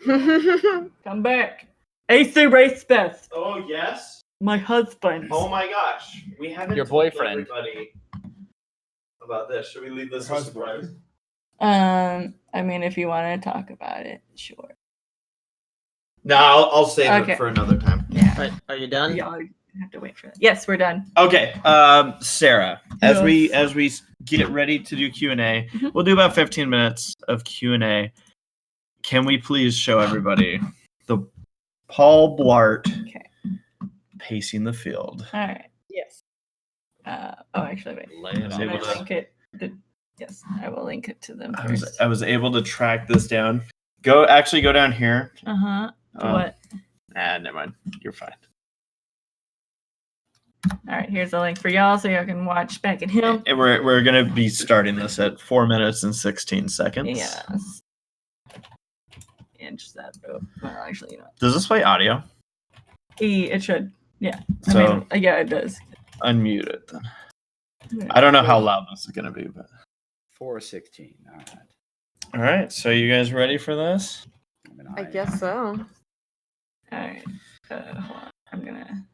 Come back. ACRacebest. Oh yes. My husband. Oh my gosh. We haven't Your told boyfriend. everybody about this. Should we leave this a surprise? Husband. I mean, if you want to talk about it, sure. No, I'll save Okay. it for another time. Yeah. Are you done? Y'all have to wait for that. Yes, we're done. Okay, Sarah, as Yes. we get ready to do Q&A, Mhm. we'll do about 15 minutes of Q&A. Can we please show everybody the Paul Blart Okay. pacing the field? All right. Yes. Actually, wait. Lay it was on Did I able to- us. link it? Yes, I will link it to them I first. was able to track this down. Go down here. Uh-huh. Um, What? Never mind. You're fine. All right, here's a link for y'all so y'all can watch back at him. And we're gonna be starting this at 4 minutes and 16 seconds. Yes. And just that. Well, actually, you know, Does this play audio? it should. Yeah. So Yeah, it does. unmute it then. I don't know how loud this is gonna be, but 4:16. All right. all right. So you guys ready for this? I guess so. All right. Hold on. I'm gonna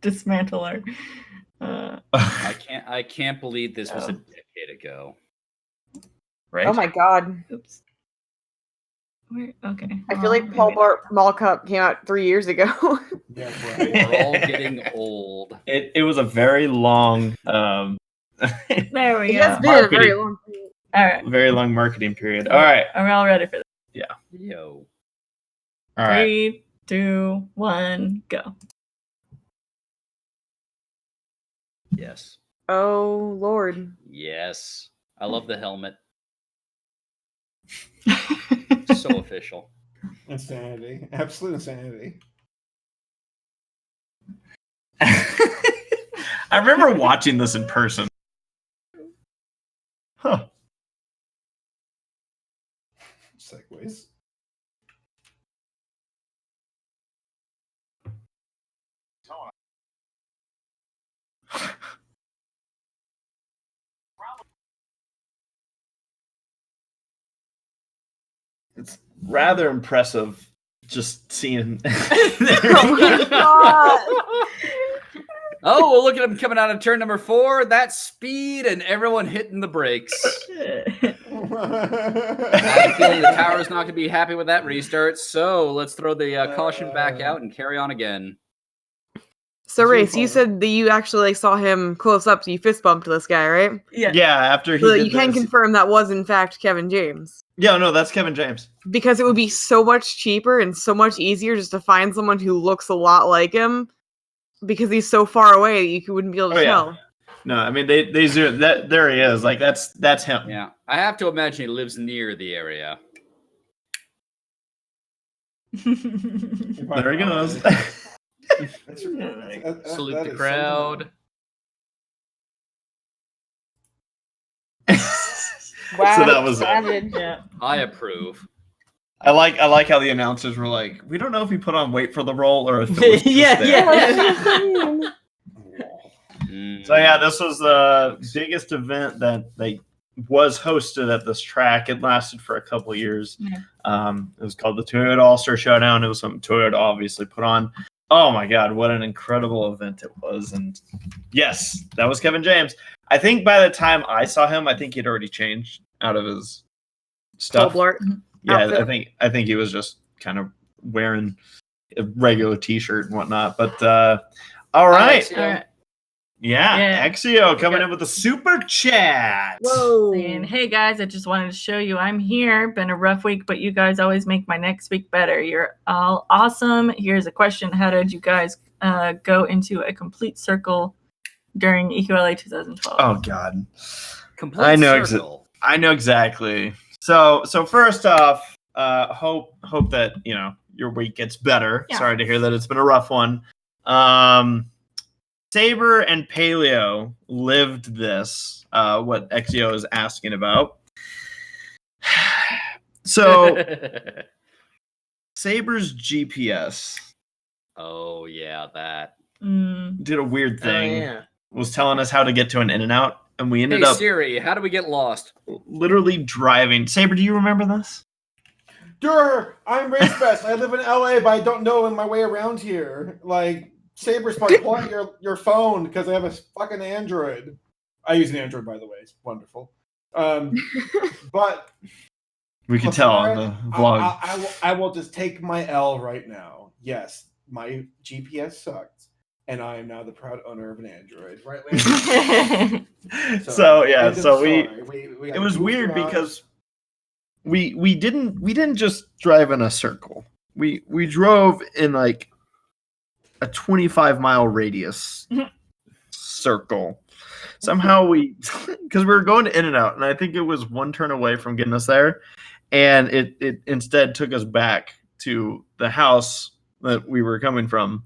dismantle our. I can't believe this was a decade ago. Right. Oh my god. Oops. Okay. I feel like Paul Blart Mall Cup came out 3 years ago. Yeah, We're right. all getting old. It was a very long There we It go. has been a very Marketing. long time. All right. very long marketing period. All right. Are we all ready for this? Yo. All right. 3, 2, 1, go. Yes. Oh Lord. Yes. I love the helmet. So official. Insanity. Absolute insanity. I remember watching this in person. Huh. Segways. It's rather impressive just seeing. Oh my god. Oh, well, look at him coming out of turn number 4. That speed and everyone hitting the brakes. I have a feeling the tower's not going to be happy with that restart. So let's throw the caution back out and carry on again. So Race, you said that you actually saw him close up, so you fist bumped this guy, right? Yeah. Yeah, after he So did you can this. confirm that was in fact Kevin James. Yeah, no, that's Kevin James. Because it would be so much cheaper and so much easier just to find someone who looks a lot like him, because he's so far away that you wouldn't be able to Oh, yeah. tell. No, I mean they zoom that. There he is. Like that's him. Yeah. I have to imagine he lives near the area. There he goes. Salute the crowd. Wow. So that was it. savage. Yeah. I approve. I like how the announcers were like, we don't know if he put on weight for the role or if it was just Yeah, there." yeah. So yeah, this was the biggest event that was hosted at this track. It lasted for a couple of years. Yeah. It was called the Toyota All-Star Showdown. It was something Toyota obviously put on. Oh my God, what an incredible event it was. And yes, that was Kevin James. I think by the time I saw him, I think he'd already changed out of his Paul stuff. Blart. Yeah, outfit. I think he was just kind of wearing a regular t-shirt and whatnot. But all right. All right. Yeah, Yeah. Exio coming Yeah. in with a super chat. Whoa. Saying, hey guys, I just wanted to show you I'm here. Been a rough week, but you guys always make my next week better. You're all awesome. Here's a question. How did you guys go into a complete circle during EQLA 2012? Oh God, Complete I know circle. I know exactly. So first off, hope that your week gets better. Yeah. Sorry to hear that it's been a rough one. Saber and Paleo lived this. What Exio is asking about. So Saber's GPS Oh yeah, that. did a weird Oh, thing. yeah. Was telling us how to get to an In-N-Out. and we Hey ended up Siri, how do we get lost? literally driving. Saber, do you remember this? Durr, I'm ACRacebest. I live in LA, but I don't know my way around here. Like, Saberspark, pull out your phone because I have a fucking Android. I use an Android, by the way. It's wonderful. But We could tell on the vlog. I will just take my L right now. Yes, my GPS sucked, and I am now the proud owner of an Android. Right, Landon? So yeah, end of so story. We it got was goofed weird around. because we didn't just drive in a circle. We drove in like a 25-mile radius circle. Somehow because we were going to In-N-Out, and I think it was one turn away from getting us there, and it instead took us back to the house that we were coming from.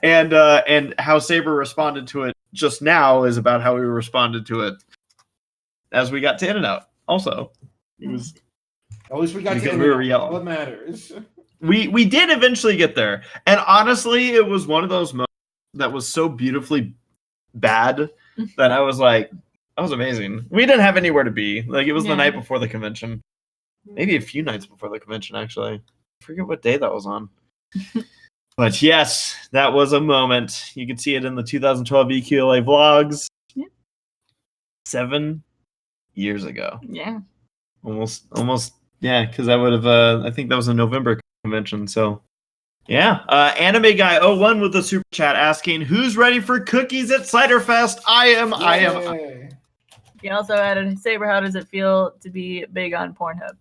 And how Saber responded to it just now is about how we responded to it as we got to In-N-Out. Also, it was At least we got because to we were In-N-Out. yelling. All that matters. We did eventually get there, and honestly, it was one of those moments that was so beautifully bad that I was like, that was amazing. We didn't have anywhere to be. Like, it was the night before the convention, maybe a few nights before the convention. Actually, I forget what day that was on. But yes, that was a moment. You can see it in the 2012 EQLA vlogs. Yeah. 7 years ago. Yeah. Almost. Yeah, because I would have. I think that was a November convention. So, yeah. Anime Guy 01 with the super chat asking, "Who's ready for cookies at Ciderfest?" I am. Yay. He also added, Saber, how does it feel to be big on Pornhub?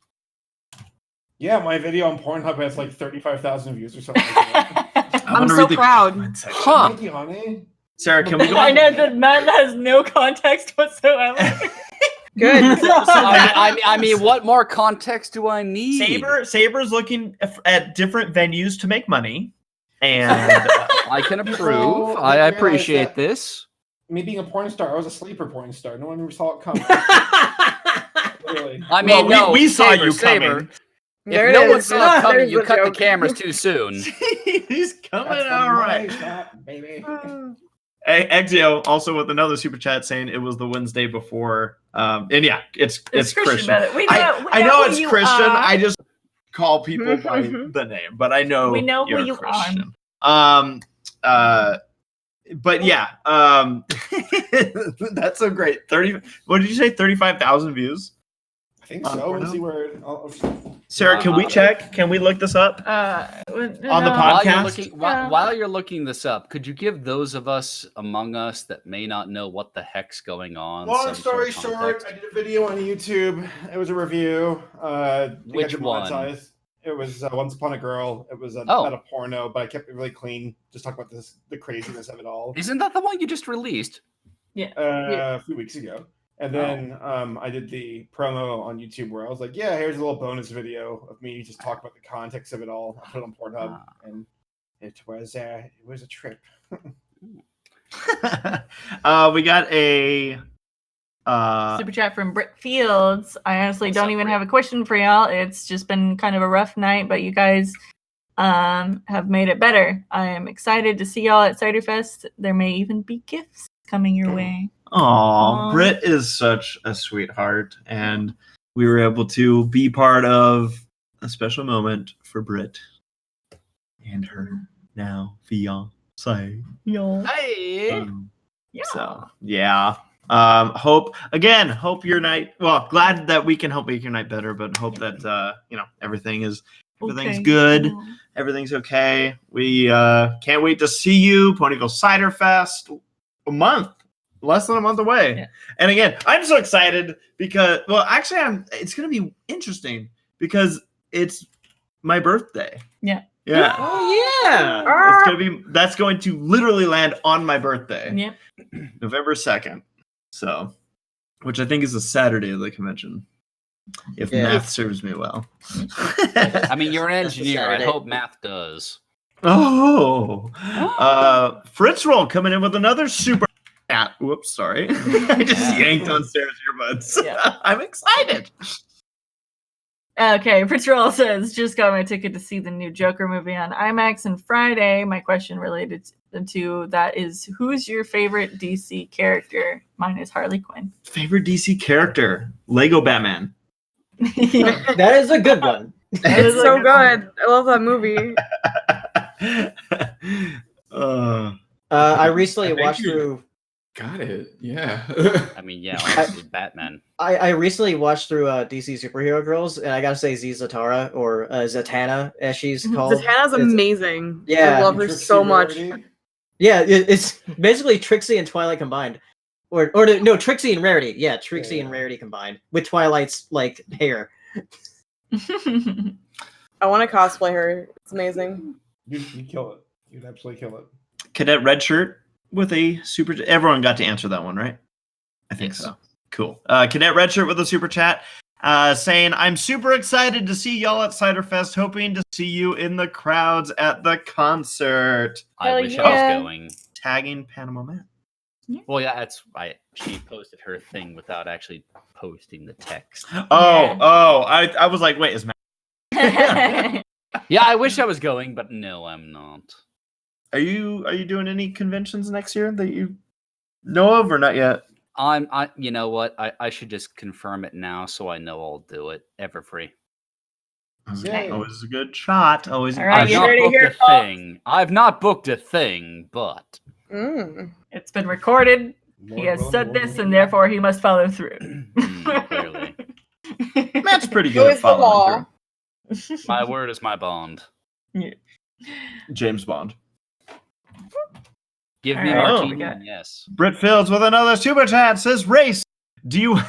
Yeah, my video on Pornhub has like 35,000 views or something. Like that. I'm so proud. Huh. Thank you, honey. Sarah, can we go? I know that Matt has no context whatsoever. Good. I mean, what more context do I need? Saber's looking at different venues to make money, and I can approve. Well, I realize appreciate that- this. Me being a porn star, I was a sleeper porn star. No one ever saw it coming. Really. I mean, Well, no, we saw Saber, you Saber. coming. There If it no one is. saw it coming, There's you the cut the joke. cameras too soon. He's coming That's all right. my shot, baby. Exio also with another super chat saying it was the Wednesday before. And yeah, it's Christian. Bennett. I know who it's you Christian. are. I just call people by the name, but I know We know who you're you Christian. But yeah, that's so great. 30. What did you say? 35,000 views. I think so. Let's see where. Sarah, can we check? Can we look this up? On the On the podcast? While you're looking this up, could you give those of us among us that may not know what the heck's going on? Long some story sort of short, context? I did a video on YouTube. It was a review. Which one? It was Once Upon a Girl. It was Oh. not a porno, but I kept it really clean. Just talk about the craziness of it all. Isn't that the one you just released? A few weeks ago. And then I did the promo on YouTube where I was like, yeah, here's a little bonus video of me just talking about the context of it all. I put it on Pornhub, and it was a trip. We got a super chat from Britt Fields. I honestly What's don't up, even Britt? have a question for y'all. It's just been kind of a rough night, but you guys have made it better. I am excited to see y'all at Ciderfest. There may even be gifts coming your way. Aw, Britt is such a sweetheart, and we were able to be part of a special moment for Britt and her now fiance. Hey. So yeah. Hope your night. Well, glad that we can help make your night better, but hope that everything's good. Everything's okay. We can't wait to see you, Ponyville Cider Fest. Less than a month away. Yeah. And again, I'm so excited because, well, actually, it's going to be interesting because it's my birthday. Yeah. Yeah. Oh yeah. That's going to literally land on my birthday. Yep. November 2nd. So, which I think is a Saturday of the convention. If math serves me well. I mean, you're an That's a engineer. I Saturday. hope math does. Fritz Roll coming in with another super chat. Whoops, sorry. I just yanked on Sarah's earbuds. Yeah. I'm excited. Okay, Prince Roll says, just got my ticket to see the new Joker movie on IMAX on Friday. My question related the two. That is, who's your favorite DC character? Mine is Harley Quinn. Favorite DC character? Lego Batman. That is a good one. It's so good. I love that movie. I recently I think watched you- through. Got it. Yeah. I mean, yeah, honestly, Batman. I recently watched through DC Superhero Girls, and I gotta say Zatara, or Zatanna as she's called. Zatanna's It's- amazing. Yeah. I love her Trixie so much. Rarity. Yeah, it's basically Trixie and Twilight combined, or no, Trixie and Rarity. Yeah, Trixie and Rarity combined with Twilight's like hair. I want to cosplay her. It's amazing. You'd kill it. You'd absolutely kill it. Cadet Redshirt with a super. Everyone got to answer that one, right? I think Yes. so. Cool. Cadet Redshirt with a super chat saying, "I'm super excited to see y'all at Cider Fest. Hoping to see you in the crowds at the concert." I Hell wish I yeah. was going. Tagging PanamaMatt. Well, yeah, that's right. She posted her thing without actually posting the text. I was like, wait, is Matt? Yeah, I wish I was going, but no, I'm not. Are you doing any conventions next year that you know of or not yet? You know what? I should just confirm it now so I know I'll do it. Everfree. Yay. Always a good shot. Always. All right, I've you not heard it booked here, a folks. thing. I've not booked a thing, but It's been recorded. He Lord has willing, said Lord this, willing. and therefore he must follow through. clearly, Matt's pretty Who good is at the following law? through. my word is my bond. James Bond. Give me All right, martini. we got- Yes. Britt Fields with another super chat says, "Race, do you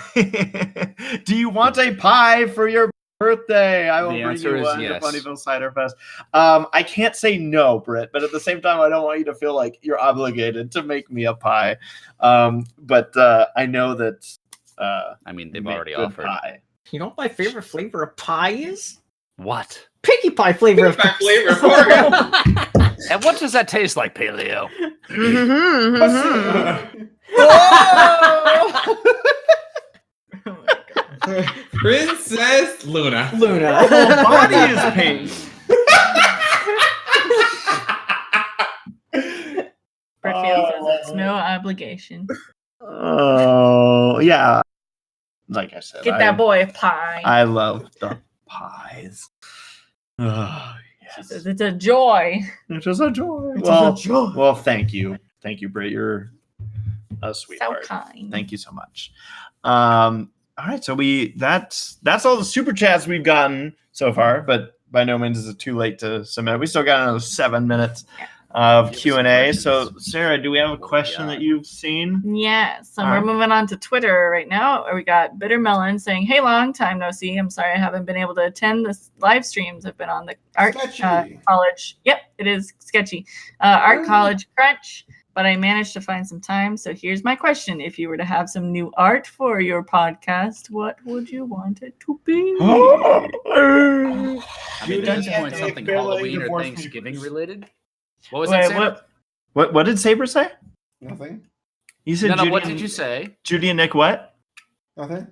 do you want a pie for your birthday? I will The bring answer you is one yes. to Funnyville Cider Fest." I can't say no, Britt, but at the same time, I don't want you to feel like you're obligated to make me a pie. But I know that I mean, you they've make already good offered. pie. You know what my favorite flavor of pie is? What? Pinkie Pie flavor of My pie. flavor for And what does that taste like, Paleo? Princess Luna. Luna. Whole body is pink. Brickfield says it's no obligation. Oh yeah, like I said, Get that boy a pie. I love the pies. Oh, She yes. says it's a joy. It's just a joy. It's Well, a joy. well, thank you, Britt. You're a So sweetheart. kind. Thank you so much. All right, so that's all the super chats we've gotten so far, but by no means is it too late to submit. We still got another 7 minutes of Give us Q&A. some So, questions. Sarah, do we have a What we question got? that you've seen? Yeah, so All we're right. moving on to Twitter right now. We got Bitter Melon saying, "Hey, long time no see. I'm sorry I haven't been able to attend the live streams. I've been on the art Sketchy. college. Yep, it is sketchy. Art college crunch, but I managed to find some time. So here's my question: if you were to have some new art for your podcast, what would you want it to be?" I mean, Judy that's and point Nick something feel like Halloween or divorce Thanksgiving papers. related. What was Wait, that? Sarah? What did Saber say? Nothing. You said No, Judy what and- did you say? Judy and Nick what? Nothing.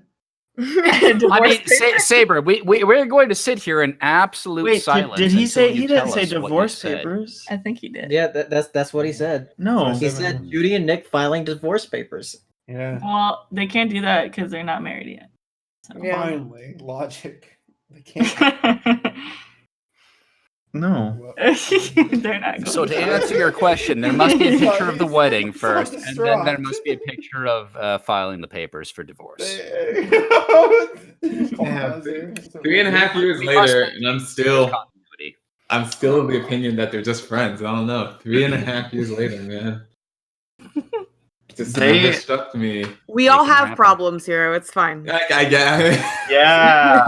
I Divorce mean, papers? Saber, we're going to sit here in absolute Wait, silence. did he until say you he didn't tell say us what you divorce said. papers? I think he did. Yeah, that's what he said. No. He said Judy and Nick filing divorce papers. Yeah. Well, they can't do that because they're not married yet. So. Yeah. Finally, logic. They can't. No. They're not going So to answer your question, there must be a picture of the He's wedding so first, and then there distraught. must be a picture of filing the papers for divorce. 3.5 years We later, must- and I'm still Continuity. of the opinion that they're just friends. I don't know. 3.5 years later, man. Just They- never struck me. We all Make 'em have happen. problems here. It's fine. I get. Yeah.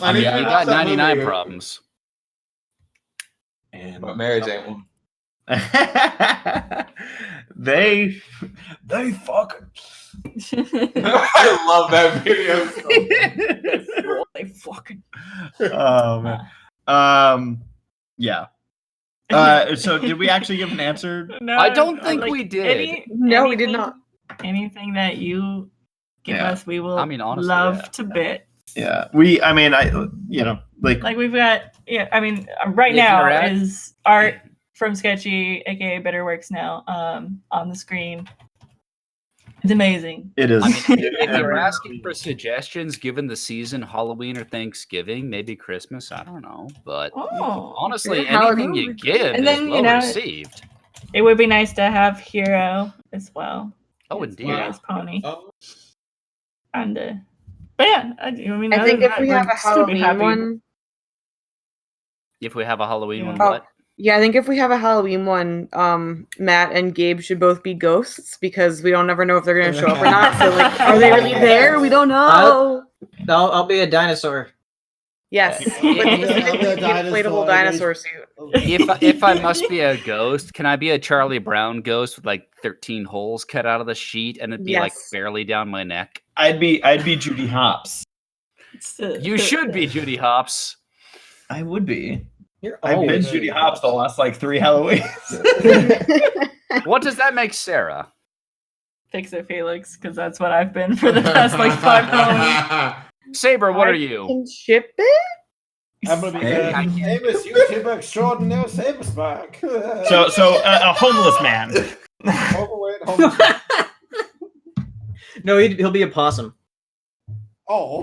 I mean, Yeah, you that's got a 99 movie. problems. And But marriage ain't one. they fucking. I love that video. They fucking. Oh man. Yeah. So did we actually give an answer? No, I don't think we did. No, we did not. Anything that you give Yeah. us, we will I mean, honestly, love yeah. to bit. Yeah. Like Like we've got, yeah. I mean, right If now you're at- is art from Sketchy, aka Better Works Now, on the screen. It's amazing. It is. I mean, if you're asking for suggestions, given the season, Halloween or Thanksgiving, maybe Christmas, I don't know. But honestly, Yeah, anything you Halloween. give And is then, well you know, received. It would be nice to have Hero as well. Oh, As indeed. Hero's pony. Oh, And but yeah, I mean, I other think than if that, we we're have a still be Halloween happy. one, If we have a Halloween Yeah. one, Oh. what? yeah, I think if we have a Halloween one, Matt and Gabe should both be ghosts because we don't ever know if they're gonna show up or not. So like, are they really there? We don't know. I'll be a dinosaur. Yes, Yeah. but Yeah. you can be an inflatable dinosaur suit. If I must be a ghost, can I be a Charlie Brown ghost with like 13 holes cut out of the sheet and it'd be like Yes. barely down my neck? I'd be Judy Hopps. You should be Judy Hopps. I would be. You're I've been always Judy Hopps the last like 3 Halloweens. What does that make Sarah? Fix it, Felix, because that's what I've been for the past like 5 Halloweens. Saber, what are you? Can ship it? I'm gonna be Hey. the famous YouTuber extraordinaire Saberspark. So a homeless man. Overweight homeless. No, he'll be a possum. Oh.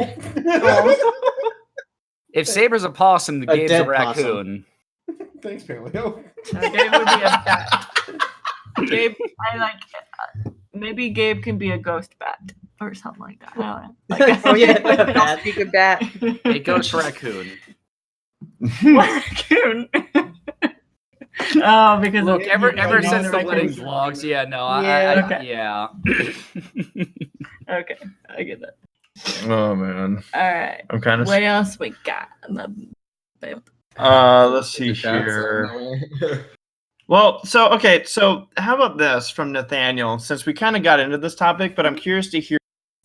If Saber's a possum, the A Gabe's a dead raccoon. Thanks, Paleo. Gabe would be a bat. Gabe, I like. Maybe Gabe can be a ghost bat or something like that. I don't know. Like, Oh, yeah. I'll speak a bat. A ghost raccoon. raccoon. Oh, because Look, of- ever you know, since the raccoons. wedding vlogs, yeah, no, Yeah. Okay. yeah. Okay, I get that. Oh man. All right. I'm kind of. What else we got? Let's see here. Well, so how about this from Nathaniel? Since we kind of got into this topic, but I'm curious to hear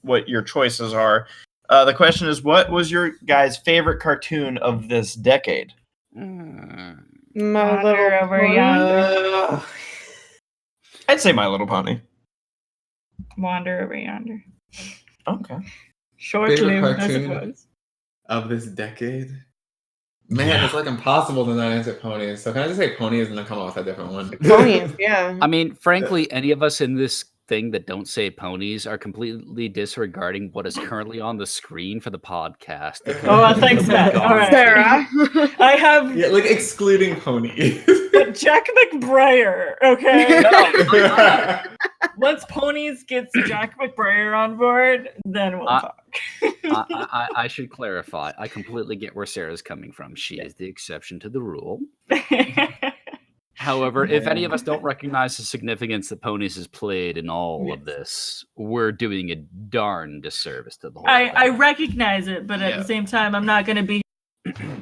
what your choices are. The question is, what was your guys' favorite cartoon of this decade? My Wander little over pony. yonder. I'd say My Little Pony. Wander over yonder. Okay. Short-lived, I cartoon? suppose. Of this decade? Man, it's like impossible to not answer ponies. So can I just say ponies and then come up with a different one? Ponies, yeah. I mean, frankly, any of us in this thing that don't say ponies are completely disregarding what is currently on the screen for the podcast. Oh, thanks, Matt. All right. Sarah. I have Yeah, like excluding ponies. Jack McBrayer, okay? No. Once Ponies gets Jack McBrayer on board, then we'll talk. I should clarify. I completely get where Sarah's coming from. She is the exception to the rule. However, if any of us don't recognize the significance that ponies has played in all of this, we're doing a darn disservice to the whole thing. I recognize it, but at the same time, I'm not going to be.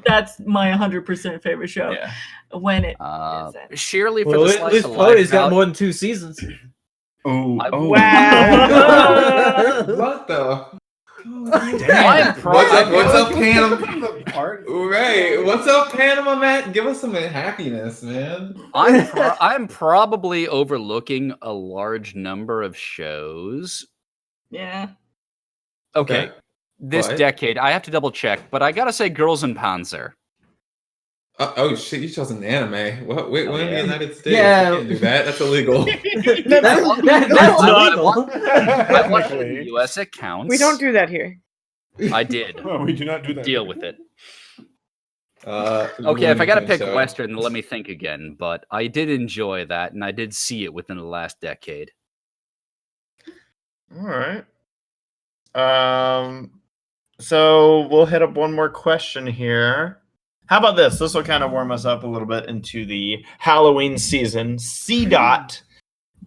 That's my 100% favorite show Yeah. when it Uh, isn't. surely for Well, the at slice least of Pony's life got out- more than 2 seasons. Oh. Wow. What the? I'm What's up, Pam? Part. Right. What's up, PanamaMatt? Give us some happiness, man. I'm probably overlooking a large number of shows. Yeah. Okay, this What? decade, I have to double check, but I gotta say, Girls in Panzer. Oh shit! You chose an anime. What? Wait, we're in the United States. Yeah. You can't do that. That's illegal. That's not- illegal. I watched it in the US. It counts. We don't do that here. I did. No, we do not do that. Deal with it. Okay, Okay, if I gotta pick Western, then let me think again. But I did enjoy that, and I did see it within the last decade. All right. So we'll hit up one more question here. How about this? This will kind of warm us up a little bit into the Halloween season. C. Dot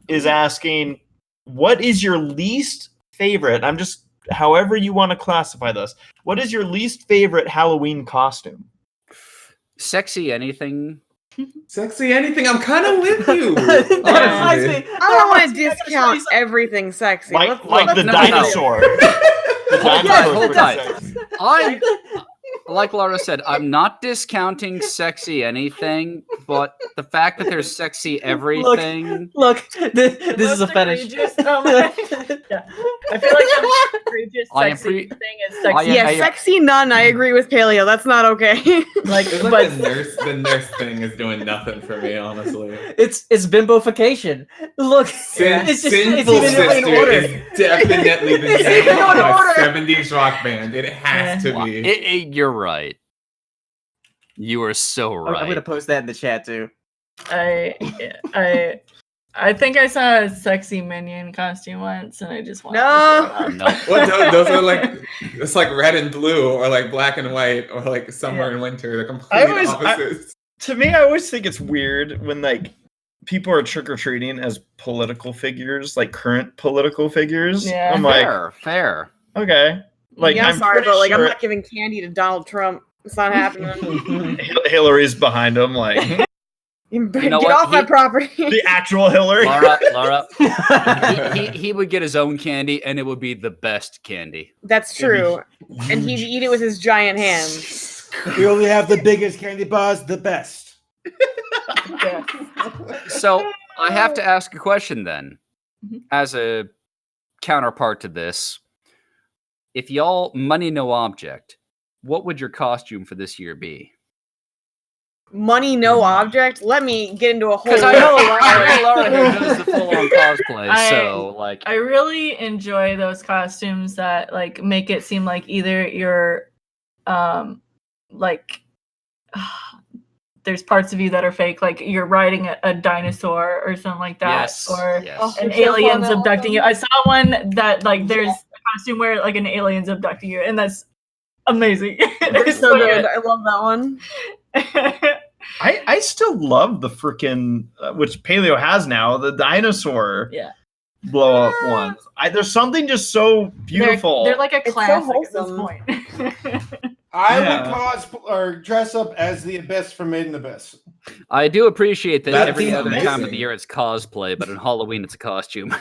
is asking, what is your least favorite? I'm just, however you want to classify this. What is your least favorite Halloween costume? Sexy anything? Sexy anything. I'm kind of with you. That honestly. reminds me- I don't want to discount everything sexy. Like Let's the no. dinosaur. The Hold dinosaur on, is hold pretty on. sexy. I, like Laura said, I'm not discounting sexy anything, but the fact that there's sexy everything. Look, this is a fetish. Yeah. I feel like the most egregious sexy thing is sexy. Yeah, sexy nun. I agree with Paleo. That's not okay. Like, It's but like the nurse thing is doing nothing for me, honestly. It's bimbofication. Look, it's Sinful even in Sister order. is definitely the It's name even of in a order. 70s rock band. It has to be. You're right. You are so right. I'm gonna post that in the chat too. I think I saw a sexy minion costume once, and I just wanted to No. What those are like? It's like red and blue, or like black and white, or like summer and winter. The complete opposites. To me, I always think it's weird when like people are trick or treating as political figures, like current political figures. Yeah. I'm Fair. like, okay, like yeah, I'm sorry, pretty but like I'm sure not giving candy to Donald Trump. It's not happening. Hillary's behind him, like Get know what? off my property. the actual Hillary. Laura. he would get his own candy, and it would be the best candy. That's true. And he'd eat it with his giant hands. We only have the biggest candy bars, the best. Yeah. So I have to ask a question then, Mhm. as a counterpart to this. If y'all money no object, what would your costume for this year be? Money, no object. Let me get into a whole. Because I know Laura here does the full-on cosplay, so like I really enjoy those costumes that like make it seem like either you're like there's parts of you that are fake, like you're riding a dinosaur or something like that, yes, or yes. an alien's abducting you. I saw one that like there's a costume where like an alien's abducting you, and that's amazing. They're so good. I love that one. I still love the freaking which Paleo has now, the dinosaur blow up ones. There's something just so beautiful. They're like a It's so classic at this wholesome. point. I Yeah. would dress up as the Abyss from Made in Abyss. I do appreciate that That'd every be other time of amazing. the year it's cosplay, but in Halloween it's a costume.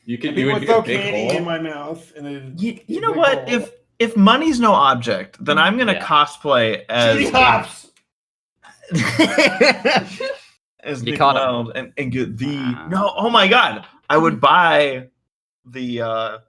You could People you would would throw be a big candy in hole. my mouth, and then You know what? If money's no object, then I'm gonna Yeah. cosplay as Shitty hops. as You Nick caught him. Loud and get the no. Oh my god! I would buy the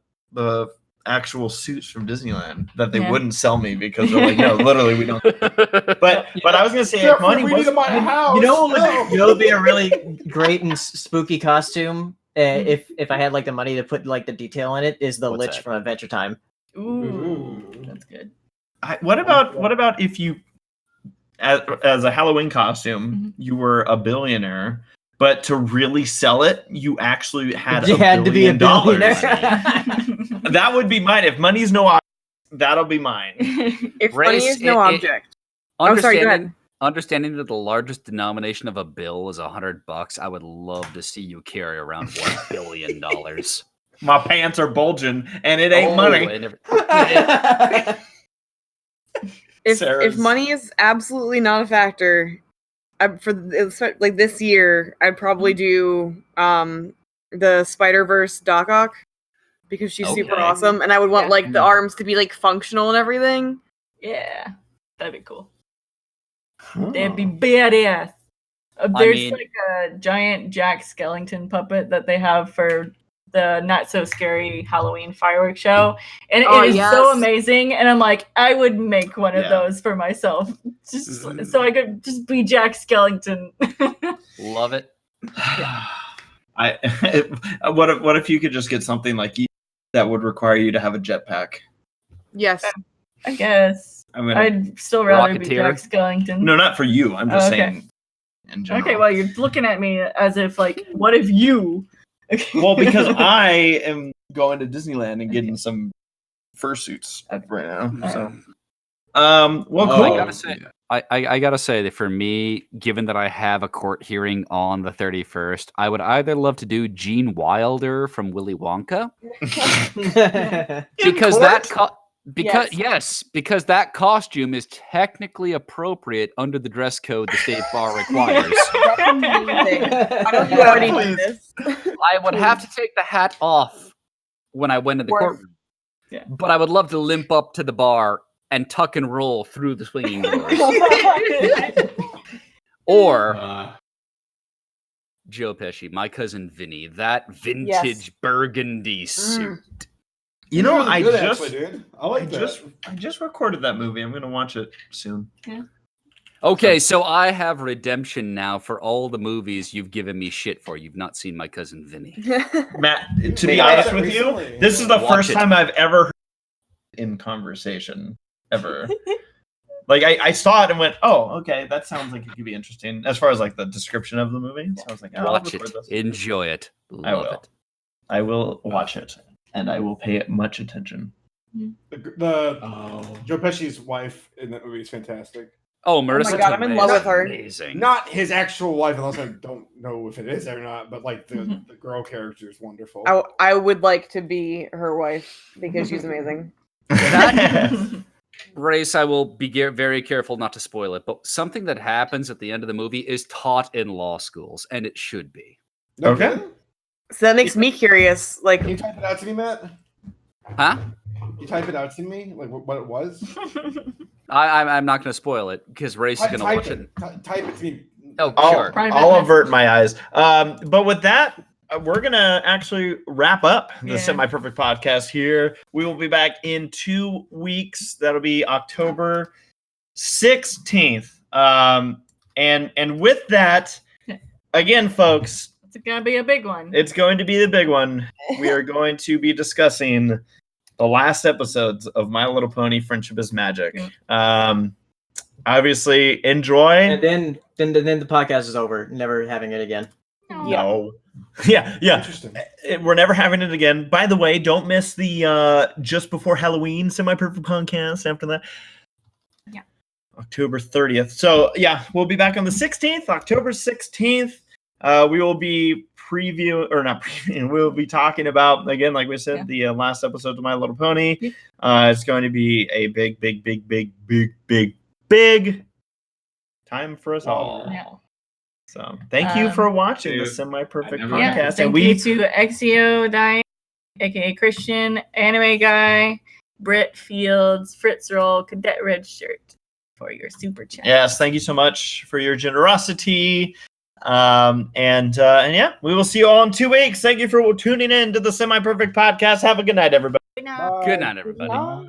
actual suits from Disneyland that they Yeah. wouldn't sell me because they're like, no, literally we don't. But I was gonna say, if Jeffrey, money we was need to buy a house. You know, No. you know, it'd be a really great and spooky costume. If I had like the money to put like the detail in it, is the What's Lich that? from Adventure Time. Ooh, that's good. what about if you as a Halloween costume you were a billionaire, but to really sell it you actually had You $1 had to be a billion billionaire. That would be mine. If money's no object, that'll be mine. If Race, money is no object. Oh, sorry, go ahead. Understanding that the largest denomination of a bill is $100, I would love to see you carry around $1 billion. My pants are bulging and it ain't money. If Sarah's- money is absolutely not a factor, like this year, I'd probably do the Spider-Verse Doc Ock because she's super Okay. awesome, and I would want Yeah. like the arms to be like functional and everything. Yeah, that'd be cool. That'd be badass. There's mean- like a giant Jack Skellington puppet that they have for the Not So Scary Halloween fireworks show, and Oh, it is yes. so amazing. And I'm like, I would make one of Yeah. those for myself, just so I could just be Jack Skellington. Love it. What if you could just get something like that would require you to have a jetpack? Yes. I guess I'm gonna, I'd still rather be Rocketeer? Jack Skellington. no, not for you. I'm just Oh, okay. saying. In general. Okay, well, you're looking at me as if like, what if you? Well, because I am going to Disneyland and getting some fursuits right now. So, well, Oh, cool. I gotta say, I gotta say that for me, given that I have a court hearing on the 31st, I would either love to do Gene Wilder from Willy Wonka because because that costume is technically appropriate under the dress code the state bar requires. I don't you already do this. I would have to take the hat off when I went in the courtroom. Yeah. But I would love to limp up to the bar and tuck and roll through the swinging doors. Or Uh, Joe Pesci, My Cousin Vinny, that vintage burgundy suit. You know, Really I good, just actually, dude. I like that. I just recorded that movie. I'm gonna watch it soon. Okay, so I have redemption now for all the movies you've given me shit for. You've not seen My Cousin Vinny. Matt, to Maybe be honest that with recently. you, this is the Watch first it. time I've ever heard in conversation ever. Like I saw it and went, oh, okay, that sounds like it could be interesting. As far as like the description of the movie, so I was like, oh, I'll Watch it. record this. Enjoy it. I Love will. it. I will watch it, and I will pay it much attention. The oh. Joe Pesci's wife in that movie is fantastic. Oh, Marissa my God, I'm in love with her. Amazing. Not his actual wife, unless I don't know if it is or not. But like the girl character is wonderful. I would like to be her wife because she's amazing. Race, I will be very careful not to spoil it, but something that happens at the end of the movie is taught in law schools, and it should be. No Okay. kidding? So that makes me curious. Like, Can you type it out to me, Matt? Huh? Can you type it out to me, like what it was? I'm not going to spoil it because Race is going to watch it. Type it to me. Oh, sure. Private I'll message. avert my eyes. But with that, we're gonna actually wrap up the Yeah. Semi-Perfect podcast here. We will be back in 2 weeks. That'll be October 16th. And with that, again, folks, It's gonna be a big one. it's going to be the big one. We are going to be discussing the last episodes of My Little Pony: Friendship is Magic. Obviously, enjoy. And then the podcast is over. Never having it again. No. Yeah. Interesting. We're never having it again. By the way, don't miss the just before Halloween Semi-Perfect podcast after that. Yeah. October 30th. So yeah, we'll be back on the 16th, October 16th. We will be we'll be talking about, again, like we said, the last episode of My Little Pony. It's going to be a big time for us all. Yeah. So thank you for watching the Semi-Perfect I never- podcast. Thank you to Exio Diane, aka Christian, Anime Guy, Britt Fields, Fritz Roll, Cadet Red Shirt for your super chat. Yes, thank you so much for your generosity. And yeah, we will see you all in 2 weeks. Thank you for tuning in to the Semi-Perfect podcast. Have a good night, everybody. Good night. Good night, everybody. Bye.